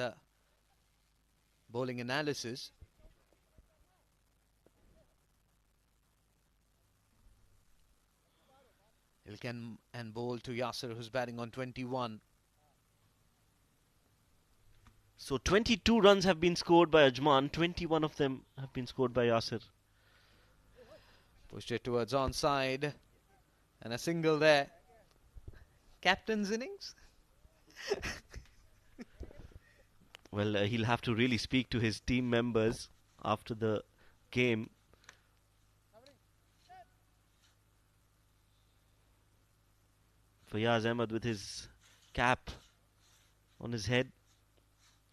[SPEAKER 1] bowling analysis. He'll can and bowl to Yasser, who's batting on 21.
[SPEAKER 2] So 22 runs have been scored by Ajman, 21 of them have been scored by Yasser.
[SPEAKER 1] Pushed it towards onside, and a single there. Captain's innings?
[SPEAKER 2] Well, he'll have to really speak to his team members after the game. Fayaz Ahmed with his cap on his head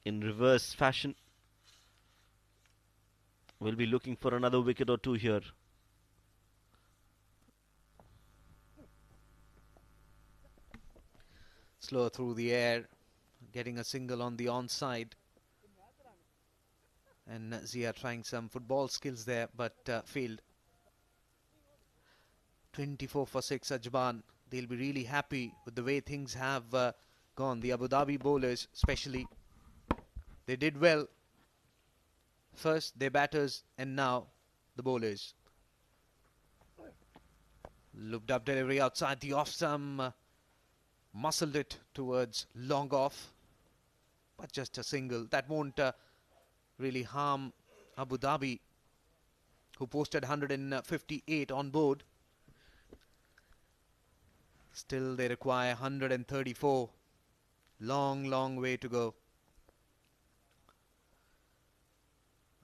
[SPEAKER 2] in reverse fashion. Will be looking for another wicket or two here.
[SPEAKER 1] Slow through the air, getting a single on the onside. And Zia trying some football skills there, but failed. 24 for 6, Ajman. They'll be really happy with the way things have gone. The Abu Dhabi bowlers especially. They did well. First their batters and now the bowlers. Looped up delivery outside the off stump. Muscled it towards long off. But just a single. That won't really harm Abu Dhabi, who posted 158 on board. Still they require 134. Long way to go.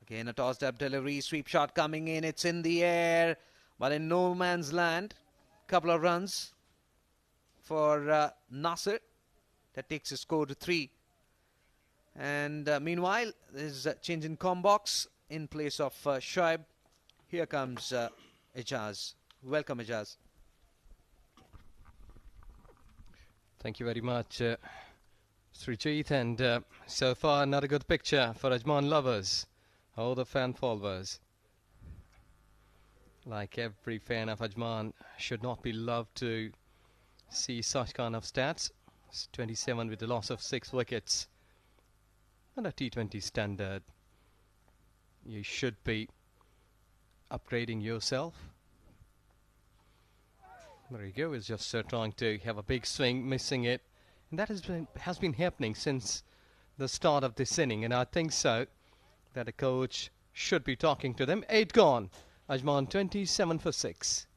[SPEAKER 1] Again a tossed up delivery, sweep shot coming in, it's in the air, but in no man's land. Couple of runs for Nasser. That takes the score to 3. And meanwhile, there's a change in box in place of Shoaib. Here comes Ijaz. Welcome, Ijaz.
[SPEAKER 3] Thank you very much, Srijit. And so far, not a good picture for Ajman lovers. All the fan followers. Like every fan of Ajman, should not be loved to see such kind of stats. It's 27 with the loss of 6 wickets. And a T20 standard. You should be upgrading yourself. There you go. It's just trying to have a big swing, missing it. And that has been happening since the start of this inning. And I think so that a coach should be talking to them. 8 gone. Ajman 27 for 6.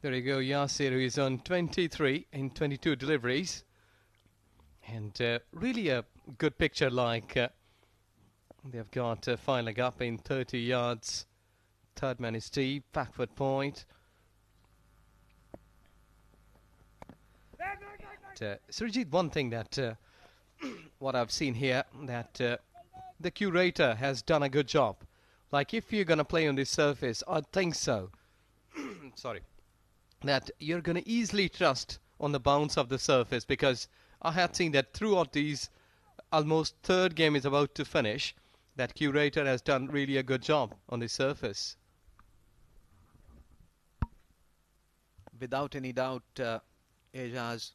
[SPEAKER 3] There you go, Yasir, who is on 23 in 22 deliveries. And really a good picture, like they've got fine leg up in 30 yards. Third man is deep, backward point. Srijit, one thing that what I've seen here, that the curator has done a good job. Like if you're going to play on this surface, I think so. Sorry. That you're going to easily trust on the bounce of the surface, because I had seen that throughout these almost third game is about to finish, that curator has done really a good job on the surface.
[SPEAKER 1] Without any doubt, Ejaz.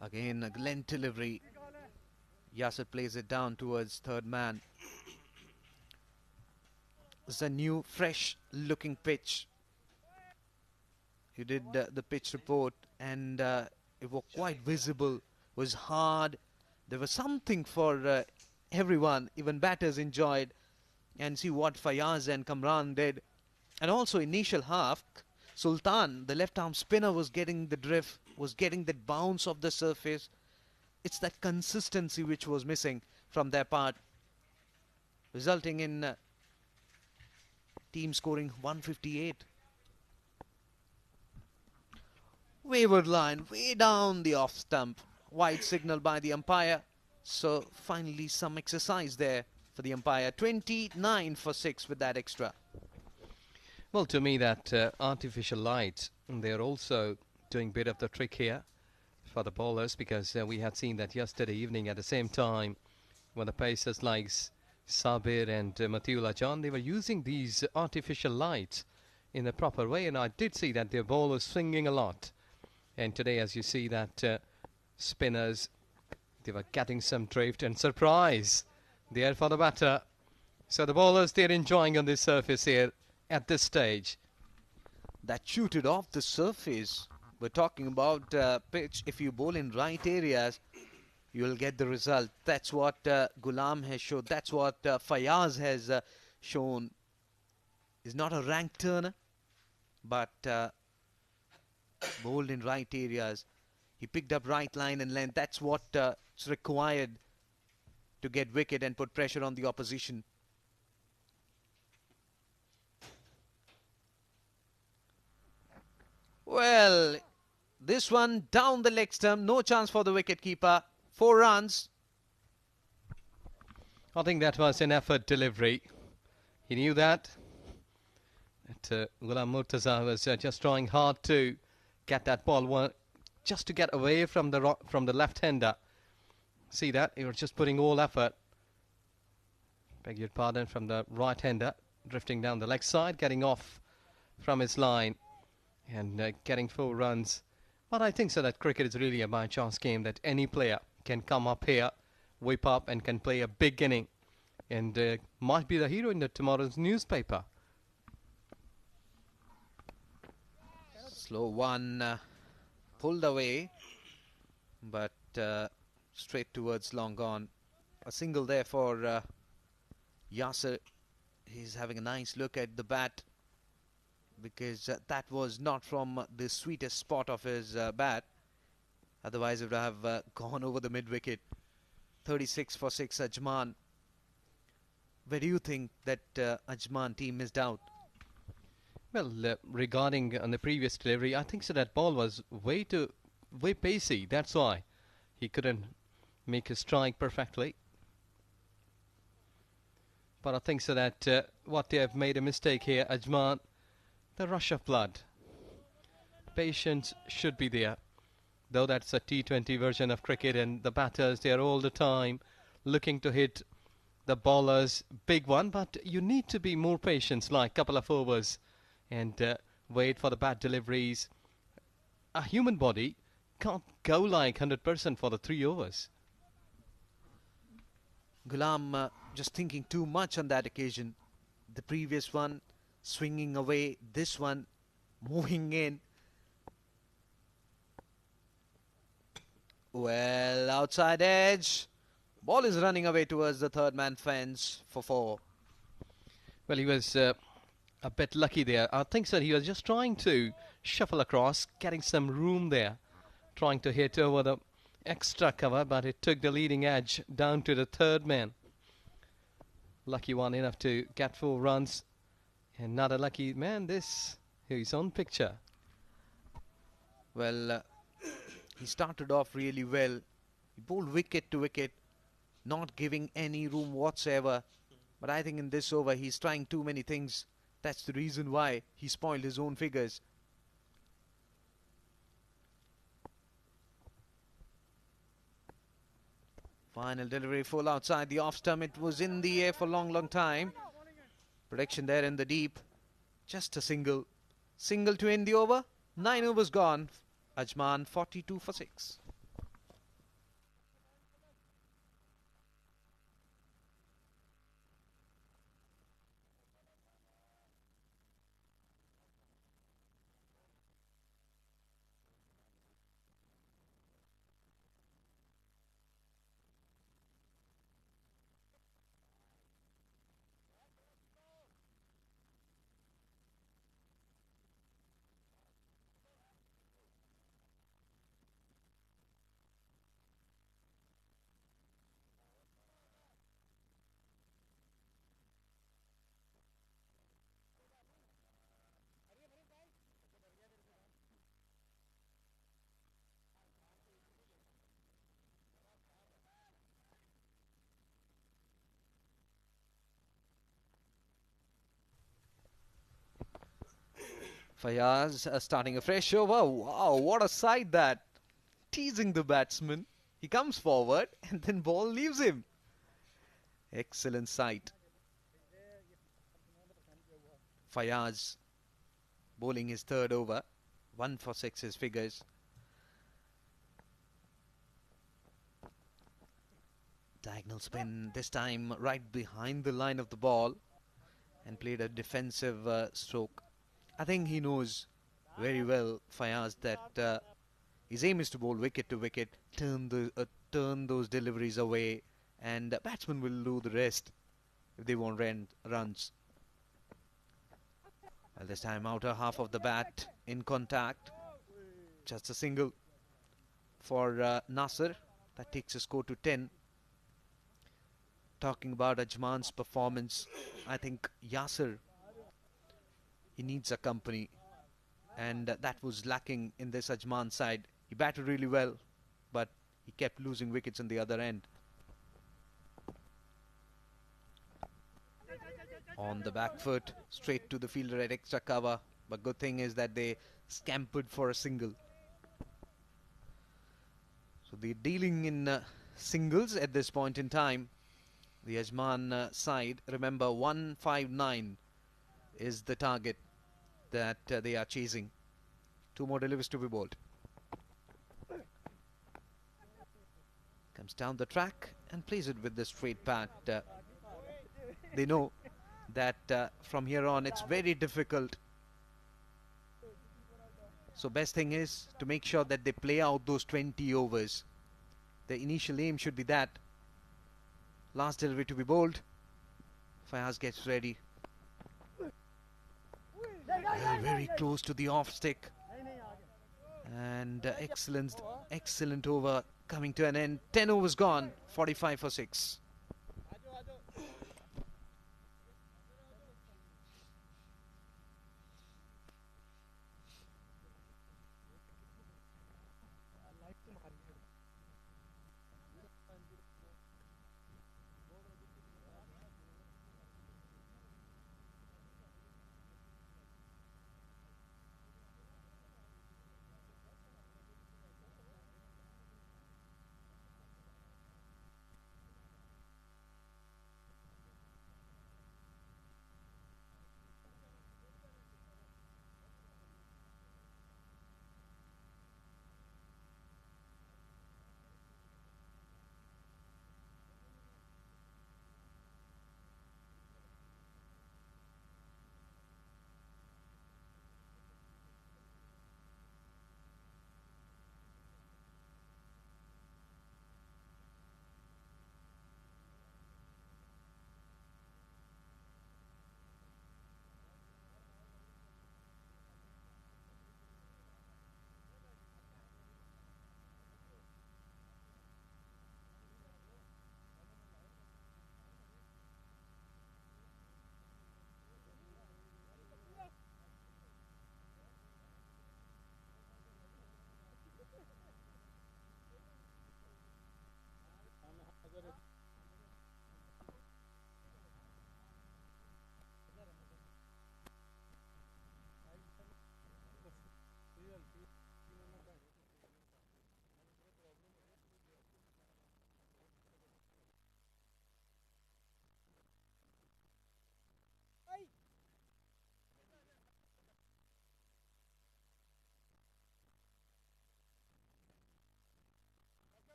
[SPEAKER 1] Again, a length delivery. Yasir plays it down towards third man. It's a new, fresh-looking pitch. You did the pitch report, and it was quite visible. It was hard. There was something for everyone. Even batters enjoyed. And see what Fayaz and Kamran did. And also, initial half, Sultan, the left-arm spinner, was getting the drift, was getting that bounce of the surface. It's that consistency which was missing from their part, resulting in team scoring 158. Wayward line, way down the off stump. Wide signal by the umpire. So finally some exercise there for the umpire. 29 for 6 with that extra.
[SPEAKER 3] Well, to me that artificial light, they're also doing a bit of the trick here. for the bowlers, because we had seen that yesterday evening at the same time when the pacers like Sabir and Matiullah John, they were using these artificial lights in the proper way, and I did see that their ball was swinging a lot. And today, as you see, that spinners, they were getting some drift and surprise there for the batter. So the bowlers, they're enjoying on this surface here at this stage.
[SPEAKER 1] That shooted off the surface. We're talking about pitch. If you bowl in right areas, you'll get the result. That's what Ghulam has shown. That's what Fayaz has shown. He's not a rank turner, but bowled in right areas. He picked up right line and length. That's what is required to get wicket and put pressure on the opposition. Well, this one down the leg stump. No chance for the wicketkeeper. 4 runs.
[SPEAKER 3] I think that was an effort delivery. He knew that. Ghulam Murtaza was just trying hard to get that ball, just to get away from the left-hander. See that? He was just putting all effort. Beg your pardon, from the right-hander, drifting down the leg side, getting off from his line and getting 4 runs. But I think so that cricket is really a by-chance game, that any player can come up here, whip up and can play a big inning and might be the hero in tomorrow's newspaper.
[SPEAKER 1] Slow one, pulled away, but straight towards long on. A single there for Yasser. He's having a nice look at the bat, because that was not from the sweetest spot of his bat. Otherwise it would have gone over the mid-wicket. 36 for 6, Ajman. Where do you think that Ajman team missed out?
[SPEAKER 3] Well, regarding on the previous delivery, I think so that ball was way pacey. That's why he couldn't make a strike perfectly. But I think so that what they have made a mistake here, Ajman, the rush of blood. Patience should be there. Though that's a T20 version of cricket, and the batters, they are all the time looking to hit the bowlers big one, but you need to be more patient, like a couple of overs, and wait for the bad deliveries. A human body can't go like 100% for the 3 overs.
[SPEAKER 1] Ghulam just thinking too much on that occasion. The previous one swinging away, this one moving in. Well, outside edge. Ball is running away towards the third man fence for 4.
[SPEAKER 3] Well, he was a bit lucky there. I think so. He was just trying to shuffle across, getting some room there, trying to hit over the extra cover, but it took the leading edge down to the third man. Lucky one enough to get 4 runs. And not a lucky man, this. His own picture.
[SPEAKER 1] Well, he started off really well. He bowled wicket to wicket, not giving any room whatsoever. But I think in this over, he's trying too many things. That's the reason why he spoiled his own figures. Final delivery, full outside the off stump. It was in the air for a long time. Protection there in the deep. Just a single. Single to end the over. 9 overs gone. Ajman 42 for 6. Fayaz starting a fresh over. Wow, what a sight that. teasing the batsman. He comes forward and then ball leaves him. Excellent sight. Fayaz bowling his third over. 1 for 6 his figures. Diagonal spin, this time right behind the line of the ball, and played a defensive stroke. I think he knows very well, Fayaz, that his aim is to bowl wicket to wicket, turn those deliveries away, and batsmen will do the rest if they want runs. Well, this time outer half of the bat in contact. Just a single for Nasser. That takes the score to 10. Talking about Ajman's performance, I think Yasser, he needs a company, and that was lacking in this Ajman side. He batted really well, but he kept losing wickets on the other end. On the back foot, straight to the fielder at extra cover, but good thing is that they scampered for a single. So they're dealing in singles at this point in time. The Ajman side, remember 159 is the target that they are chasing. 2 more deliveries to be bowled. Comes down the track and plays it with the straight bat. They know that from here on it's very difficult. So best thing is to make sure that they play out those 20 overs. The initial aim should be that. Last delivery to be bowled. Fayaz gets ready. Well, very close to the off stick. And excellent over coming to an end. 10 overs gone. 45 for 6.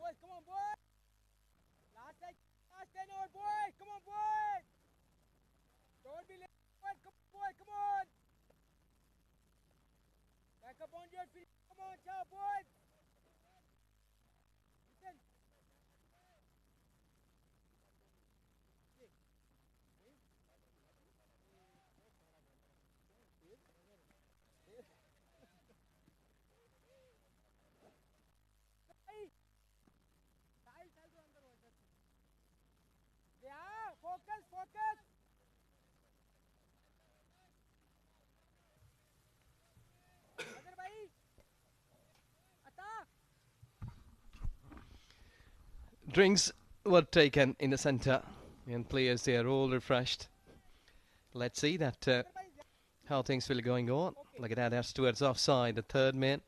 [SPEAKER 4] Boys, come on, boys! Last 10 over, boys! Come on, boys! Don't be late, boys! Come on, boys! Come on! Back up on your feet! Come on, ciao, boys! Listen! Yeah, focus, focus! Adar bhai! Atta!
[SPEAKER 3] Drinks were taken in the centre and players they are all refreshed. Let's see that how things will going on. Look at that, that's towards offside, the third man.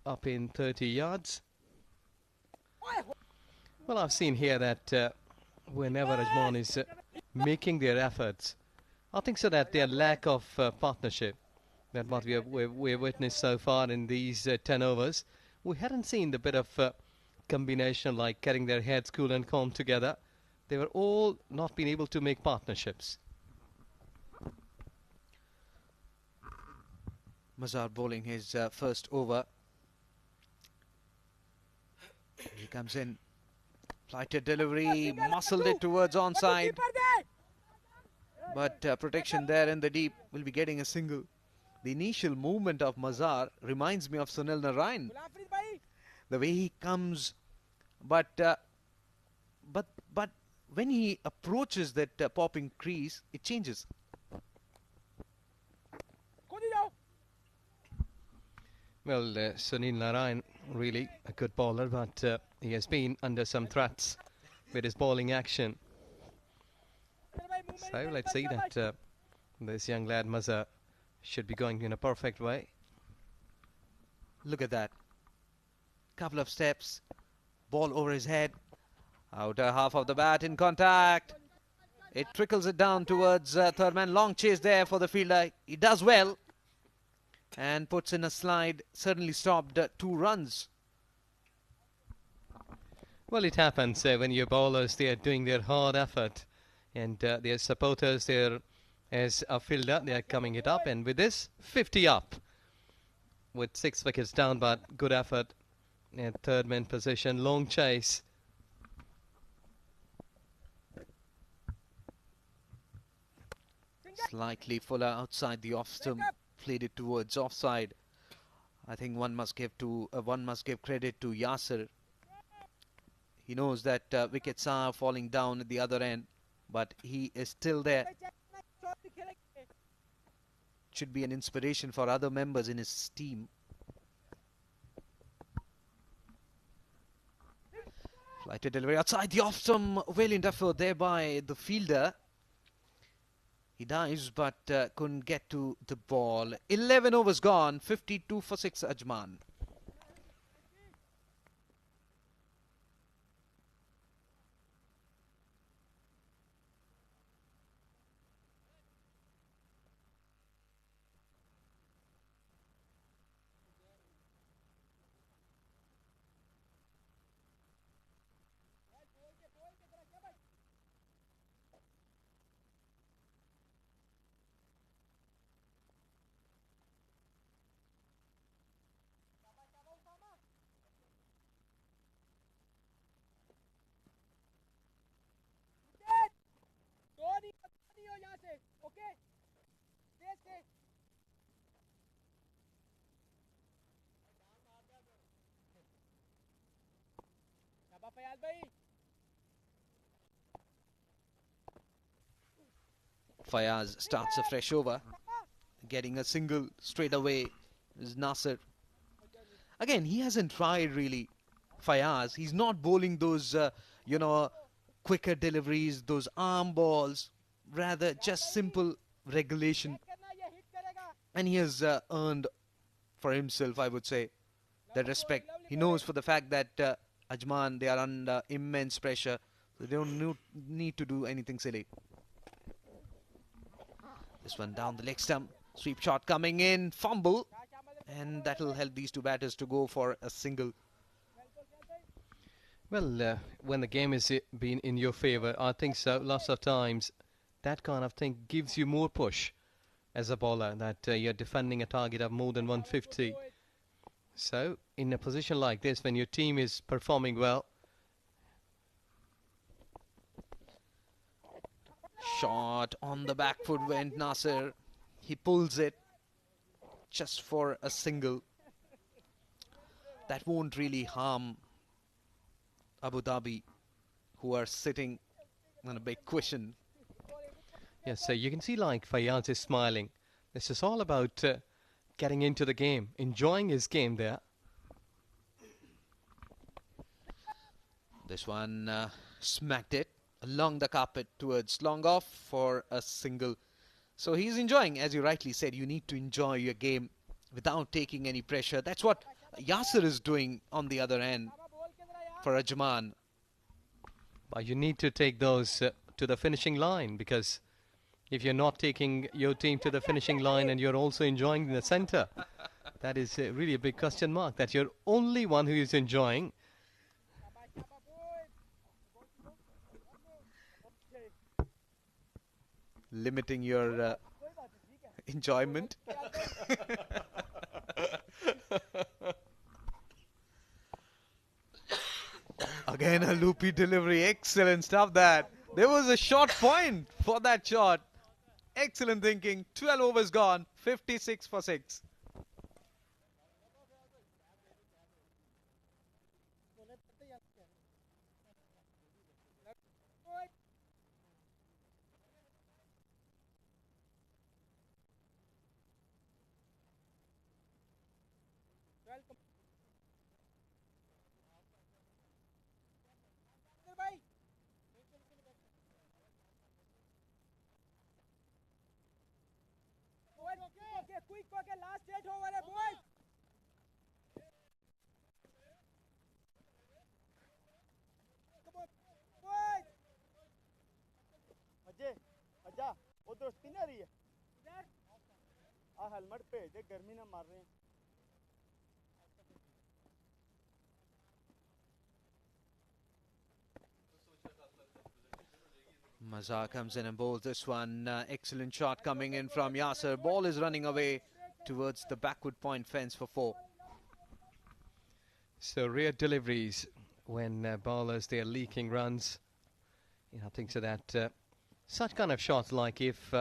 [SPEAKER 3] up in 30 yards. Well, I've seen here that whenever Ajman is making their efforts, I think so that their lack of partnership, that what we've witnessed so far in these 10 overs, we hadn't seen the bit of combination like getting their heads cool and calm together. They were all not being able to make partnerships.
[SPEAKER 1] Mazhar bowling his first over. He comes in. Flighted delivery, muscled it towards onside. But protection there in the deep, will be getting a single. The initial movement of Mazhar reminds me of Sunil Narayan. The way he comes, but when he approaches that popping crease, it changes.
[SPEAKER 3] Well, Sunil Narayan, really a good bowler, but he has been under some threats with his bowling action. So let's see that this young lad Mazhar should be going in a perfect way.
[SPEAKER 1] Look at that. Couple of steps, ball over his head, outer half of the bat in contact. It trickles it down towards third man. Long chase there for the fielder. He does well and puts in a slide. Certainly stopped 2 runs.
[SPEAKER 3] Well, it happens when your bowlers, they are doing their hard effort, and their supporters there as a fielder, they are coming it up, and with this 50 up with 6 wickets down, but good effort in third man position. Long chase.
[SPEAKER 1] Slightly fuller outside the off stump, played it towards offside. I think one must give credit to Yasir. He knows that wickets are falling down at the other end, but he is still there. Should be an inspiration for other members in his team. Flighted delivery outside the off stump, well interfered there by the fielder. He dives but couldn't get to the ball. 11 overs gone, 52 for 6 Ajman.
[SPEAKER 4] Okay? Stay.
[SPEAKER 1] Fayaz starts a fresh over, getting a single straight away is Nasser. Again, he hasn't tried really, Fayaz. He's not bowling those, quicker deliveries, those arm balls, rather just simple regulation. And he has earned for himself, I would say, that respect. He knows for the fact that Ajman, they are under immense pressure. So they don't need to do anything silly. This one down the leg stump. Sweep shot coming in. Fumble. And that will help these two batters to go for a single.
[SPEAKER 3] Well, when the game is been in your favour, I think so. Lots of times, that kind of thing gives you more push as a bowler, that you're defending a target of more than 150. So, in a position like this, when your team is performing well.
[SPEAKER 1] Shot on the back foot went Nasser. He pulls it just for a single. That won't really harm Abu Dhabi, who are sitting on a big cushion.
[SPEAKER 3] Yes, so you can see like Fayaz is smiling. This is all about getting into the game, enjoying his game there.
[SPEAKER 1] This one smacked it along the carpet towards long off for a single. So he's enjoying, as you rightly said, you need to enjoy your game without taking any pressure. That's what Yasser is doing on the other end for Ajman.
[SPEAKER 3] But you need to take those to the finishing line, because if you're not taking your team to the finishing line and you're also enjoying in the center, that is really a big question mark, that you're only one who is enjoying.
[SPEAKER 1] Limiting your enjoyment. Again a loopy delivery. Excellent stuff that. There was a short point for that shot. Excellent thinking. 12 overs gone. 56 for 6.
[SPEAKER 4] Quick pocket, last 8 over है boys. Come on, boys.
[SPEAKER 5] Ajay अजा वो दोस्ती ना रही है
[SPEAKER 4] इधर
[SPEAKER 5] helmet पे दे गर्मी ना मार रहे हैं
[SPEAKER 1] Mazhar comes in and bowls this one. Excellent shot coming in from Yasser. Ball is running away towards the backward point fence for 4.
[SPEAKER 3] So rare deliveries when bowlers, they are leaking runs. I think so that such kind of shots, like if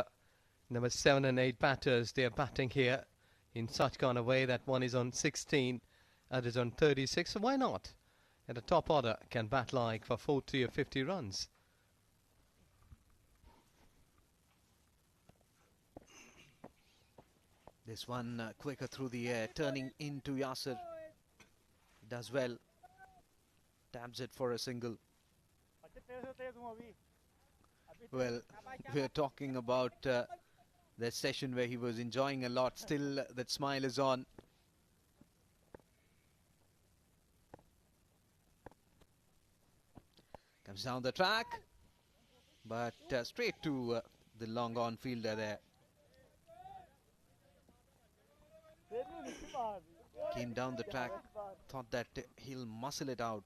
[SPEAKER 3] number 7 and 8 batters, they are batting here in such kind of way that one is on 16, others on 36. So why not? And the top order can bat like for 40 or 50 runs.
[SPEAKER 1] This one quicker through the air, turning into Yasser. Does well. Tabs it for a single. Well, we're talking about that session where he was enjoying a lot. Still, that smile is on. Comes down the track, but straight to the long on fielder there. Came down the track, thought that he'll muscle it out.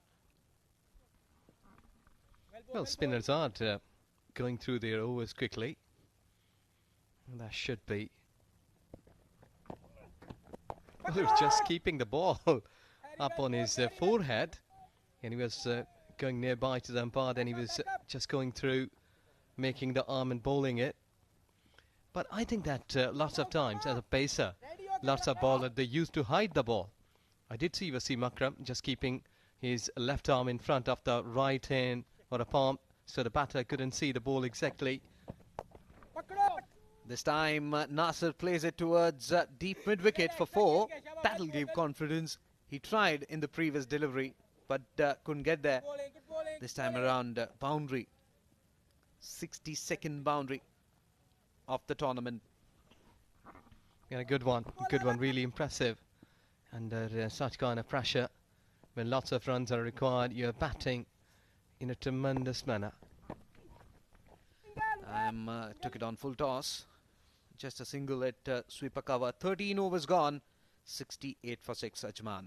[SPEAKER 3] Well, spinners aren't going through their overs quickly. And that should be. Well, he was just keeping the ball up on his forehead, and he was going nearby to the umpire, then he was just going through, making the arm and bowling it. But I think that lots of times as a pacer, lots of bowlers, they used to hide the ball. I did see Wasim Akram just keeping his left arm in front of the right hand or a palm, so the batter couldn't see the ball exactly.
[SPEAKER 1] This time Nasser plays it towards deep mid-wicket for 4. That'll give confidence. He tried in the previous delivery, but couldn't get there. This time around, boundary. 62nd boundary of the tournament.
[SPEAKER 3] Yeah, good one, really impressive. Under such kind of pressure, when lots of runs are required, you're batting in a tremendous manner.
[SPEAKER 1] Took it on full toss. Just a single at sweeper cover. 13 overs gone. 68 for 6, Ajman.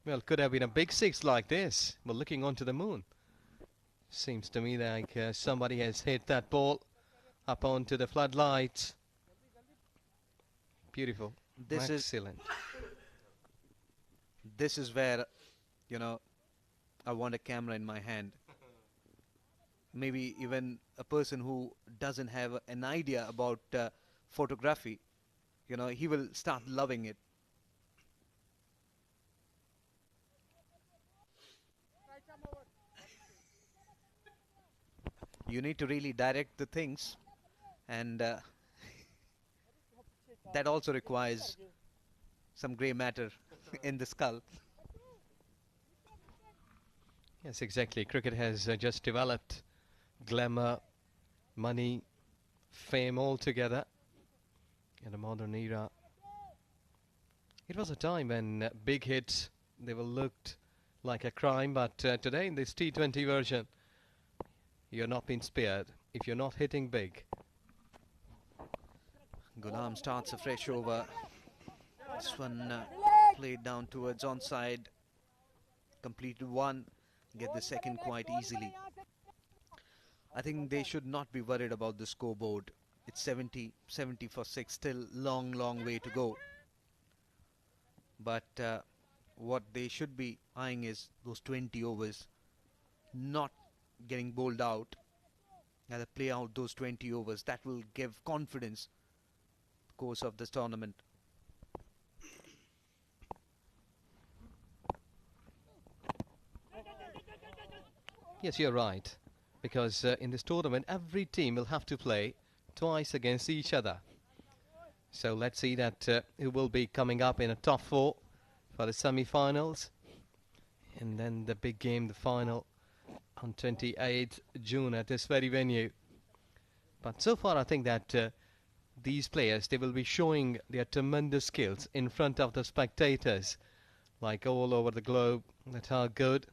[SPEAKER 3] Well, could have been a big 6 like this, but looking onto the moon. Seems to me like somebody has hit that ball up onto the floodlights. Beautiful. Excellent.
[SPEAKER 1] This is where, you know, I want a camera in my hand. Maybe even a person who doesn't have an idea about photography, you know, he will start loving it. You need to really direct the things, and that also requires some grey matter in the skull.
[SPEAKER 3] Yes, exactly. Cricket has just developed glamour, money, fame all together in a modern era. It was a time when big hits, they were looked like a crime, but today in this T20 version, you're not being spared if you're not hitting big.
[SPEAKER 1] Ghulam starts a fresh over. This one played down towards onside. Completed one. Get the second quite easily. I think they should not be worried about the scoreboard. It's 70 for 6. Still long way to go. But what they should be eyeing is those 20 overs. Not getting bowled out. Rather play out those 20 overs. That will give confidence the course of this tournament.
[SPEAKER 3] Yes, you're right. Because in this tournament, every team will have to play twice against each other. So let's see that who will be coming up in a top 4 for the semi-finals. And then the big game, the final, on 28th June at this very venue. But so far, I think that these players, they will be showing their tremendous skills in front of the spectators, like all over the globe, that how good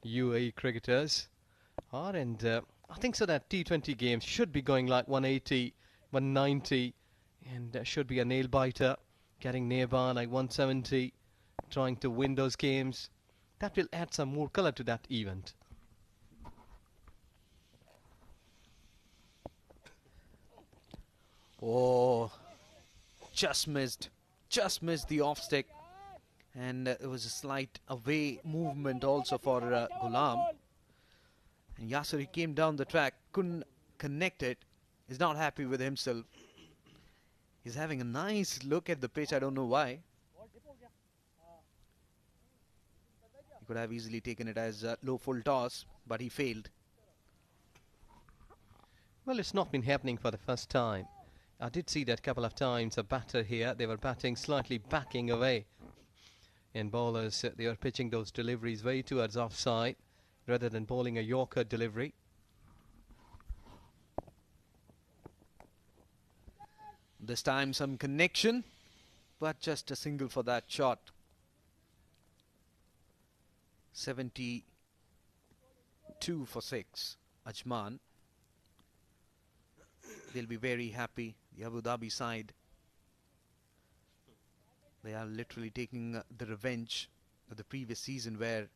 [SPEAKER 3] UAE cricketers are. And I think so that T20 games should be going like 180, 190, and should be a nail-biter, getting nearby like 170, trying to win those games. That will add some more colour to that event.
[SPEAKER 1] Oh, just missed the off stick, and it was a slight away movement also for Ghulam. And Yasser, he came down the track, couldn't connect it. He's not happy with himself. He's having a nice look at the pitch. I don't know why. He could have easily taken it as a low full toss, but he failed.
[SPEAKER 3] Well, it's not been happening for the first time. I did see that couple of times a batter here, they were batting slightly backing away. And bowlers, they were pitching those deliveries way towards offside rather than bowling a Yorker delivery.
[SPEAKER 1] This time some connection, but just a single for that shot. 72 for 6, Ajman. They'll be very happy, the Abu Dhabi side. They are literally taking the revenge of the previous season where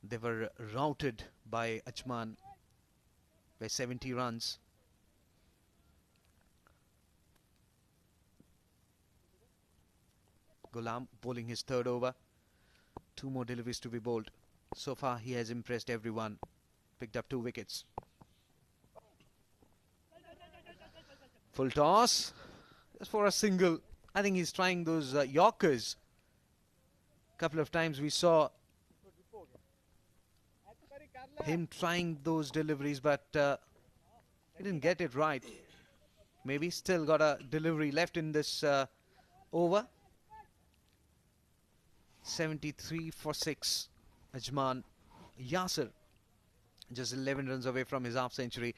[SPEAKER 1] they were routed by Ajman by 70 runs. Ghulam bowling his third over. 2 more deliveries to be bowled. So far he has impressed everyone. Picked up 2 wickets. Full toss. Just for a single. I think he's trying those Yorkers. Couple of times we saw him trying those deliveries, but he didn't get it right. Maybe still got a delivery left in this over. 73 for 6. Ajman. Yasser just 11 runs away from his half century.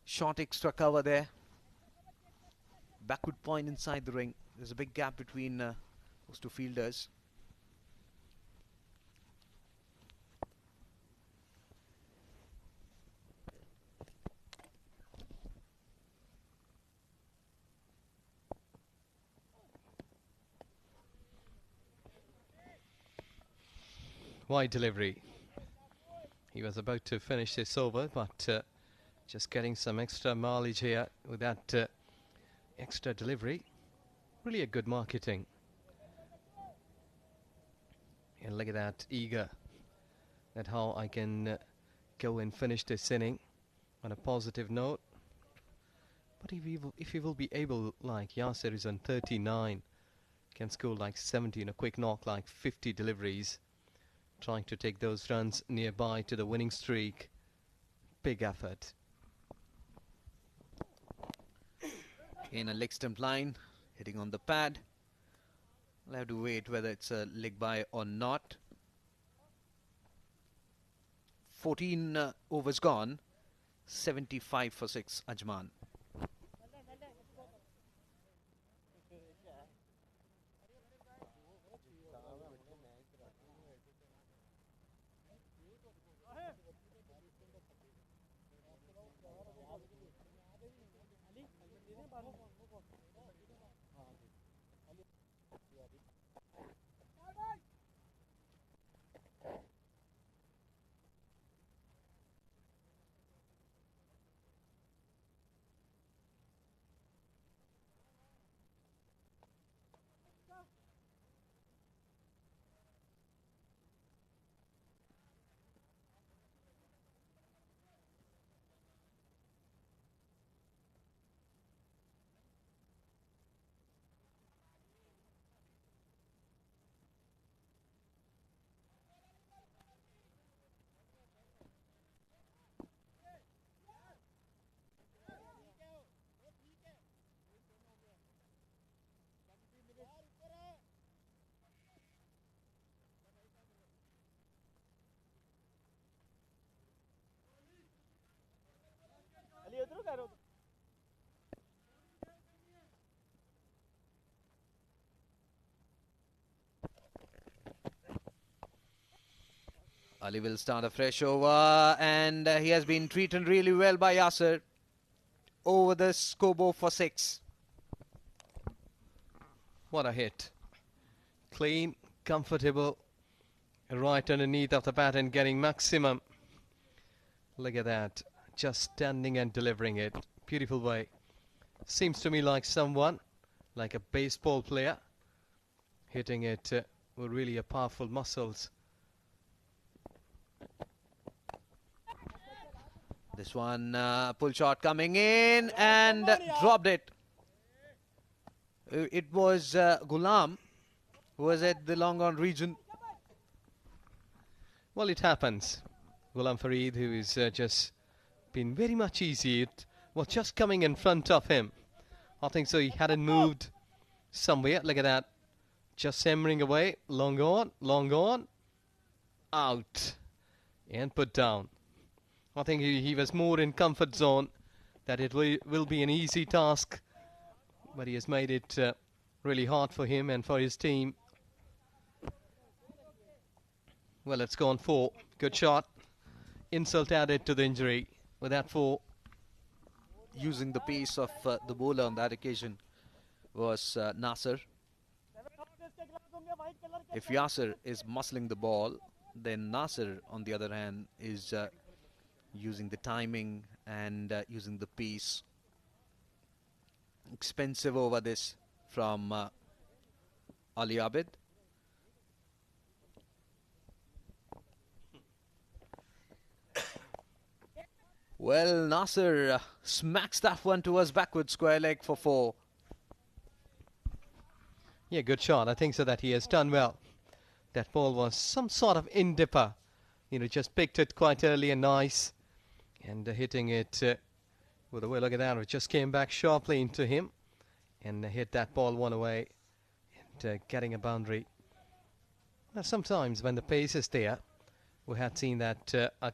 [SPEAKER 1] Short extra cover there. Backward point inside the ring. There's a big gap between those 2 fielders.
[SPEAKER 3] Wide delivery. He was about to finish this over, but just getting some extra mileage here with that extra delivery. Really a good marketing. And look at that, eager at how I can go and finish this inning on a positive note. But if he will be able, like Yasser is on 39, can score like 70 in a quick knock, like 50 deliveries, trying to take those runs nearby to the winning streak. Big effort.
[SPEAKER 1] In a leg stump line, hitting on the pad. We'll have to wait whether it's a leg by or not. 14 overs gone. 75 for 6, Ajman.
[SPEAKER 5] Ali उधर करो
[SPEAKER 1] Ali will start a fresh over, and he has been treated really well by Yasser. Over the scoreboard for 6.
[SPEAKER 3] What a hit. Clean, comfortable, right underneath of the bat and getting maximum. Look at that. Just standing and delivering it. Beautiful way. Seems to me like someone, like a baseball player, hitting it with really a powerful muscles.
[SPEAKER 1] This one, pull shot coming in and dropped it. It was Ghulam who was at the long on region.
[SPEAKER 3] Well, it happens. Ghulam Farid, who is just been very much easy, it was just coming in front of him. I think so. He hadn't moved somewhere. Look at that. Just hammering away. Long on, out, and put down. I think he was more in comfort zone, that it will be an easy task, but he has made it really hard for him and for his team. Well, it's gone 4. Good shot. Insult added to the injury with that 4.
[SPEAKER 1] Using the pace of the bowler on that occasion was Nasser. If Yasser is muscling the ball, then Nasser, on the other hand, is using the timing and using the pace. Expensive over this from Ali Abid. Well, Nasser smacks that one towards backward square leg for 4.
[SPEAKER 3] Yeah, good shot. I think so that he has done well. That ball was some sort of in-dipper. You know, just picked it quite early and nice. And hitting it with a way, look at that. It just came back sharply into him. And hit that ball one away. And getting a boundary. Now, sometimes when the pace is there, we had seen that a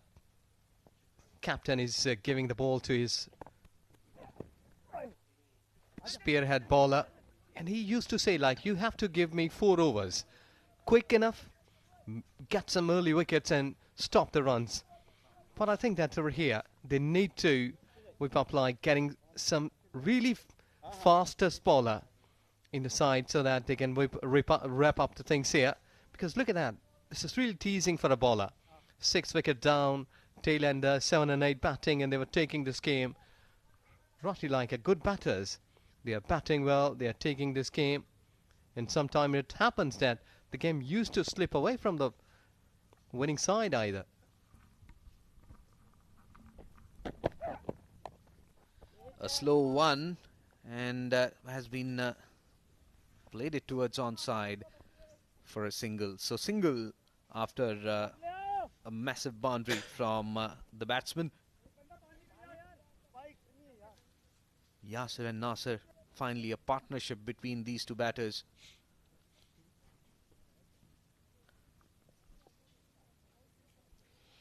[SPEAKER 3] captain is giving the ball to his spearhead bowler. And he used to say, like, you have to give me 4 overs. Quick enough, get some early wickets and stop the runs. But I think that over here, they need to whip up, like, getting some really fastest bowler in the side so that they can wrap up the things here. Because look at that. This is really teasing for a bowler. 6 wicket down, tail ender, 7 and 8 batting, and they were taking this game roughly like a good batters. They are batting well, they are taking this game, and sometimes it happens that the game used to slip away from the winning side either.
[SPEAKER 1] A slow one, and has been played it towards onside for a single. So single after a massive boundary from the batsman. Yasir and Nasir, finally a partnership between these two batters.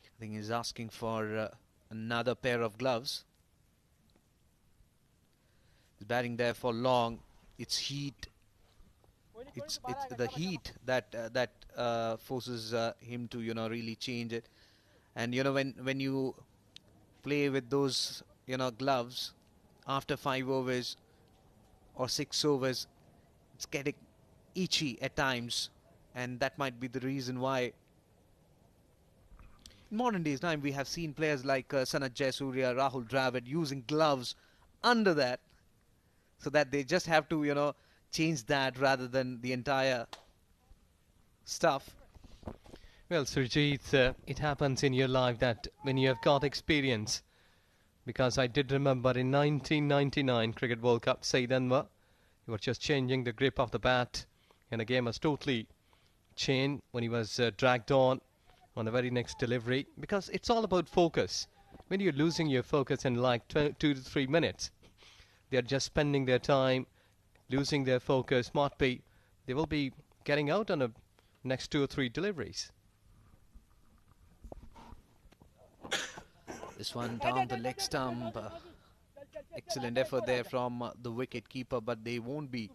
[SPEAKER 1] I think he's asking for another pair of gloves. He's batting there for long. It's heat. It's the heat that forces him to really change it. And when you play with those gloves after 5 overs or 6 overs, it's getting itchy at times, and that might be the reason why. In modern days time, we have seen players like Sanat Jayasuriya, Rahul Dravid using gloves under that, so that they just have to change that rather than the entire stuff.
[SPEAKER 3] Well, Surjit, it happens in your life that when you have got experience, because I did remember in 1999 Cricket World Cup, Saeed Anwar, he was just changing the grip of the bat, and the game was totally changed when he was dragged on the very next delivery, because it's all about focus. When you're losing your focus in like 2 to 3 minutes, they're just spending their time losing their focus. Might be they will be getting out on the next 2 or 3 deliveries.
[SPEAKER 1] This one down the leg stump. Excellent effort there from the wicket keeper, but they won't be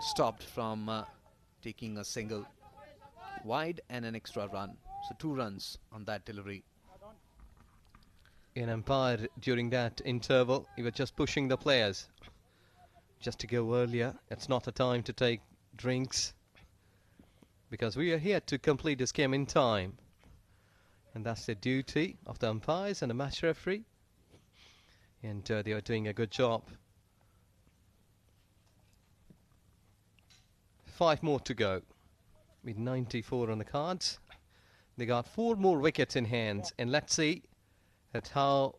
[SPEAKER 1] stopped from taking a single. Wide and an extra run. So 2 runs on that delivery.
[SPEAKER 3] An umpire during that interval, he was just pushing the players just to go earlier. It's not a time to take drinks, because we are here to complete this game in time, and that's the duty of the umpires and the match referee, and they are doing a good job. 5 more to go with 94 on the cards. They got 4 more wickets in hands, and let's see at how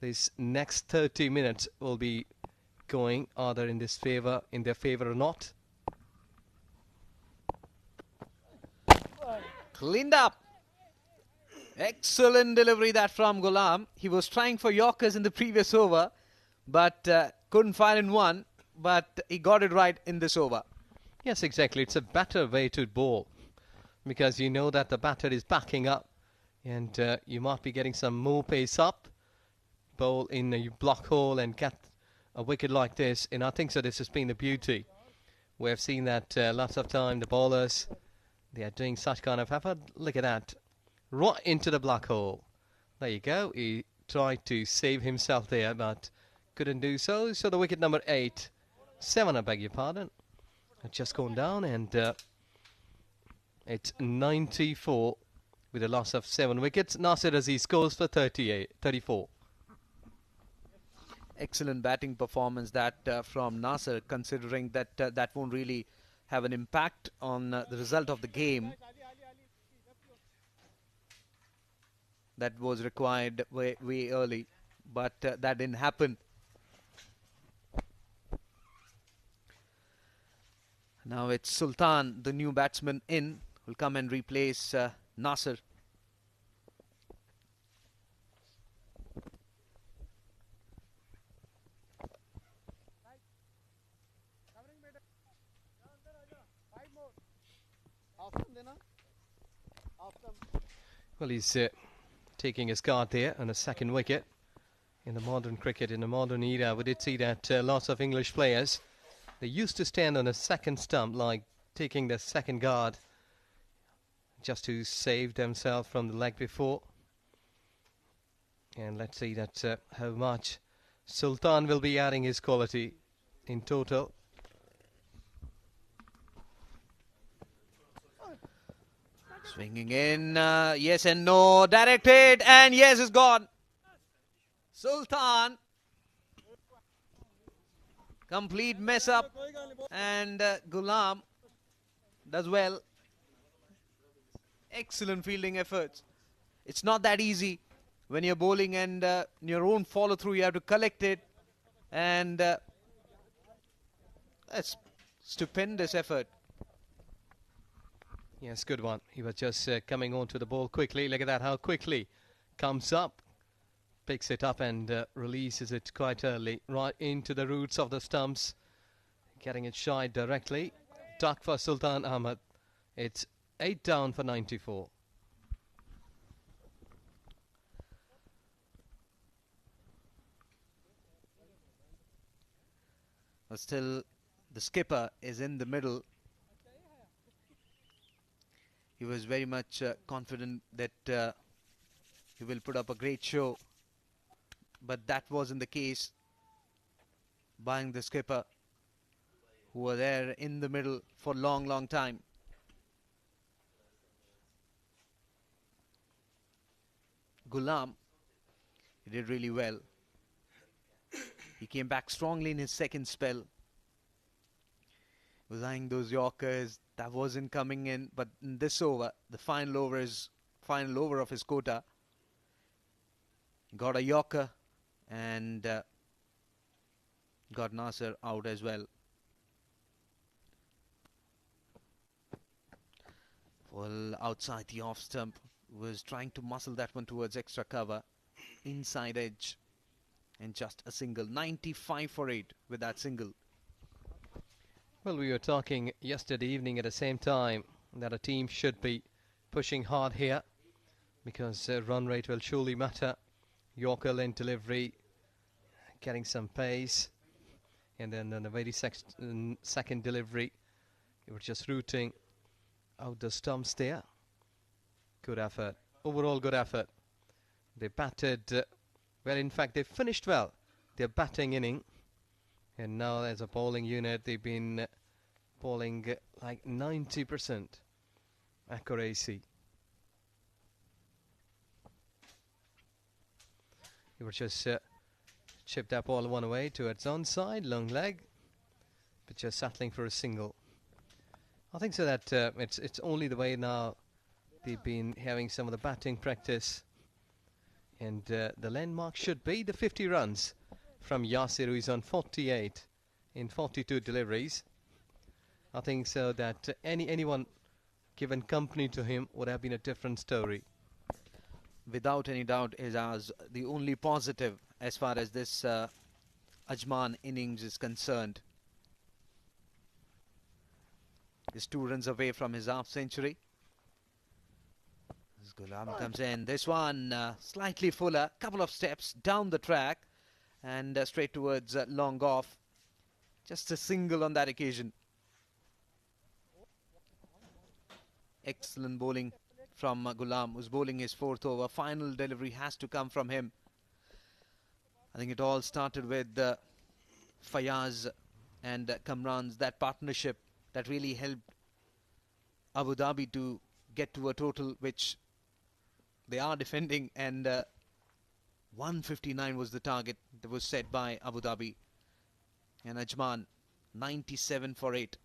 [SPEAKER 3] this next 30 minutes will be going, either in their favor or not.
[SPEAKER 1] Cleaned up. Excellent delivery that from Ghulam. He was trying for Yorkers in the previous over, but couldn't fire in one, but he got it right in this over.
[SPEAKER 3] Yes, exactly. It's a better way to bowl, because you know that the batter is backing up, and you might be getting some more pace up, bowl in a block hole and get a wicket like this. And I think so this has been the beauty. We have seen that lots of time the bowlers, they are doing such kind of effort. Look at that, right into the black hole. There you go. He tried to save himself there, but couldn't do so. So the wicket number 7, I beg your pardon, had just gone down, and it's 94 with a loss of 7 wickets. Nasir Aziz scores for 34.
[SPEAKER 1] Excellent batting performance that from Nasir, considering that that won't really have an impact on the result of the game. That was required way early, but that didn't happen. Now it's Sultan, the new batsman in, will come and replace Nasir.
[SPEAKER 3] Well, he's taking his guard there on a second wicket. In the modern cricket, in the modern era, we did see that lots of English players, they used to stand on a second stump, like taking the second guard, just to save themselves from the leg before. And let's see that how much Sultan will be adding his quality in total.
[SPEAKER 1] Swinging in, yes and no, directed, and yes, it's gone. Sultan, complete mess up, and Ghulam does well. Excellent fielding efforts. It's not that easy when you're bowling and your own follow through, you have to collect it, And that's stupendous effort.
[SPEAKER 3] Yes, good one. He was just coming onto the ball quickly. Look at that, how quickly comes up, picks it up and releases it quite early, right into the roots of the stumps, getting it shy directly. Duck for Sultan Ahmed. It's 8 down for 94.
[SPEAKER 1] But still, the skipper is in the middle. He was very much confident that he will put up a great show. But that wasn't the case. Buying the skipper, who were there in the middle for a long, long time. Ghulam, he did really well. He came back strongly in his second spell. Was eyeing those Yorkers that wasn't coming in, but in this over, the final over of his quota, got a Yorker and got Nasser out as well. Well, outside the off stump, was trying to muscle that one towards extra cover, inside edge, and just a single. 95 for 8 with that single.
[SPEAKER 3] Well, we were talking yesterday evening at the same time that a team should be pushing hard here because run rate will surely matter. Yorker length delivery, getting some pace, and then on the very second delivery, you were just rooting out the stumps there. Good effort. Overall good effort. They batted, well, in fact, they finished well their batting inning. And now as a bowling unit, they've been bowling like 90% accuracy. He was just chipped that ball one away towards onside, long leg, but just settling for a single. I think so that it's only the way now they've been having some of the batting practice. And the landmark should be the 50 runs from Yasir, who is on 48 in 42 deliveries. I think so that anyone given company to him would have been a different story.
[SPEAKER 1] Without any doubt, is ours the only positive as far as this Ajman innings is concerned. He's 2 runs away from his half century. As Ghulam comes in, this one slightly fuller, couple of steps down the track and straight towards long off. Just a single on that occasion. Excellent bowling from Ghulam, who's bowling his 4th over. Final delivery has to come from him. I think it all started with Fayaz and Kamran's, that partnership that really helped Abu Dhabi to get to a total which they are defending, and 159 was the target that was set by Abu Dhabi. And Ajman, 97 for 8.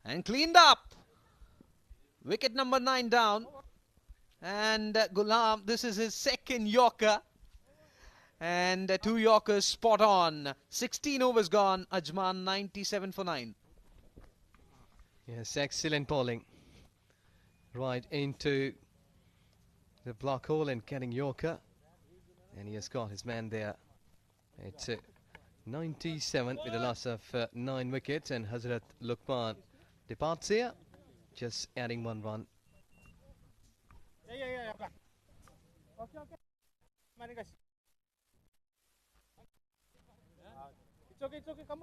[SPEAKER 1] And cleaned up. Wicket number 9 down. And Ghulam, this is his second Yorker. And 2 Yorkers spot on. 16 overs gone. Ajman 97 for 9.
[SPEAKER 3] Yes, excellent bowling. Right into the block hole and getting Yorker. And he has got his man there. It's 97 with a loss of 9 wickets. And Hazrat Luqman departs here, just adding 1 run.
[SPEAKER 5] Yeah. Okay. Mari guys. It's okay. Come.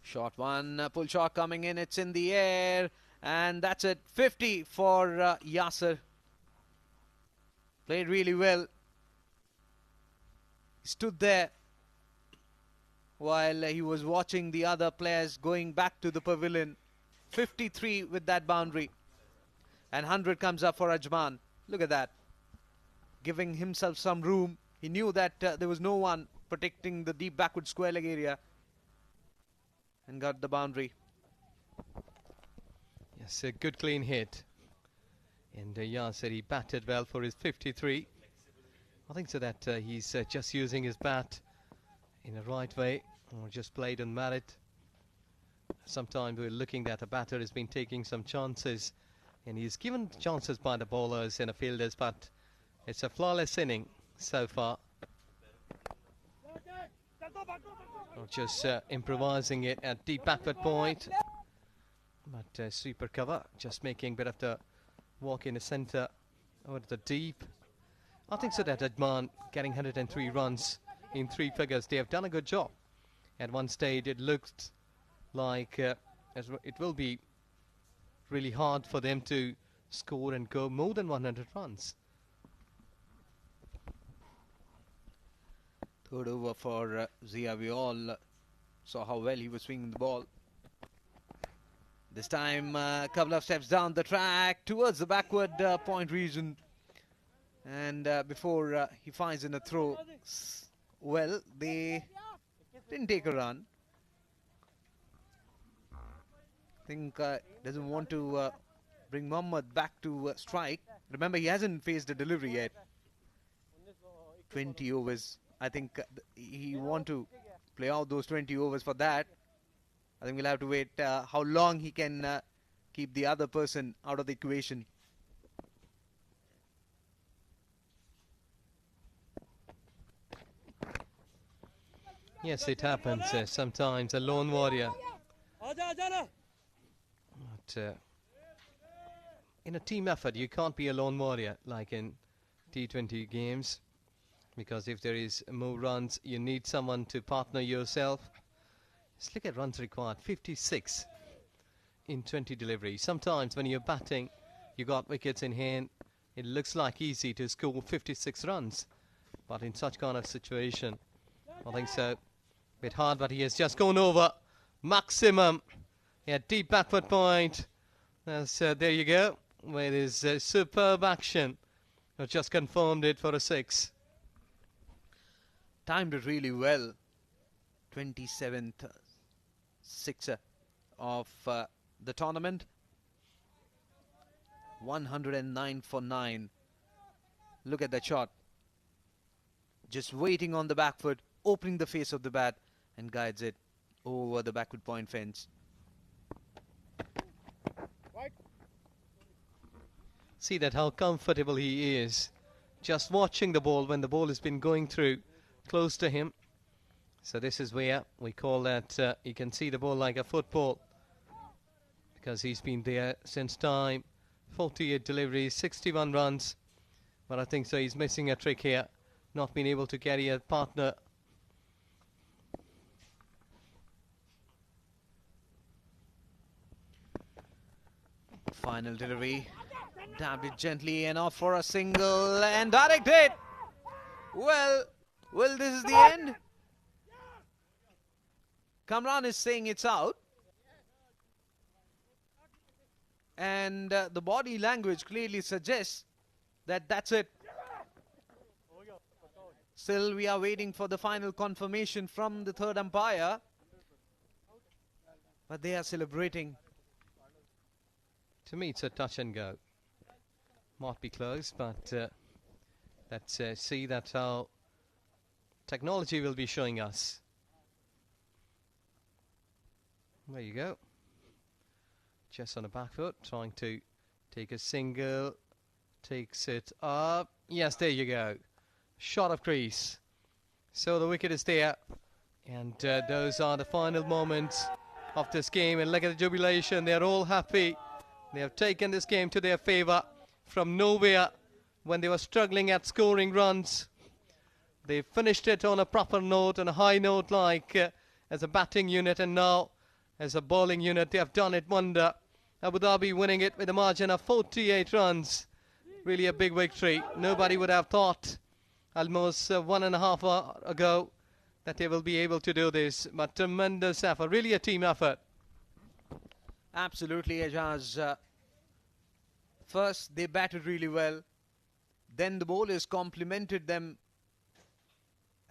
[SPEAKER 1] Short one, pull shot coming in, it's in the air, and that's it. 50 for Yasser. Played really well. He stood there while he was watching the other players going back to the pavilion. 53 with that boundary. And 100 comes up for Ajman. Look at that. Giving himself some room. He knew that there was no one protecting the deep backward square leg area. And got the boundary.
[SPEAKER 3] Yes, a good clean hit. And Yasser, he batted well for his 53. I think so that he's just using his bat in the right way, or just played on merit. Sometimes we're looking that a batter has been taking some chances, and he's given chances by the bowlers and the fielders, but it's a flawless inning so far. Not just improvising it at deep backward point, but super cover, just making a bit of the walk in the centre over to the deep. I think so that Ajman getting 103 runs in 3 figures. They have done a good job. At one stage it looked like it will be really hard for them to score and go more than 100 runs.
[SPEAKER 1] Third over for Zia. We all saw how well he was swinging the ball. This time a couple of steps down the track towards the backward point region. And before he finds in a throw, well, they didn't take a run. I think doesn't want to bring Mohammad back to strike. Remember, he hasn't faced a delivery yet. 20 overs. I think he want to play out those 20 overs for that. I think we'll have to wait how long he can keep the other person out of the equation.
[SPEAKER 3] Yes, it happens sometimes. A lone warrior. But in a team effort, you can't be a lone warrior like in T20 games, because if there is more runs, you need someone to partner yourself. Just look at runs required, 56 in 20 deliveries. Sometimes when you're batting, you got wickets in hand, it looks like easy to score 56 runs. But in such kind of situation, I think so. Bit hard, but he has just gone over maximum. Yeah, deep backward point. There you go. With his superb action, just confirmed it for a 6.
[SPEAKER 1] Timed it really well. 27th sixer of the tournament. 109 for 9. Look at that shot. Just waiting on the back foot, opening the face of the bat, and guides it over the backward point fence.
[SPEAKER 3] See that how comfortable he is. Just watching the ball when the ball has been going through close to him. So this is where we call that you can see the ball like a football, because he's been there since time. 48 deliveries, 61 runs. But I think so he's missing a trick here, not being able to carry a partner.
[SPEAKER 1] Final delivery. Dabbed it gently and off for a single and direct hit. Well, this is the end. Kamran is saying it's out. And the body language clearly suggests that that's it. Still, we are waiting for the final confirmation from the third umpire. But they are celebrating.
[SPEAKER 3] To me, it's a touch and go. Might be close, but let's see that's how technology will be showing us. There you go. Just on the back foot, trying to take a single. Takes it up. Yes, there you go. Shot of crease. So the wicket is there. And those are the final moments of this game. And look at the jubilation. They're all happy. They have taken this game to their favour. From nowhere, when they were struggling at scoring runs, they finished it on a proper note, on a high note, like as a batting unit, and now as a bowling unit. They have done it wonder. Abu Dhabi winning it with a margin of 48 runs. Really a big victory. Nobody would have thought almost 1.5 hours ago that they will be able to do this. But tremendous effort. Really a team effort.
[SPEAKER 1] Absolutely, Ajaz. First, they batted really well. Then the bowlers complimented them.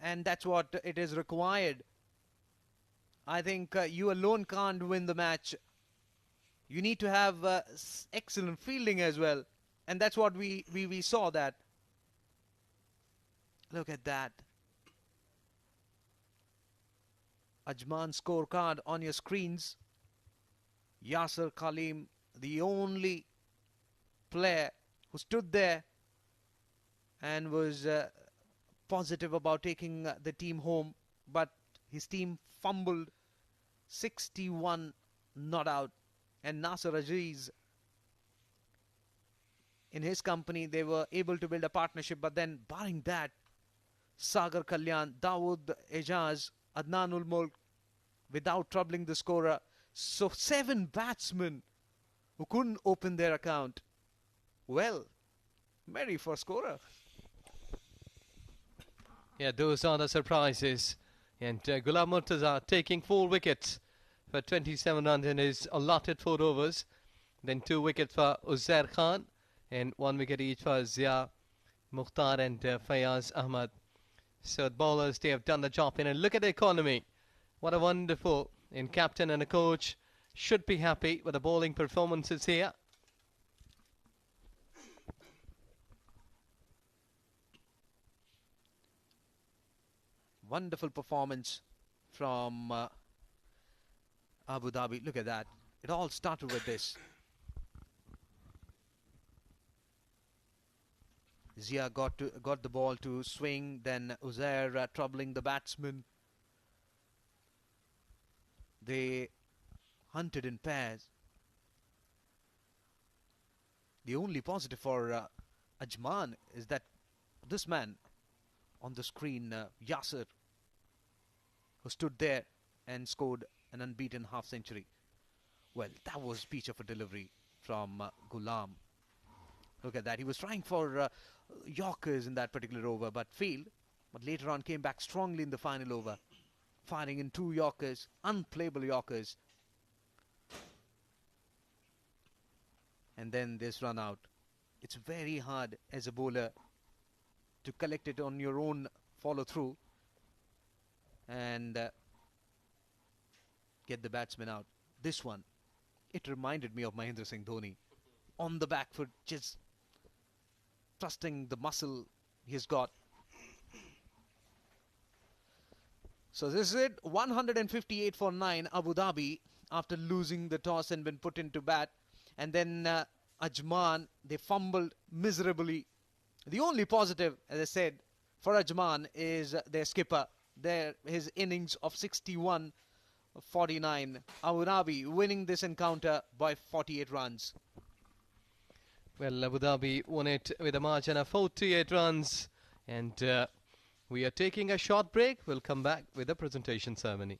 [SPEAKER 1] And that's what it is required. I think you alone can't win the match. You need to have excellent fielding as well. And that's what we saw that. Look at that. Ajman scorecard on your screens. Yasser Khalim, the only player who stood there and was positive about taking the team home, but his team fumbled. 61 not out, and Nasser Aziz, in his company, they were able to build a partnership, but then barring that, Sagar Kalyan, Dawood Ejaz, Adnan ul Mulk, without troubling the scorer. So 7 batsmen who couldn't open their account. Well, merry for scorer.
[SPEAKER 3] Yeah, those are the surprises. And Ghulam Murtaza taking 4 wickets for 27 runs in his allotted 4 overs. Then 2 wickets for Uzair Khan and 1 wicket each for Zia Mukhtar and Fayaz Ahmad. So the bowlers, they have done the job. And look at the economy. What a wonderful. And captain and a coach should be happy with the bowling performances here.
[SPEAKER 1] Wonderful performance from Abu Dhabi. Look at that. It all started with this. Zia got the ball to swing, then Uzair troubling the batsman. They hunted in pairs. The only positive for Ajman is that this man on the screen, Yasser, who stood there and scored an unbeaten half-century. Well, that was speech of a delivery from Ghulam. Look at that. He was trying for Yorkers in that particular over, but failed. But later on came back strongly in the final over, firing in 2 Yorkers, unplayable Yorkers. And then this run out. It's very hard as a bowler to collect it on your own follow-through and get the batsman out. This one, it reminded me of Mahendra Singh Dhoni. On the back foot, just trusting the muscle he's got. So this is it, 158 for 9, Abu Dhabi, after losing the toss and been put into bat. And then Ajman, they fumbled miserably. The only positive, as I said, for Ajman is their skipper. His innings of 61-49. Abu Dhabi winning this encounter by 48 runs.
[SPEAKER 3] Well, Abu Dhabi won it with a margin of 48 runs. And we are taking a short break. We'll come back with the presentation ceremony.